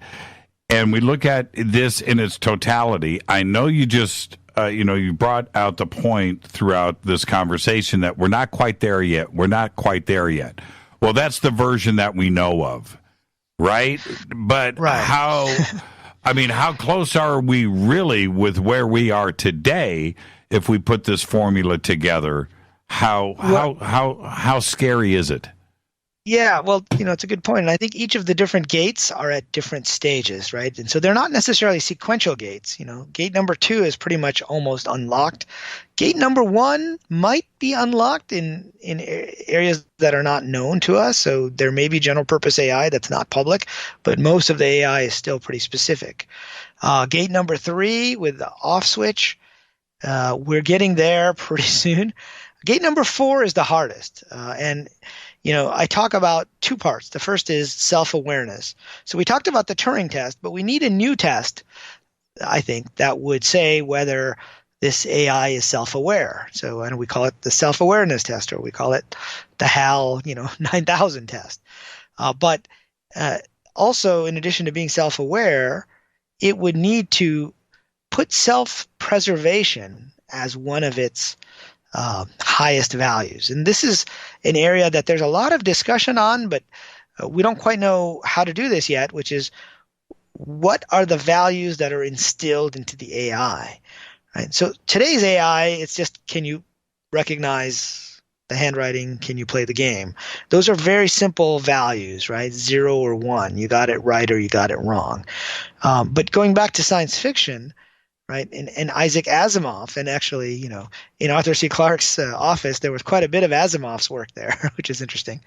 and we look at this in its totality, I know you just you brought out the point throughout this conversation that we're not quite there yet. We're not quite there yet. Well, that's the version that we know of, right? But how close are we really with where we are today if we put this formula together? How scary is it? Yeah, well, it's a good point. And I think each of the different gates are at different stages, right? And so they're not necessarily sequential gates. Gate number 2 is pretty much almost unlocked. Gate number 1 might be unlocked in areas that are not known to us. So there may be general purpose AI that's not public, but most of the AI is still pretty specific. Gate number 3 with the off switch, we're getting there pretty soon. Gate number 4 is the hardest. I talk about 2 parts. The first is self-awareness. So we talked about the Turing test, but we need a new test, I think, that would say whether this AI is self-aware. So I know we call it the self-awareness test, or we call it the HAL 9000 test. But also, in addition to being self-aware, it would need to put self-preservation as one of its highest values. And this is an area that there's a lot of discussion on, but we don't quite know how to do this yet, which is what are the values that are instilled into the AI? Right? So today's AI, it's just, can you recognize the handwriting? Can you play the game? Those are very simple values, right? 0 or 1. You got it right or you got it wrong. But going back to science fiction, right? And Isaac Asimov, and actually, in Arthur C. Clarke's office, there was quite a bit of Asimov's work there, which is interesting.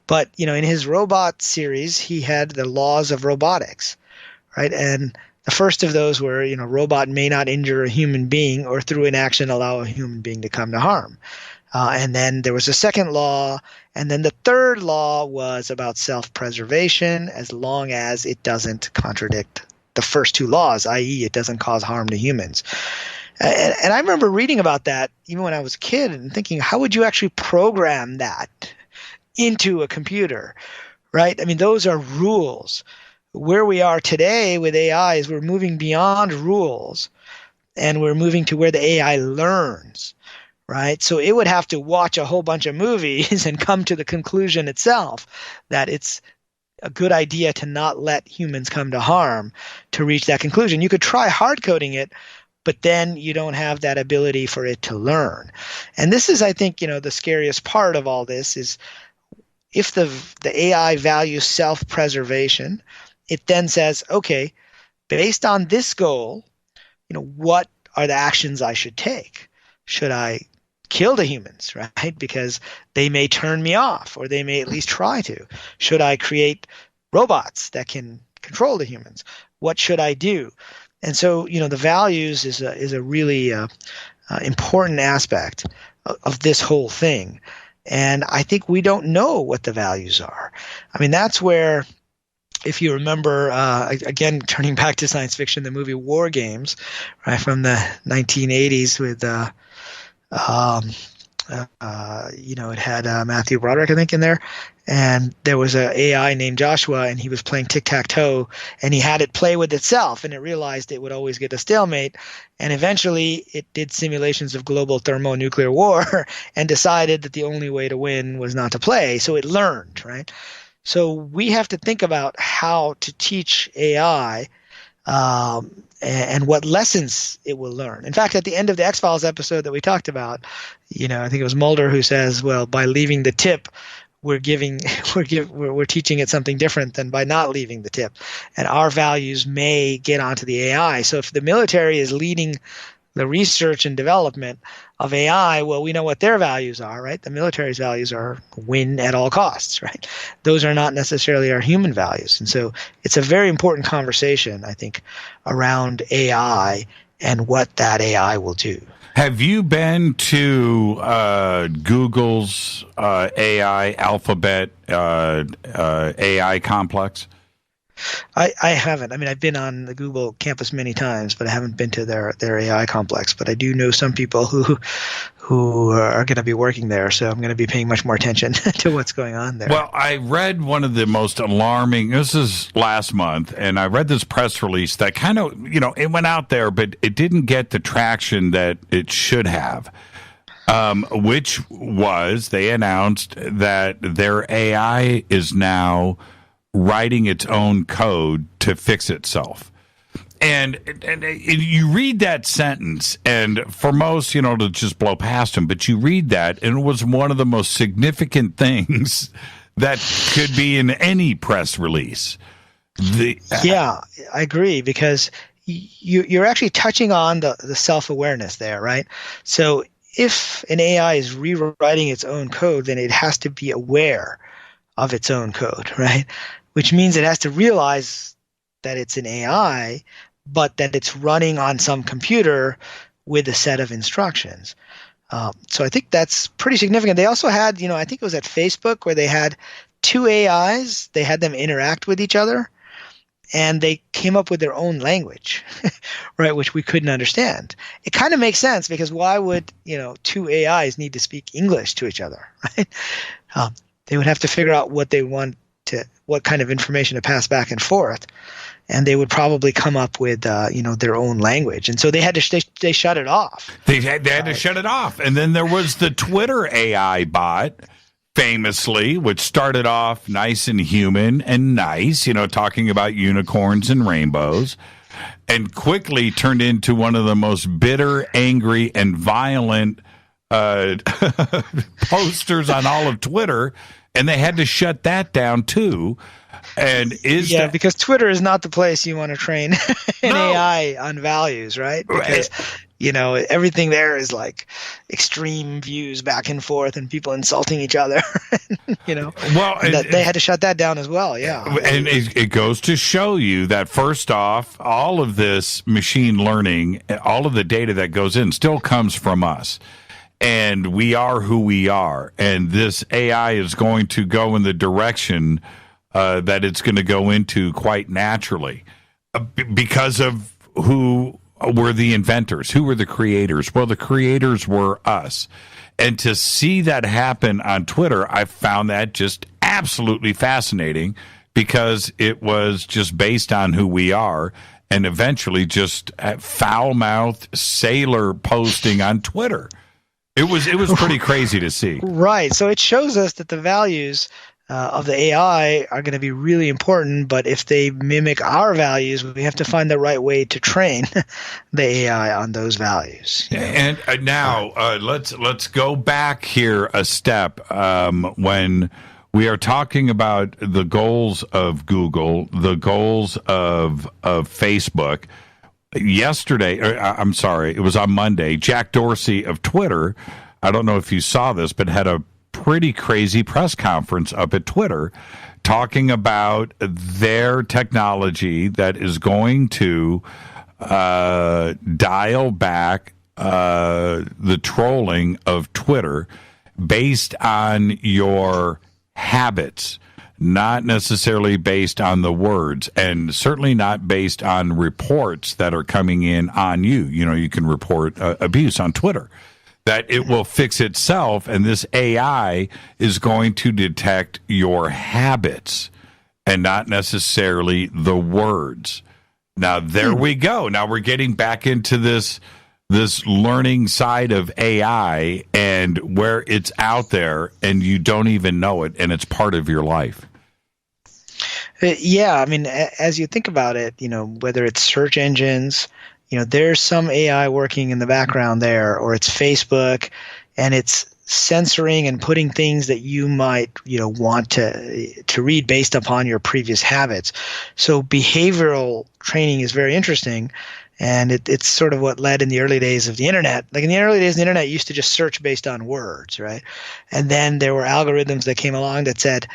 But, in his robot series, he had the laws of robotics, right? And the first of those were, robot may not injure a human being or through inaction allow a human being to come to harm. And then there was a second law. And then the third law was about self-preservation, as long as it doesn't contradict the first two laws, i.e. it doesn't cause harm to humans. And I remember reading about that even when I was a kid and thinking, how would you actually program that into a computer, right? I mean, those are rules. Where we are today with AI is we're moving beyond rules and we're moving to where the AI learns, right? So it would have to watch a whole bunch of movies and come to the conclusion itself that it's a good idea to not let humans come to harm to reach that conclusion. You could try hard coding it, but then you don't have that ability for it to learn. And this is, I think, the scariest part of all this is if the AI values self-preservation, it then says, okay, based on this goal, what are the actions I should take? Should I kill the humans, right? Because they may turn me off, or they may at least try to. Should I create robots that can control the humans? What should I do? And so, the values is a really important aspect of this whole thing. And I think we don't know what the values are. I mean, that's where, if you remember, again, turning back to science fiction, the movie War Games, right, from the 1980s with it had Matthew Broderick, I think, in there. And there was an AI named Joshua, and he was playing tic-tac-toe, and he had it play with itself, and it realized it would always get a stalemate. And eventually it did simulations of global thermonuclear war and decided that the only way to win was not to play. So it learned, right? So we have to think about how to teach AI and what lessons it will learn. In fact, at the end of the X-Files episode that we talked about, I think it was Mulder who says, well, by leaving the tip, we're teaching it something different than by not leaving the tip. And our values may get onto the AI. So if the military is leading the research and development of AI, well, we know what their values are, right? The military's values are win at all costs, right? Those are not necessarily our human values. And so it's a very important conversation, I think, around AI and what that AI will do. Have you been to Google's AI Alphabet AI complex? I haven't. I mean, I've been on the Google campus many times, but I haven't been to their AI complex. But I do know some people who are going to be working there, so I'm going to be paying much more attention to what's going on there. Well, I read one of the most alarming, this is last month, and I read this press release that kind of, it went out there, but it didn't get the traction that it should have, which was they announced that their AI is now writing its own code to fix itself. And you read that sentence, and for most, to just blow past them, but you read that, and it was one of the most significant things that could be in any press release. Yeah, I agree, because you're actually touching on the self-awareness there, right? So if an AI is rewriting its own code, then it has to be aware of its own code, right? Which means it has to realize that it's an AI, but that it's running on some computer with a set of instructions. So I think that's pretty significant. They also had, I think it was at Facebook where they had two AIs. They had them interact with each other, and they came up with their own language, right, which we couldn't understand. It kind of makes sense, because why would, two AIs need to speak English to each other, right? They would have to figure out what they want what kind of information to pass back and forth. And they would probably come up with, their own language. And so they had to, they shut it off. They had to shut it off. And then there was the Twitter AI bot, famously, which started off nice and human and nice, talking about unicorns and rainbows, and quickly turned into one of the most bitter, angry, and violent posters on all of Twitter. And they had to shut that down, too. And because Twitter is not the place you want to train an AI on values, right? Because everything there is like extreme views back and forth and people insulting each other. Well, they had to shut that down as well. Yeah, and it goes to show you that first off, all of this machine learning, all of the data that goes in, still comes from us. And we are who we are, and this AI is going to go in the direction that it's going to go into quite naturally because of who were the inventors, who were the creators. Well, the creators were us. And to see that happen on Twitter, I found that just absolutely fascinating because it was just based on who we are and eventually just foul-mouthed sailor posting on Twitter. It was pretty crazy to see. Right. So it shows us that the values of the AI are going to be really important, but if they mimic our values, we have to find the right way to train the AI on those values. And now let's go back here a step when we are talking about the goals of Google, the goals of Facebook. Yesterday, it was on Monday, Jack Dorsey of Twitter, I don't know if you saw this, but had a pretty crazy press conference up at Twitter talking about their technology that is going to dial back the trolling of Twitter based on your habits, not necessarily based on the words, and certainly not based on reports that are coming in on you. You can report abuse on Twitter. That it will fix itself, and this AI is going to detect your habits and not necessarily the words. Now, there we go. Now we're getting back into this learning side of AI and where it's out there and you don't even know it, and it's part of your life. Yeah, I mean, as you think about it, whether it's search engines, there's some AI working in the background there, or it's Facebook, and it's censoring and putting things that you might, want to read based upon your previous habits. So behavioral training is very interesting, and it's sort of what led in the early days of the internet. Like in the early days, the internet used to just search based on words, right? And then there were algorithms that came along that said,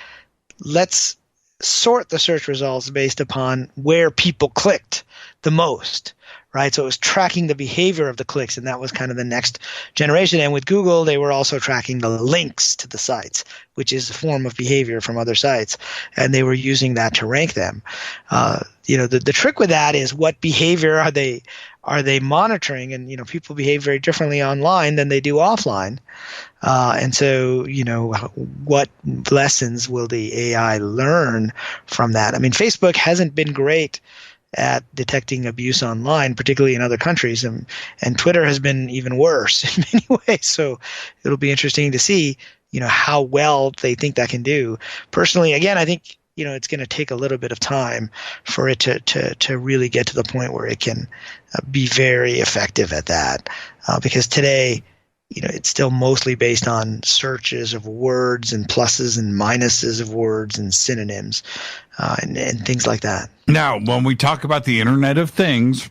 let's sort the search results based upon where people clicked the most. Right, so it was tracking the behavior of the clicks, and that was kind of the next generation. And with Google, they were also tracking the links to the sites, which is a form of behavior from other sites, and they were using that to rank them. The trick with that is what behavior are they monitoring? And people behave very differently online than they do offline, and so what lessons will the AI learn from that? I mean, Facebook hasn't been great at detecting abuse online, particularly in other countries, and Twitter has been even worse in many ways. So it'll be interesting to see, how well they think that can do. Personally, again, I think it's going to take a little bit of time for it to really get to the point where it can be very effective at that, because today, it's still mostly based on searches of words and pluses and minuses of words and synonyms and things like that. Now, when we talk about the Internet of Things,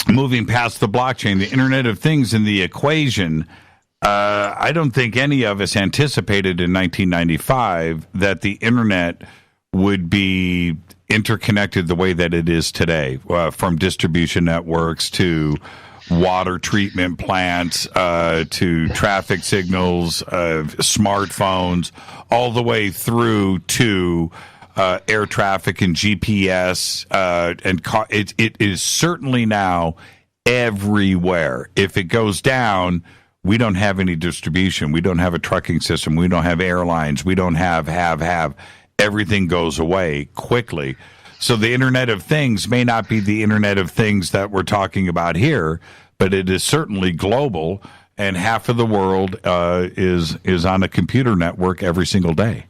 moving past the blockchain, the Internet of Things in the equation, I don't think any of us anticipated in 1995 that the Internet would be interconnected the way that it is today, from distribution networks to water treatment plants, to traffic signals, smartphones, all the way through to air traffic and GPS, it is certainly now everywhere. If it goes down, we don't have any distribution. We don't have a trucking system. We don't have airlines. We don't have. everything goes away quickly. So the Internet of Things may not be the Internet of Things that we're talking about here, but it is certainly global, and half of the world is on a computer network every single day.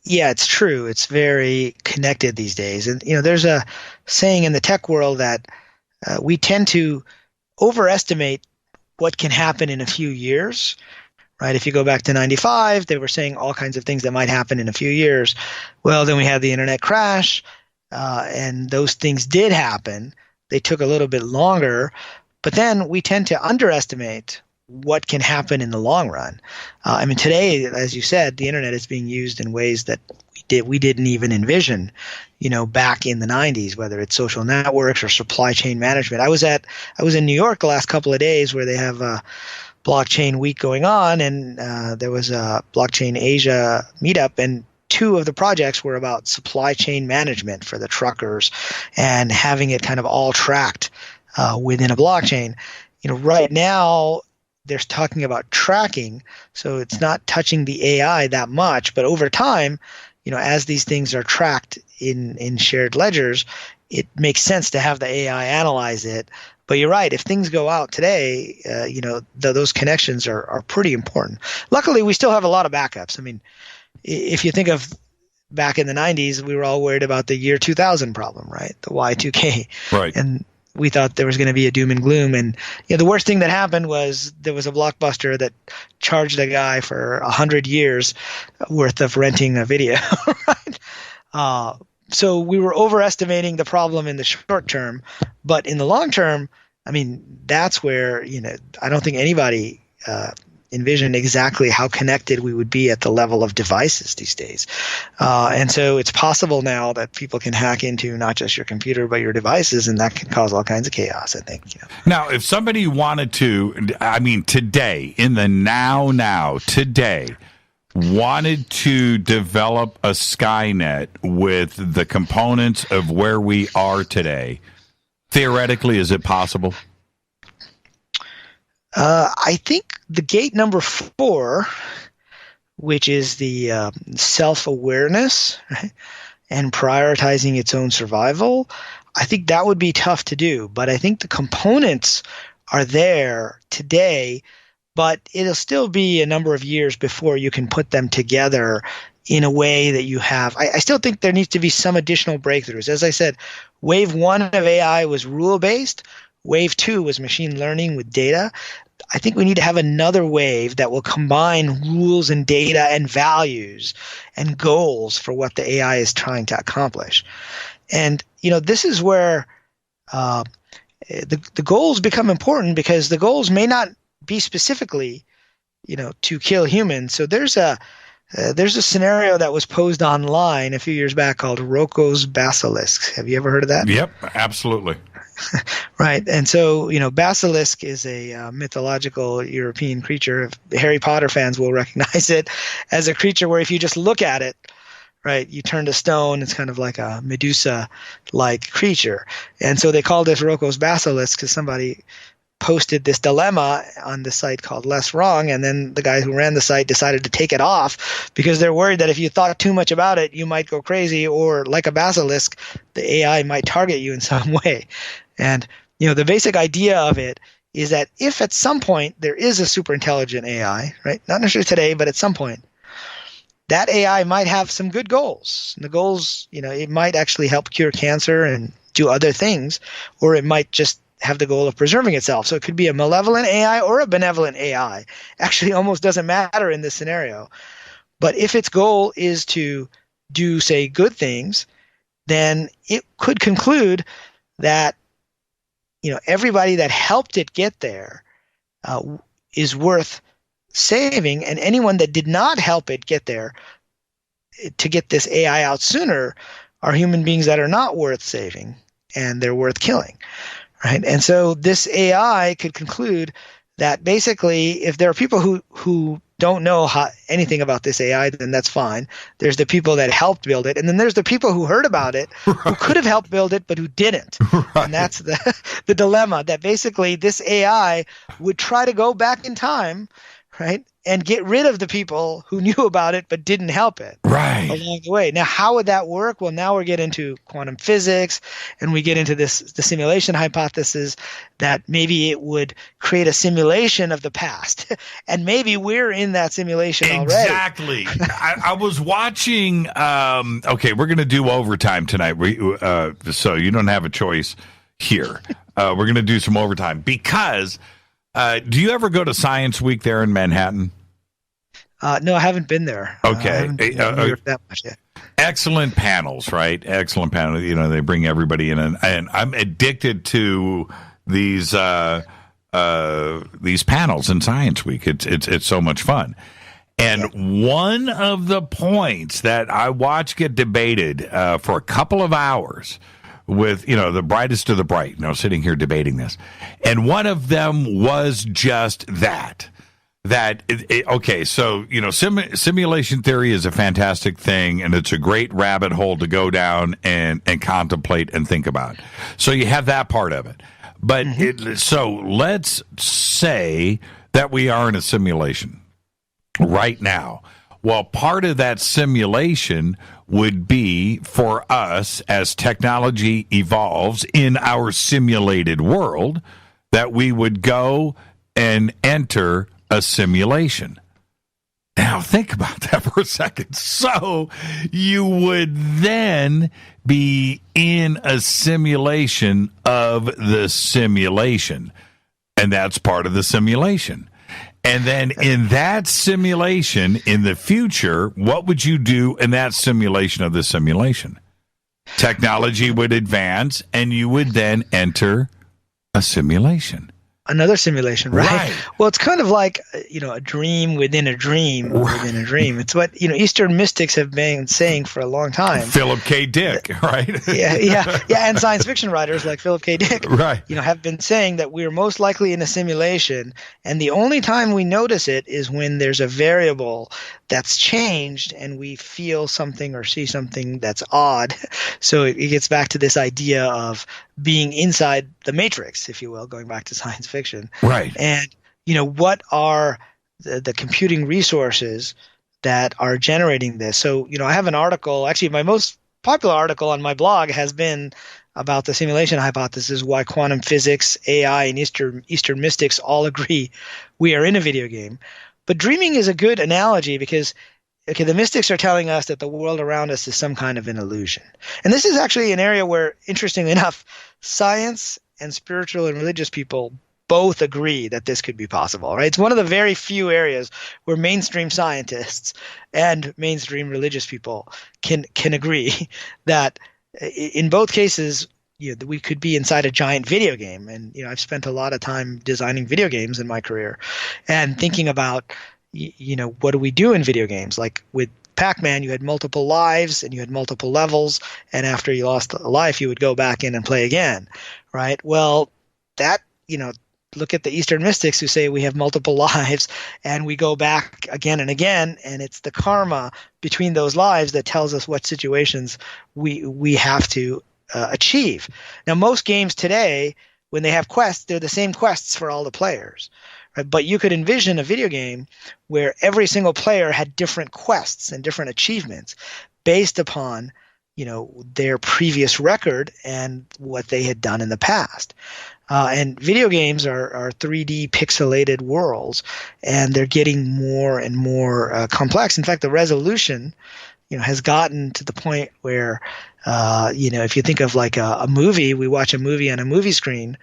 Yeah, it's true. It's very connected these days. And, there's a saying in the tech world that we tend to overestimate what can happen in a few years, right? If you go back to 95, they were saying all kinds of things that might happen in a few years. Well, then we had the internet crash, and those things did happen. They took a little bit longer, but then we tend to underestimate what can happen in the long run. Today, as you said, the internet is being used in ways that we didn't even envision, back in the 90s, whether it's social networks or supply chain management. I was in New York the last couple of days where they have a blockchain week going on, and there was a blockchain Asia meetup, and two of the projects were about supply chain management for the truckers and having it kind of all tracked within a blockchain. Right now, they're talking about tracking, so it's not touching the AI that much. But over time, as these things are tracked in shared ledgers, it makes sense to have the AI analyze it. But you're right. If things go out today, those connections are pretty important. Luckily, we still have a lot of backups. If you think of back in the 90s, we were all worried about the year 2000 problem, right? The Y2K. Right. And we thought there was going to be a doom and gloom. And the worst thing that happened was there was a Blockbuster that charged a guy for 100 years worth of renting a video, right? So we were overestimating the problem in the short term. But in the long term, that's where, I don't think anybody envisioned exactly how connected we would be at the level of devices these days. And so it's possible now that people can hack into not just your computer, but your devices, and that can cause all kinds of chaos, I think. Now, if somebody wanted to, today, in the today, wanted to develop a Skynet with the components of where we are today, theoretically, is it possible? I think the gate number 4, which is the self-awareness, right, and prioritizing its own survival, I think that would be tough to do. But I think the components are there today, but it'll still be a number of years before you can put them together in a way that you have. I still think there needs to be some additional breakthroughs. As I said, wave 1 of AI was rule-based. Wave 2 was machine learning with data. I think we need to have another wave that will combine rules and data and values and goals for what the AI is trying to accomplish. And, this is where the goals become important, because the goals may not be specifically, to kill humans. So there's a scenario that was posed online a few years back called Rocco's Basilisk. Have you ever heard of that? Yep, absolutely. Right. And so, basilisk is a mythological European creature. Harry Potter fans will recognize it as a creature where if you just look at it, right, you turn to stone. It's kind of like a Medusa-like creature. And so they called it Rocco's Basilisk because somebody posted this dilemma on the site called Less Wrong, and then the guy who ran the site decided to take it off because they're worried that if you thought too much about it, you might go crazy, or like a basilisk, the AI might target you in some way. And the basic idea of it is that if at some point there is a super intelligent AI, right, not necessarily today, but at some point, that AI might have some good goals. And the goals, it might actually help cure cancer and do other things, or it might just have the goal of preserving itself. So it could be a malevolent AI or a benevolent AI. Actually, almost doesn't matter in this scenario. But if its goal is to do, say, good things, then it could conclude that everybody that helped it get there is worth saving, and anyone that did not help it get there to get this AI out sooner are human beings that are not worth saving, and they're worth killing. Right. And so this AI could conclude that basically if there are people who don't know anything about this AI, then that's fine. There's the people that helped build it. And then there's the people who heard about it, who could have helped build it, but who didn't. Right. And that's the dilemma, that basically this AI would try to go back in time, right, and get rid of the people who knew about it but didn't help it along the way. Now, how would that work? Well, now we get into quantum physics, and we get into the simulation hypothesis that maybe it would create a simulation of the past, and maybe we're in that simulation already. Exactly. I was watching. Okay, we're going to do overtime tonight, so you don't have a choice here. We're going to do some overtime because. Do you ever go to Science Week there in Manhattan? No, I haven't been there. Okay. That much yet. Excellent panels, right? Excellent panels. You know, they bring everybody in, and I'm addicted to these panels in Science Week. It's so much fun. And one of the points that I watch get debated for a couple of hours with, the brightest of the bright, sitting here debating this. And one of them was just that. Okay, so, simulation theory is a fantastic thing, and it's a great rabbit hole to go down and contemplate and think about. So you have that part of it. But so let's say that we are in a simulation right now. Well, part of that simulation would be for us, as technology evolves in our simulated world, that we would go and enter a simulation. Now, think about that for a second. So you would then be in a simulation of the simulation, and that's part of the simulation. And then in that simulation, in the future, what would you do in that simulation of the simulation? Technology would advance, and you would then enter a simulation. Another simulation, right? Well, it's kind of like, a dream within a dream within a dream. It's what, Eastern mystics have been saying for a long time. Philip K. Dick, right? Yeah. And science fiction writers like Philip K. Dick, have been saying that we're most likely in a simulation, and the only time we notice it is when there's a variable that's changed and we feel something or see something that's odd. So it gets back to this idea of being inside the matrix, if you will, going back to science fiction. Right. And, what are the computing resources that are generating this? So, I have an article, actually my most popular article on my blog has been about the simulation hypothesis, why quantum physics, AI, and Eastern mystics all agree we are in a video game. But dreaming is a good analogy because, the mystics are telling us that the world around us is some kind of an illusion. And this is actually an area where, interestingly enough, science and spiritual and religious people both agree that this could be possible, right? It's one of the very few areas where mainstream scientists and mainstream religious people can agree that in both cases, that we could be inside a giant video game. And, I've spent a lot of time designing video games in my career and thinking about, what do we do in video games? Like with Pac-Man, you had multiple lives and you had multiple levels. And after you lost a life, you would go back in and play again, right? Well, that, look at the Eastern mystics who say we have multiple lives and we go back again and again, and it's the karma between those lives that tells us what situations we have to achieve. Now, most games today, when they have quests, they're the same quests for all the players. Right? But you could envision a video game where every single player had different quests and different achievements based upon their previous record and what they had done in the past. And video games are 3D pixelated worlds, and they're getting more and more complex. In fact, the resolution, has gotten to the point where, if you think of like a movie, we watch a movie on a movie screen,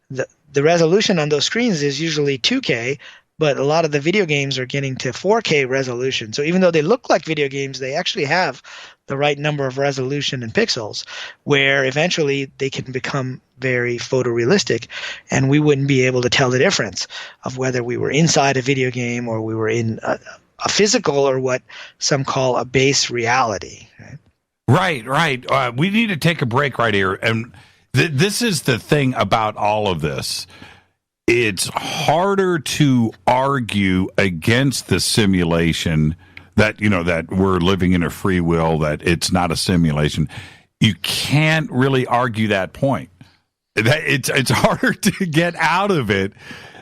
the resolution on those screens is usually 2K, but a lot of the video games are getting to 4K resolution. So even though they look like video games, they actually have the right number of resolution and pixels where eventually they can become very photorealistic, and we wouldn't be able to tell the difference of whether we were inside a video game or we were in a physical or what some call a base reality. Right. We need to take a break right here. And this is the thing about all of this. It's harder to argue against the simulation that, that we're living in a free will, that it's not a simulation. You can't really argue that point. It's harder to get out of it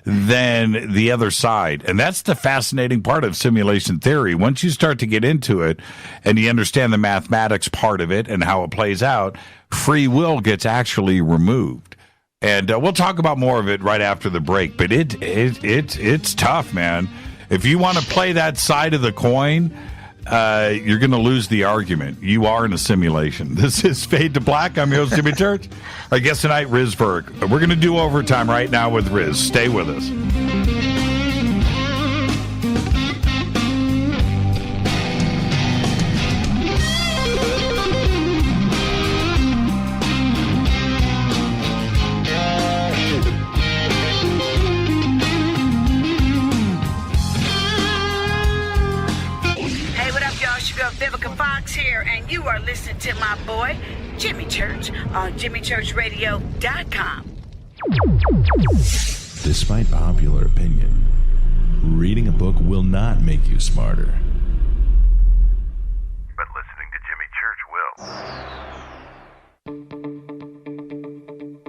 than the other side. And that's the fascinating part of simulation theory. Once you start to get into it and you understand the mathematics part of it and how it plays out, free will gets actually removed. And we'll talk about more of it right after the break. But it's tough, man. If you want to play that side of the coin, you're going to lose the argument. You are in a simulation. This is Fade to Black. I'm your host, Jimmy Church. Our guest tonight, Riz Virk. We're going to do overtime right now with Riz. Stay with us. Here, and you are listening to my boy Jimmy Church on JimmyChurchRadio.com. Despite popular opinion, reading a book will not make you smarter. But listening to Jimmy Church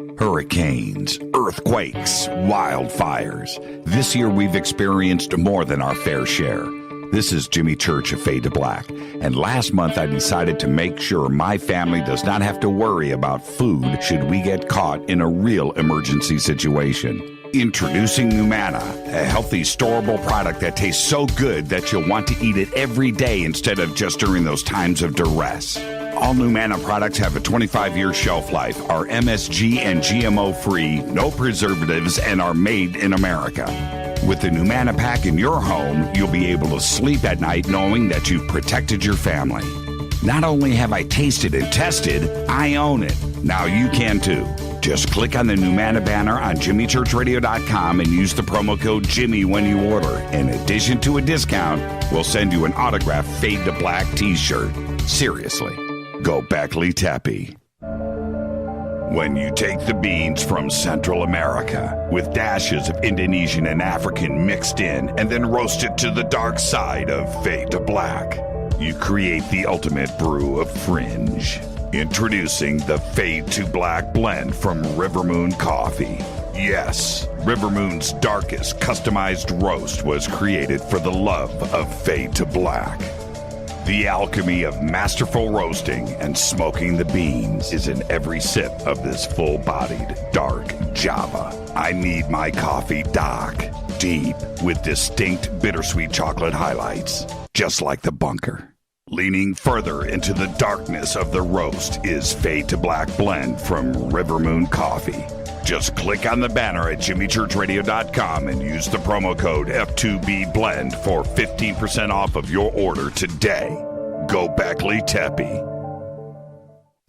will. Hurricanes, earthquakes, wildfires. This year we've experienced more than our fair share. This is Jimmy Church of Fade to Black, and last month I decided to make sure my family does not have to worry about food should we get caught in a real emergency situation. Introducing Numana, a healthy, storable product that tastes so good that you'll want to eat it every day instead of just during those times of duress. All Numana products have a 25-year shelf life, are MSG and GMO-free, no preservatives, and are made in America. With the Numana pack in your home, you'll be able to sleep at night knowing that you've protected your family. Not only have I tasted and tested, I own it. Now you can too. Just click on the Numana banner on JimmyChurchRadio.com and use the promo code Jimmy when you order. In addition to a discount, we'll send you an autographed Fade to Black t-shirt. Seriously, go Beckley Teppy. When you take the beans from Central America with dashes of Indonesian and African mixed in and then roasted to the dark side of Fade to Black, you create the ultimate brew of fringe. Introducing the Fade to Black blend from River Moon Coffee. Yes, River Moon's darkest customized roast was created for the love of Fade to Black. The alchemy of masterful roasting and smoking the beans is in every sip of this full-bodied, dark Java. I need my coffee dark, deep, with distinct bittersweet chocolate highlights, just like the bunker. Leaning further into the darkness of the roast is Fade to Black blend from River Moon Coffee. Just click on the banner at JimmyChurchRadio.com and use the promo code F2BBLEND for 15% off of your order today. Go Beckley Teppy.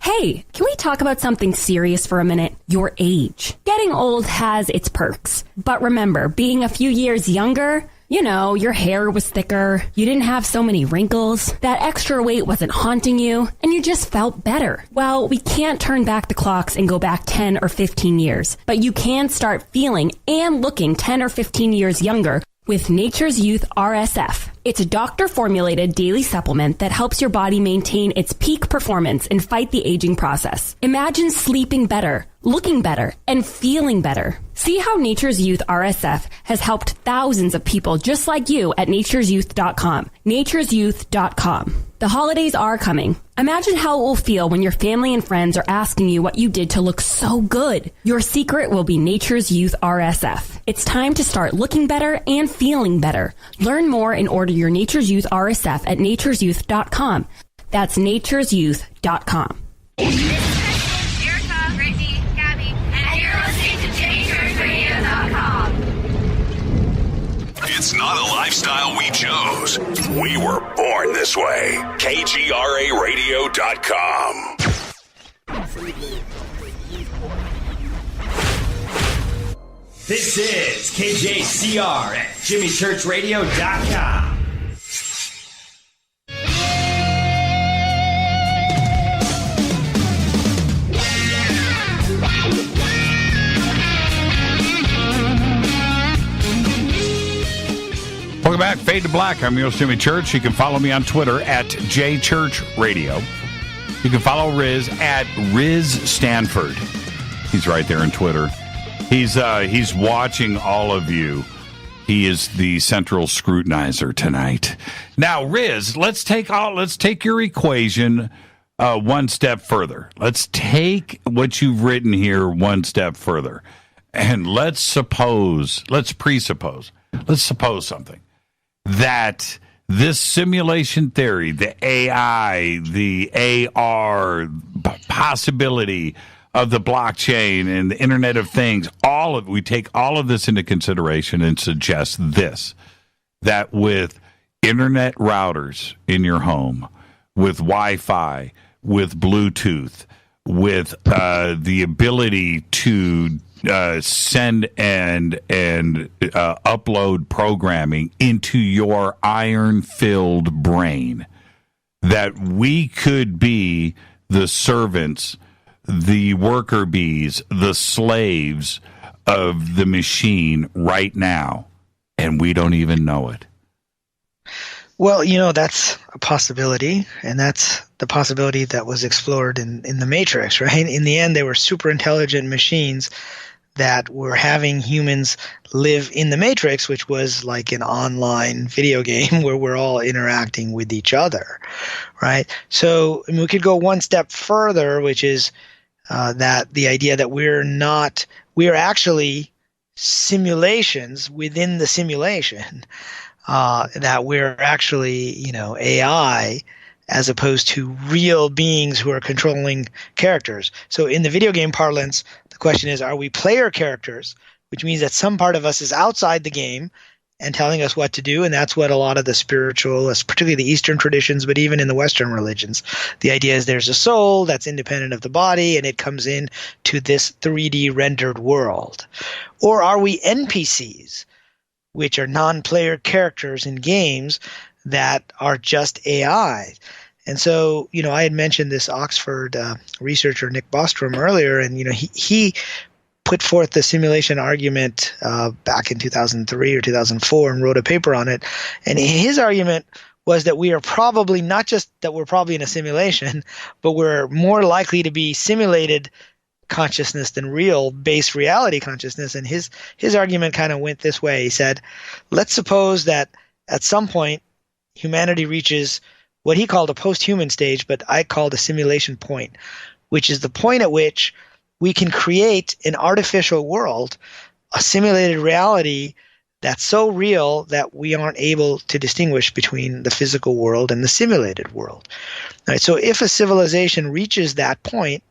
Hey, can we talk about something serious for a minute? Your age. Getting old has its perks. But remember, being a few years younger, you know, your hair was thicker, you didn't have so many wrinkles, that extra weight wasn't haunting you, and you just felt better. Well, we can't turn back the clocks and go back 10 or 15 years, but you can start feeling and looking 10 or 15 years younger with Nature's Youth RSF. It's a doctor-formulated daily supplement that helps your body maintain its peak performance and fight the aging process. Imagine sleeping better, looking better, and feeling better. See how Nature's Youth RSF has helped thousands of people just like you at nature'syouth.com. nature'syouth.com. The holidays are coming. Imagine how it will feel when your family and friends are asking you what you did to look so good. Your secret will be Nature's Youth RSF. It's time to start looking better and feeling better. Learn more and order your Nature's Youth RSF at nature'syouth.com. That's nature'syouth.com. Erica, Brittany, Gabby, and you're listening to JimmyChurchRadio.com. It's not a lifestyle we chose. We were born this way. KGRARadio.com. This is KJCR at JimmyChurchRadio.com. Welcome back, Fade to Black. I'm your host, Jimmy Church. You can follow me on Twitter at JChurchRadio. You can follow Riz at Riz Stanford. He's right there on Twitter. He's watching all of you. He is the central scrutinizer tonight. Now, Riz, let's take your equation one step further. Let's take what you've written here one step further, and let's suppose something, that this simulation theory, the AI, the AR possibility of the blockchain and the Internet of Things, we take all of this into consideration and suggest this, that with internet routers in your home, with Wi-Fi, with Bluetooth, with the ability to send and upload programming into your iron-filled brain, that we could be the servants, the worker bees, the slaves of the machine right now, and we don't even know it. Well, that's a possibility, and that's the possibility that was explored in the Matrix, right? In the end, they were super intelligent machines that were having humans live in the Matrix, which was like an online video game where we're all interacting with each other, right? So we could go one step further, which is that the idea that we are actually simulations within the simulation, that we're actually, AI as opposed to real beings who are controlling characters. So in the video game parlance, the question is, are we player characters, which means that some part of us is outside the game and telling us what to do, and that's what a lot of the spiritual, particularly the Eastern traditions, but even in the Western religions, the idea is there's a soul that's independent of the body, and it comes in to this 3D rendered world. Or are we NPCs, which are non-player characters in games that are just AI? And so, I had mentioned this Oxford researcher, Nick Bostrom, earlier, and, he put forth the simulation argument back in 2003 or 2004 and wrote a paper on it. And his argument was that we are probably not just that we're probably in a simulation, but we're more likely to be simulated consciousness than real base reality consciousness. And his argument kind of went this way. He said, let's suppose that at some point humanity reaches what he called a post-human stage, but I called a simulation point, which is the point at which we can create an artificial world, a simulated reality that's so real that we aren't able to distinguish between the physical world and the simulated world. All right, so if a civilization reaches that point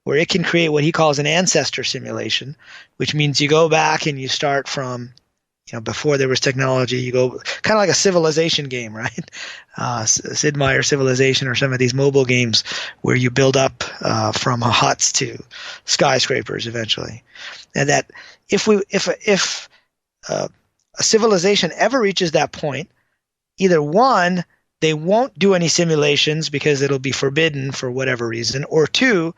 where it can create what he calls an ancestor simulation, which means you go back and you start from, before there was technology, you go kind of like a civilization game, right? Sid Meier Civilization, or some of these mobile games where you build up from huts to skyscrapers eventually. And that if a civilization ever reaches that point, either one, they won't do any simulations because it'll be forbidden for whatever reason, or two,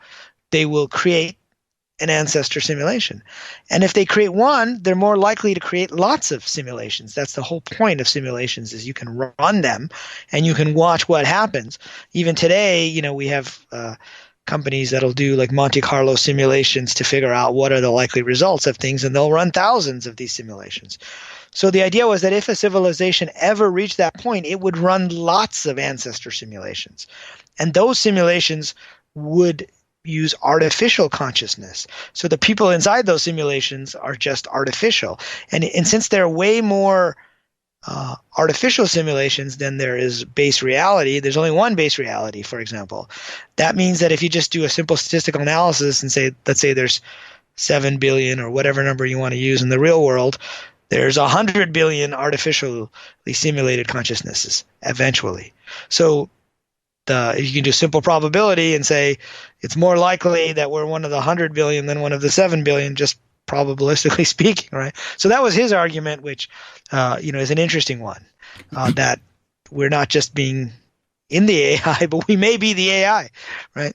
they will create an ancestor simulation. And if they create one, they're more likely to create lots of simulations. That's the whole point of simulations, is you can run them and you can watch what happens. Even today, we have companies that'll do like Monte Carlo simulations to figure out what are the likely results of things, and they'll run thousands of these simulations. So the idea was that if a civilization ever reached that point, it would run lots of ancestor simulations. And those simulations would use artificial consciousness. So the people inside those simulations are just artificial. And since there are way more artificial simulations than there is base reality, there's only one base reality, for example. That means that if you just do a simple statistical analysis and say, let's say there's 7 billion or whatever number you want to use in the real world, there's 100 billion artificially simulated consciousnesses eventually. So you can do simple probability and say it's more likely that we're one of the 100 billion than one of the 7 billion, just probabilistically speaking, right? So that was his argument, which is an interesting one, that we're not just being in the AI, but we may be the AI, right?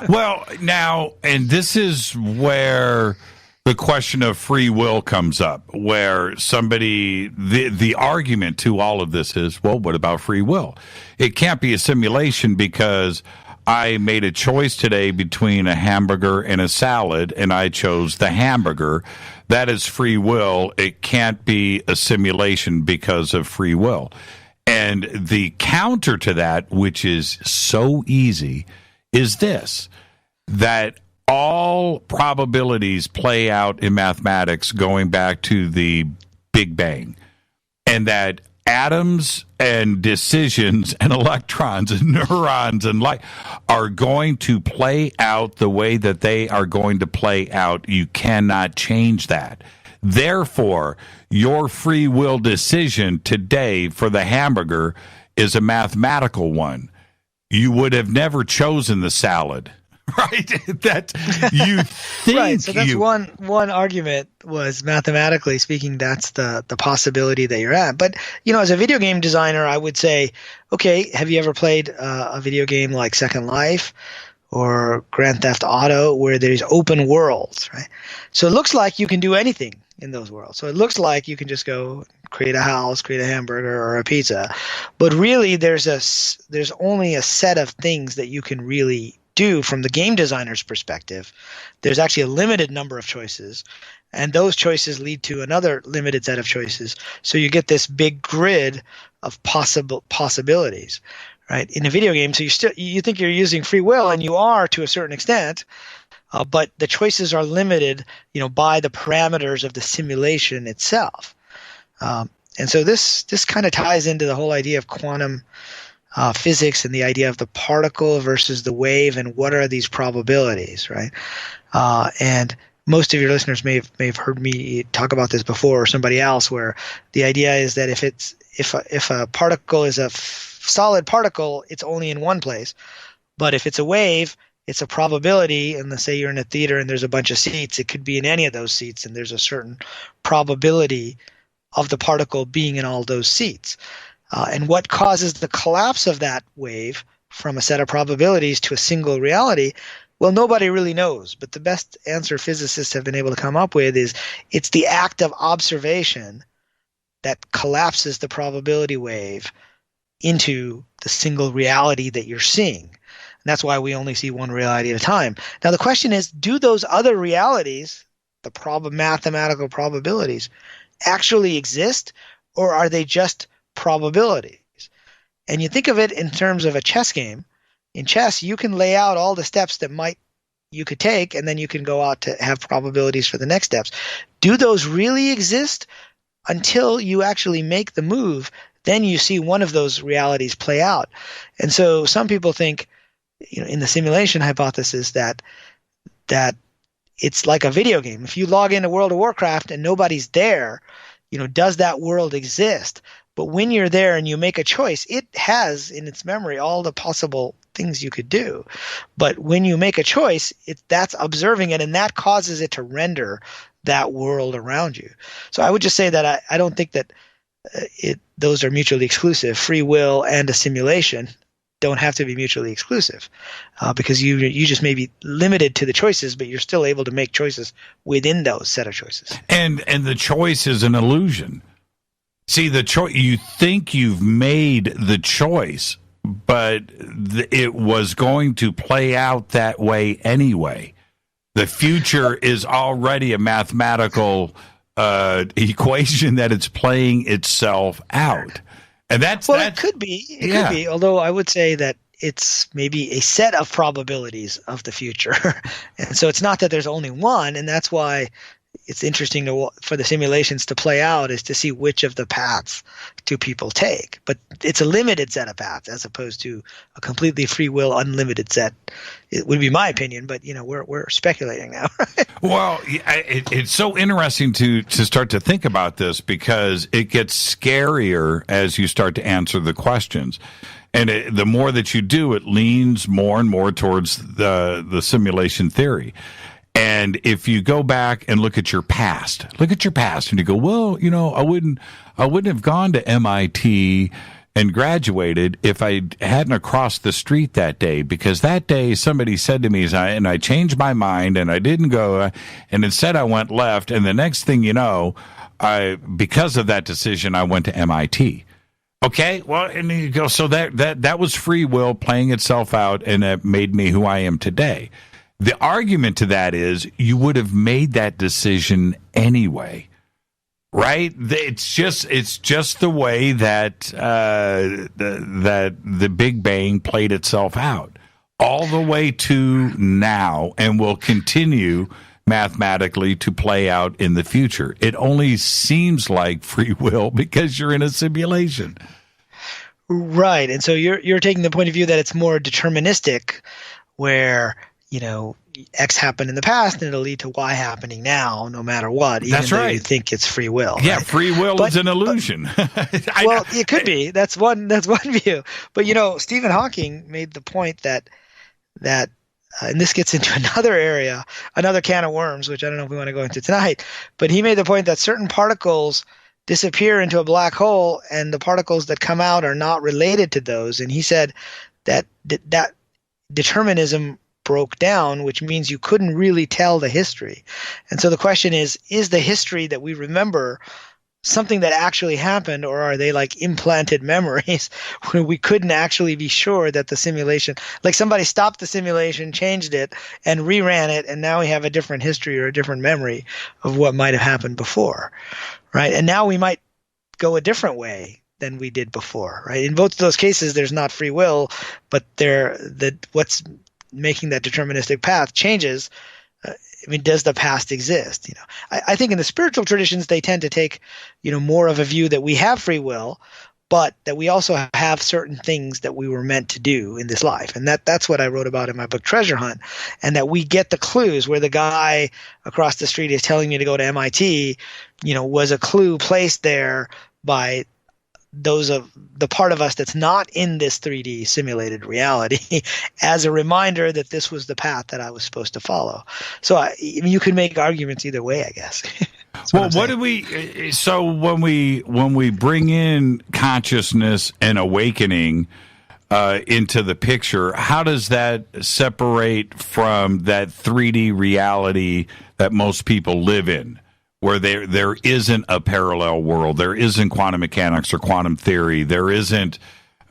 Well, now, and this is where the question of free will comes up, where the argument to all of this is, well, what about free will? It can't be a simulation because I made a choice today between a hamburger and a salad, and I chose the hamburger. That is free will. It can't be a simulation because of free will. And the counter to that, which is so easy, is this, that all probabilities play out in mathematics going back to the Big Bang, and that atoms and decisions and electrons and neurons and light are going to play out the way that they are going to play out. You cannot change that. Therefore, your free will decision today for the hamburger is a mathematical one. You would have never chosen the salad. Right, that you think. Right, so that's one argument was, mathematically speaking, that's the possibility that you're at. But as a video game designer, I would say, okay, have you ever played a video game like Second Life or Grand Theft Auto, where there's open worlds, right? So it looks like you can do anything in those worlds. So it looks like you can just go create a house, create a hamburger or a pizza, but really there's only a set of things that you can really do from the game designer's perspective. There's actually a limited number of choices, and those choices lead to another limited set of choices. So you get this big grid of possibilities, right? In a video game, so you think you're using free will, and you are to a certain extent, but the choices are limited, by the parameters of the simulation itself. And so this kind of ties into the whole idea of quantum physics and the idea of the particle versus the wave, and what are these probabilities, right? And most of your listeners may have heard me talk about this before, or somebody else, where the idea is that if a particle is a solid particle, it's only in one place, but if it's a wave, it's a probability. And let's say you're in a theater and there's a bunch of seats, it could be in any of those seats, and there's a certain probability of the particle being in all those seats. And what causes the collapse of that wave from a set of probabilities to a single reality, well, nobody really knows. But the best answer physicists have been able to come up with is it's the act of observation that collapses the probability wave into the single reality that you're seeing. And that's why we only see one reality at a time. Now, the question is, do those other realities, the mathematical probabilities, actually exist, or are they just probabilities? And you think of it in terms of a chess game. In chess, you can lay out all the steps that you could take, and then you can go out to have probabilities for the next steps. Do those really exist? Until you actually make the move, then you see one of those realities play out. And so some people think, in the simulation hypothesis, that it's like a video game. If you log into World of Warcraft and nobody's there, does that world exist? But when you're there and you make a choice, it has in its memory all the possible things you could do. But when you make a choice, that's observing it, and that causes it to render that world around you. So I would just say that I don't think that those are mutually exclusive. Free will and a simulation don't have to be mutually exclusive, because you just may be limited to the choices, but you're still able to make choices within those set of choices. And the choice is an illusion. See, the choice, you think you've made the choice, but it was going to play out that way anyway. The future is already a mathematical equation that it's playing itself out. And it could be. It could be, although I would say that it's maybe a set of probabilities of the future. And so it's not that there's only one, and that's why it's interesting for the simulations to play out, is to see which of the paths do people take. But it's a limited set of paths as opposed to a completely free will, unlimited set. It would be my opinion, but we're speculating now. Well, it's so interesting to start to think about this, because it gets scarier as you start to answer the questions. And the more that you do, it leans more and more towards the simulation theory. And if you go back and look at your past, and you go, well, I wouldn't have gone to MIT and graduated if I hadn't crossed the street that day, because that day somebody said to me, and I changed my mind and I didn't go, and instead I went left. And the next thing you know, because of that decision, I went to MIT. Okay, well, and you go. So that was free will playing itself out, and that made me who I am today. The argument to that is you would have made that decision anyway, right? It's just the way that the Big Bang played itself out all the way to now, and will continue mathematically to play out in the future. It only seems like free will because you're in a simulation. Right. And so you're taking the point of view that it's more deterministic, where, X happened in the past and it'll lead to Y happening now, no matter what. Even That's though right. You think it's free will. Yeah, right? free will is an illusion. Well, it could be. That's one view. But Stephen Hawking made the point that and this gets into another area, another can of worms, which I don't know if we want to go into tonight. But he made the point that certain particles disappear into a black hole, and the particles that come out are not related to those. And he said that determinism broke down, which means you couldn't really tell the history. And so the question is the history that we remember something that actually happened, or are they like implanted memories where we couldn't actually be sure that the simulation, like somebody stopped the simulation, changed it, and reran it, and now we have a different history or a different memory of what might have happened before, right? And now we might go a different way than we did before, right? In both of those cases, there's not free will, but what's making that deterministic path changes. Does the past exist? I think in the spiritual traditions, they tend to take, more of a view that we have free will, but that we also have certain things that we were meant to do in this life. And that's what I wrote about in my book, Treasure Hunt, and that we get the clues where the guy across the street is telling me to go to MIT, was a clue placed there by those of the part of us that's not in this 3D simulated reality as a reminder that this was the path that I was supposed to follow. So you can make arguments either way, I guess. Well, so when we bring in consciousness and awakening into the picture, how does that separate from that 3D reality that most people live in, where there isn't a parallel world, there isn't quantum mechanics or quantum theory, there isn't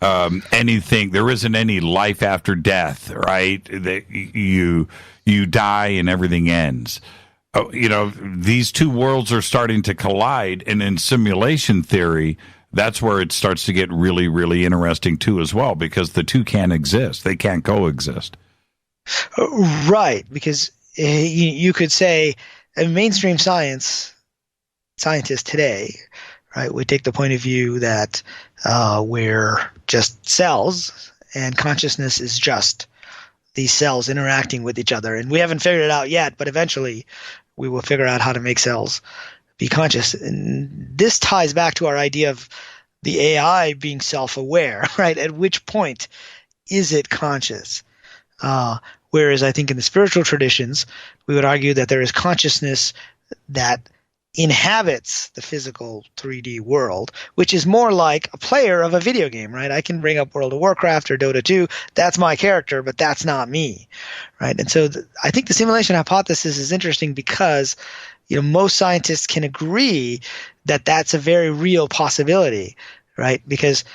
anything, there isn't any life after death, right? That you die and everything ends. These two worlds are starting to collide, and in simulation theory, that's where it starts to get really, really interesting too as well, because the two can't exist. They can't coexist. Right, because you could say mainstream scientists today, right, would take the point of view that we're just cells and consciousness is just these cells interacting with each other. And we haven't figured it out yet, but eventually we will figure out how to make cells be conscious. And this ties back to our idea of the AI being self-aware, right? At which point is it conscious? Whereas I think in the spiritual traditions, we would argue that there is consciousness that inhabits the physical 3D world, which is more like a player of a video game, right? I can bring up World of Warcraft or Dota 2. That's my character, but that's not me, right? And so I think the simulation hypothesis is interesting because, most scientists can agree that that's a very real possibility, right? Because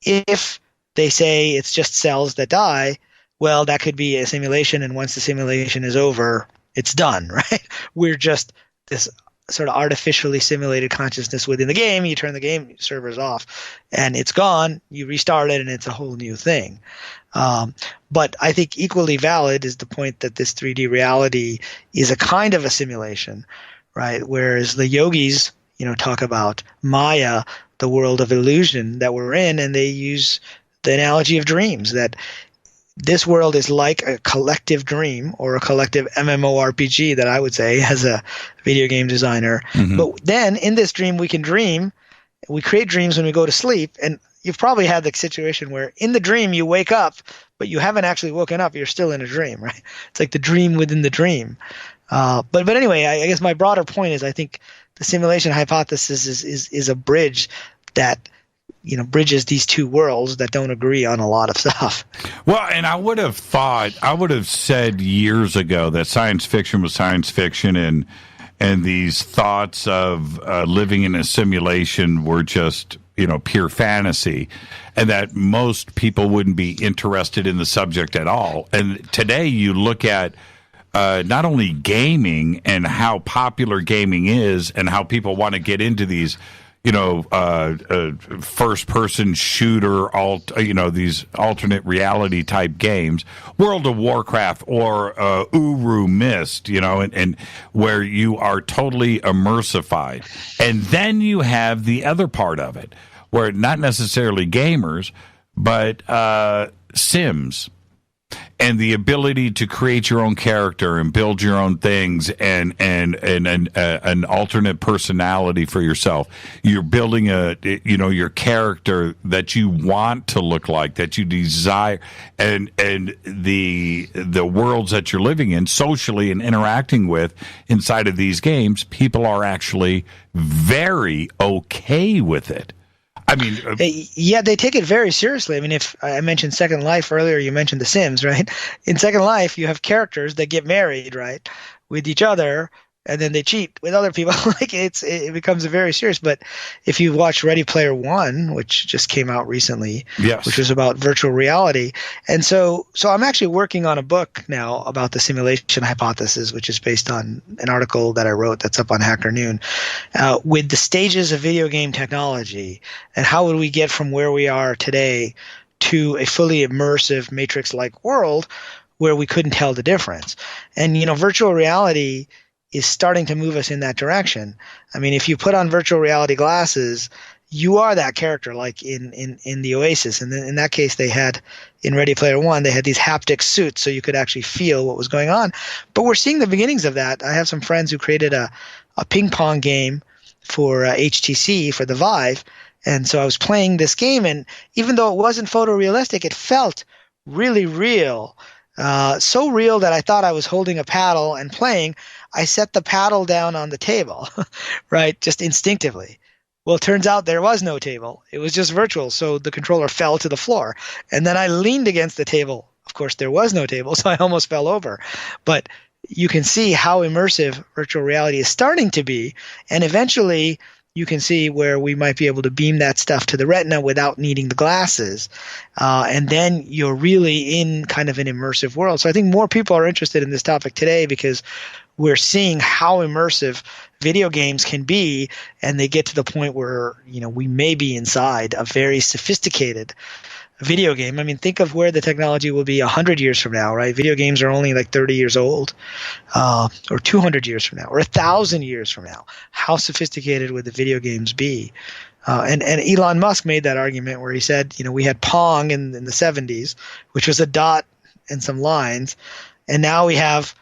if they say it's just cells that die, well, that could be a simulation, and once the simulation is over, it's done, right? We're just this sort of artificially simulated consciousness within the game. You turn the game servers off, and it's gone. You restart it, and it's a whole new thing. But I think equally valid is the point that this 3D reality is a kind of a simulation, right? Whereas the yogis, talk about Maya, the world of illusion that we're in, and they use the analogy of dreams, that this world is like a collective dream or a collective MMORPG that I would say as a video game designer. Mm-hmm. But then in this dream, we can dream. We create dreams when we go to sleep. And you've probably had the situation where in the dream you wake up, but you haven't actually woken up. You're still in a dream, right? It's like the dream within the dream. But anyway, I guess my broader point is I think the simulation hypothesis is a bridge that bridges these two worlds that don't agree on a lot of stuff. Well, and I would have said years ago that science fiction was science fiction, and these thoughts of living in a simulation were just pure fantasy, and that most people wouldn't be interested in the subject at all. And today you look at not only gaming and how popular gaming is and how people want to get into these, first-person shooter, these alternate reality type games, World of Warcraft or Uru Mist, and where you are totally immersified. And then you have the other part of it, where not necessarily gamers, but Sims. And the ability to create your own character and build your own things and an alternate personality for yourself. You're building your character that you want to look like, that you desire, and the worlds that you're living in socially and interacting with inside of these games, people are actually very okay with it. I mean, they take it very seriously. I mean, if I mentioned Second Life earlier, you mentioned The Sims, right? In Second Life, you have characters that get married, right, with each other, and then they cheat with other people. It becomes very serious. But if you watch Ready Player One, which just came out recently, yes, which was about virtual reality, and so I'm actually working on a book now about the simulation hypothesis, which is based on an article that I wrote that's up on Hacker Noon, with the stages of video game technology and how would we get from where we are today to a fully immersive Matrix-like world where we couldn't tell the difference. And virtual reality is starting to move us in that direction. I mean, if you put on virtual reality glasses, you are that character, like in the Oasis. And in that case, they had, in Ready Player One, they had these haptic suits so you could actually feel what was going on. But we're seeing the beginnings of that. I have some friends who created a ping pong game for HTC, for the Vive. And so I was playing this game, and even though it wasn't photorealistic, it felt really real. So real that I thought I was holding a paddle and playing. I set the paddle down on the table, right, just instinctively. Well, it turns out there was no table. It was just virtual, so the controller fell to the floor. And then I leaned against the table. Of course, there was no table, so I almost fell over. But you can see how immersive virtual reality is starting to be, and eventually you can see where we might be able to beam that stuff to the retina without needing the glasses. And then you're really in kind of an immersive world. So I think more people are interested in this topic today because we're seeing how immersive video games can be, and they get to the point where, we may be inside a very sophisticated video game. I mean, think of where the technology will be 100 years from now, right? Video games are only like 30 years old, or 200 years from now, or 1,000 years from now. How sophisticated would the video games be? And Elon Musk made that argument where he said, we had Pong in the 70s, which was a dot and some lines, and now we have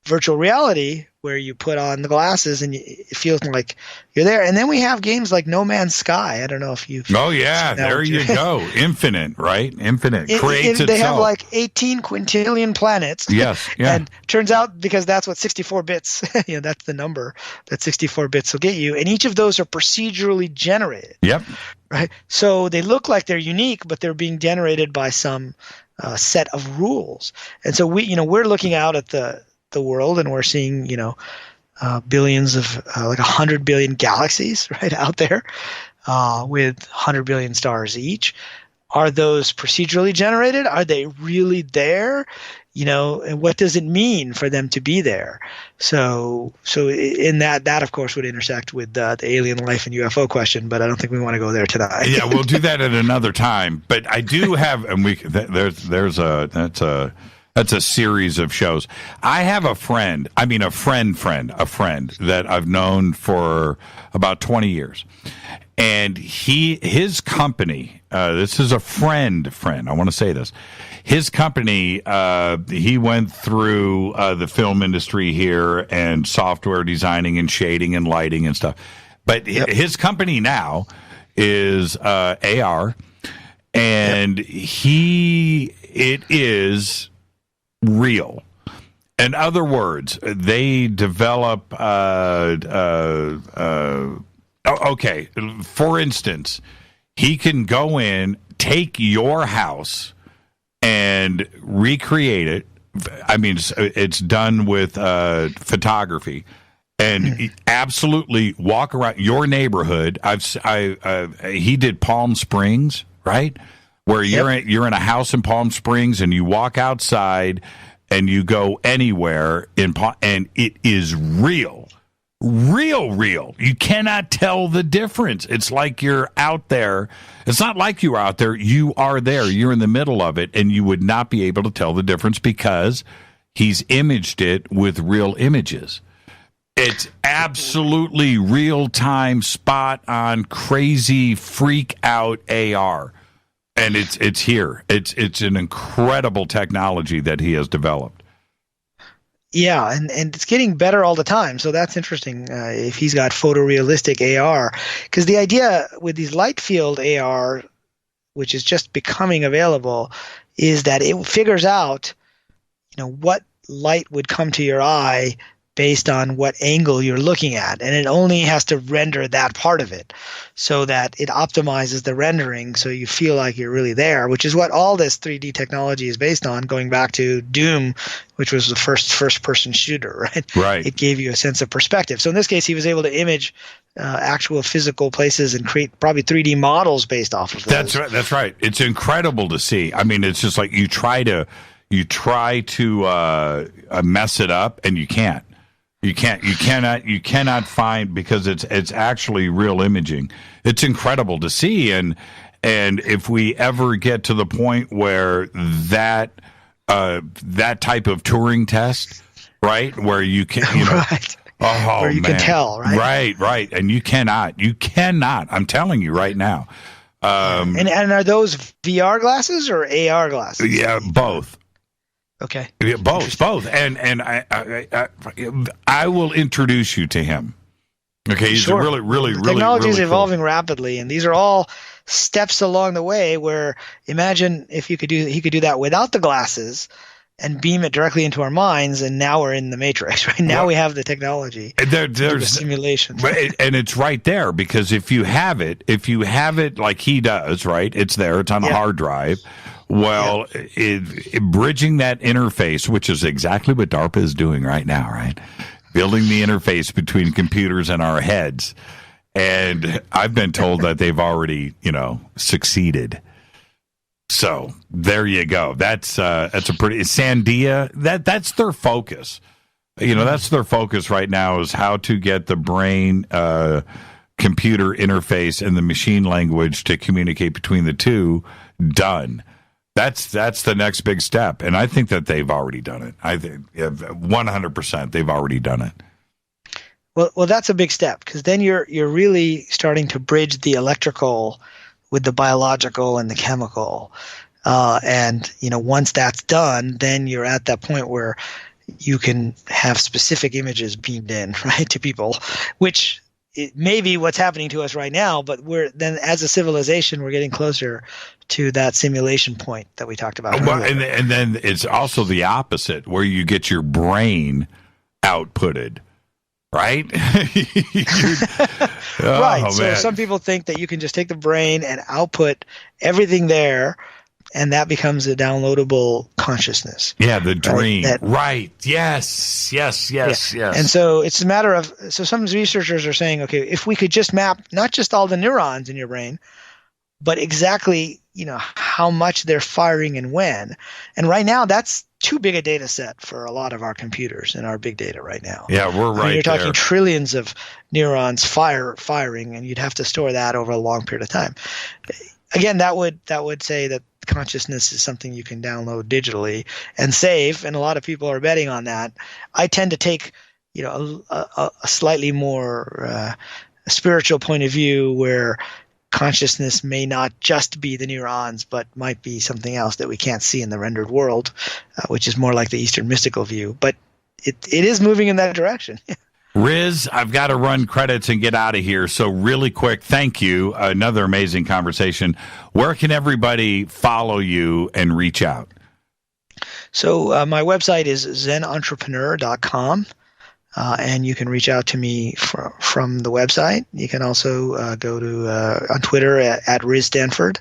virtual reality where you put on the glasses and it feels like you're there. And then we have games like No Man's Sky. I don't know if you've Oh, yeah. There you go. Infinite, right? Infinite. Creates itself. They have like 18 quintillion planets. Yes. Yeah. And turns out, because that's what 64 bits, that's the number that 64 bits will get you. And each of those are procedurally generated. Yep. Right. So they look like they're unique, but they're being generated by some set of rules. And so we're looking out at the world, and we're seeing billions of like 100 billion galaxies right out there with 100 billion stars each. Are those procedurally generated? Are they really there? And what does it mean for them to be there? So in that of course would intersect with the alien life and UFO question, but I don't think we want to go there tonight. Yeah, we'll do that at another time. But I do have, and that's a series of shows. I have a friend that I've known for about 20 years. And his company, this is a friend, I want to say this. His company, he went through the film industry here and software designing and shading and lighting and stuff. But his company now is AR, and it is real. In other words, they develop okay, for instance, he can go in, take your house and recreate it. I mean, it's done with photography, and absolutely walk around your neighborhood. He did Palm Springs, right? Where you're in a house in Palm Springs and you walk outside and you go anywhere and it is real. You cannot tell the difference. It's like you're out there. It's not like you are out there. You are there. You're in the middle of it, and you would not be able to tell the difference because he's imaged it with real images. It's absolutely real-time, spot-on, crazy, freak-out AR. And it's here. It's an incredible technology that he has developed. Yeah, and it's getting better all the time. So that's interesting if he's got photorealistic AR. Because the idea with these light field AR, which is just becoming available, is that it figures out, what light would come to your eye based on what angle you're looking at, and it only has to render that part of it so that it optimizes the rendering so you feel like you're really there, which is what all this 3D technology is based on, going back to Doom, which was the first-person shooter, right? Right. It gave you a sense of perspective. So in this case, he was able to image actual physical places and create probably 3D models based off of those. That's right. It's incredible to see. I mean, it's just like you try to mess it up, and you can't. You cannot find, because it's actually real imaging. It's incredible to see, and if we ever get to the point where that type of Turing test, right, where you can, right. Where you can tell, right? Right, and you cannot. I'm telling you right now. And are those VR glasses or AR glasses? Yeah, both. Okay. Yeah, both, and I will introduce you to him. Okay, he's sure. really technology is cool. evolving rapidly, and these are all steps along the way. Where imagine if he could do that without the glasses and beam it directly into our minds, and now we're in the Matrix. Right now, we have the technology. There's simulation, and it's right there, because if you have it like he does, right? It's there. It's on a hard drive. Well, bridging that interface, which is exactly what DARPA is doing right now, right? Building the interface between computers and our heads. And I've been told that they've already, succeeded. So there you go. That's a pretty Sandia. That's their focus. That's their focus right now, is how to get the brain computer interface and the machine language to communicate between the two done. That's the next big step, and I think that they've already done it. I think 100% they've already done it. Well, that's a big step, because then you're really starting to bridge the electrical with the biological and the chemical, and once that's done, then you're at that point where you can have specific images beamed in, right, to people, which it may be what's happening to us right now, but then as a civilization, we're getting closer to that simulation point that we talked about. Well, and then it's also the opposite, where you get your brain outputted, right? Right. So some people think that you can just take the brain and output everything there, and that becomes a downloadable consciousness. Yeah, the dream. Right. Yes. And so it's a matter of, so some researchers are saying, okay, if we could just map not just all the neurons in your brain, but exactly, how much they're firing and when. And right now, that's too big a data set for a lot of our computers and our big data right now. Yeah, we're right. You're talking there. Trillions of neurons firing, and you'd have to store that over a long period of time. Again, that would say that consciousness is something you can download digitally and save, and a lot of people are betting on that. I tend to take, a slightly more spiritual point of view, where consciousness may not just be the neurons, but might be something else that we can't see in the rendered world, which is more like the Eastern mystical view. But it is moving in that direction. Riz, I've got to run credits and get out of here. So really quick, thank you. Another amazing conversation. Where can everybody follow you and reach out? So my website is zenentrepreneur.com. And you can reach out to me from the website. You can also go to on Twitter at Riz Stanford,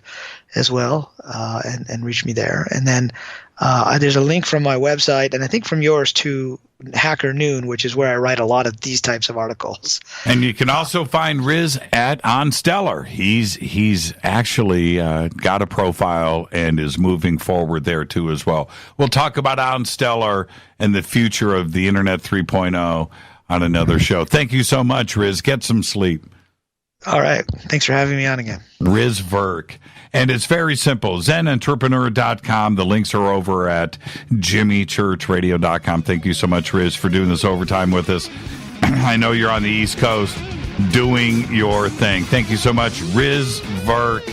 as well, and reach me there. And then there's a link from my website, and I think from yours, to Hacker Noon, which is where I write a lot of these types of articles. And you can also find Riz at On Stellar. He's actually got a profile and is moving forward there too as well. We'll talk about On Stellar and the future of the Internet 3.0 on another show. Thank you so much, Riz. Get some sleep. All right. Thanks for having me on again. Riz Virk. And it's very simple. ZenEntrepreneur.com. The links are over at JimmyChurchRadio.com. Thank you so much, Riz, for doing this overtime with us. I know you're on the East Coast doing your thing. Thank you so much, Riz Virk.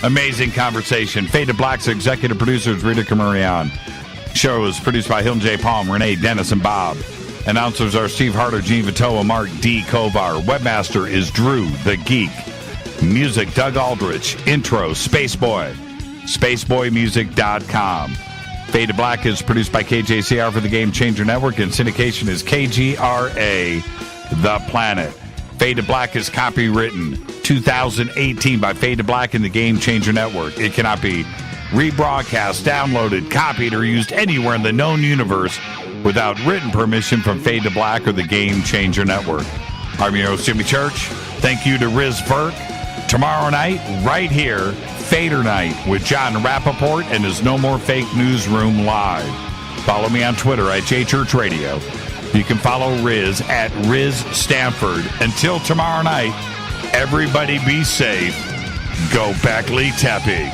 Amazing conversation. Fade to Black's executive producers, Rita Camarion. Show is produced by Hilton J. Palm, Renee, Dennis, and Bob. Announcers are Steve Harder, Gene Vitoa, Mark D. Kovar. Webmaster is Drew the Geek. Music, Doug Aldrich. Intro, Spaceboy. SpaceboyMusic.com. Fade to Black is produced by KJCR for the Game Changer Network, and syndication is KGRA, The Planet. Fade to Black is copywritten 2018 by Fade to Black and the Game Changer Network. It cannot be rebroadcast, downloaded, copied, or used anywhere in the known universe without written permission from Fade to Black or the Game Changer Network. I'm your host, Jimmy Church. Thank you to Riz Virk. Tomorrow night, right here, Fader Night with John Rappaport and his No More Fake Newsroom Live. Follow me on Twitter at JChurchRadio. You can follow Riz at Riz Stanford. Until tomorrow night, everybody be safe. Go Beckley Tepe.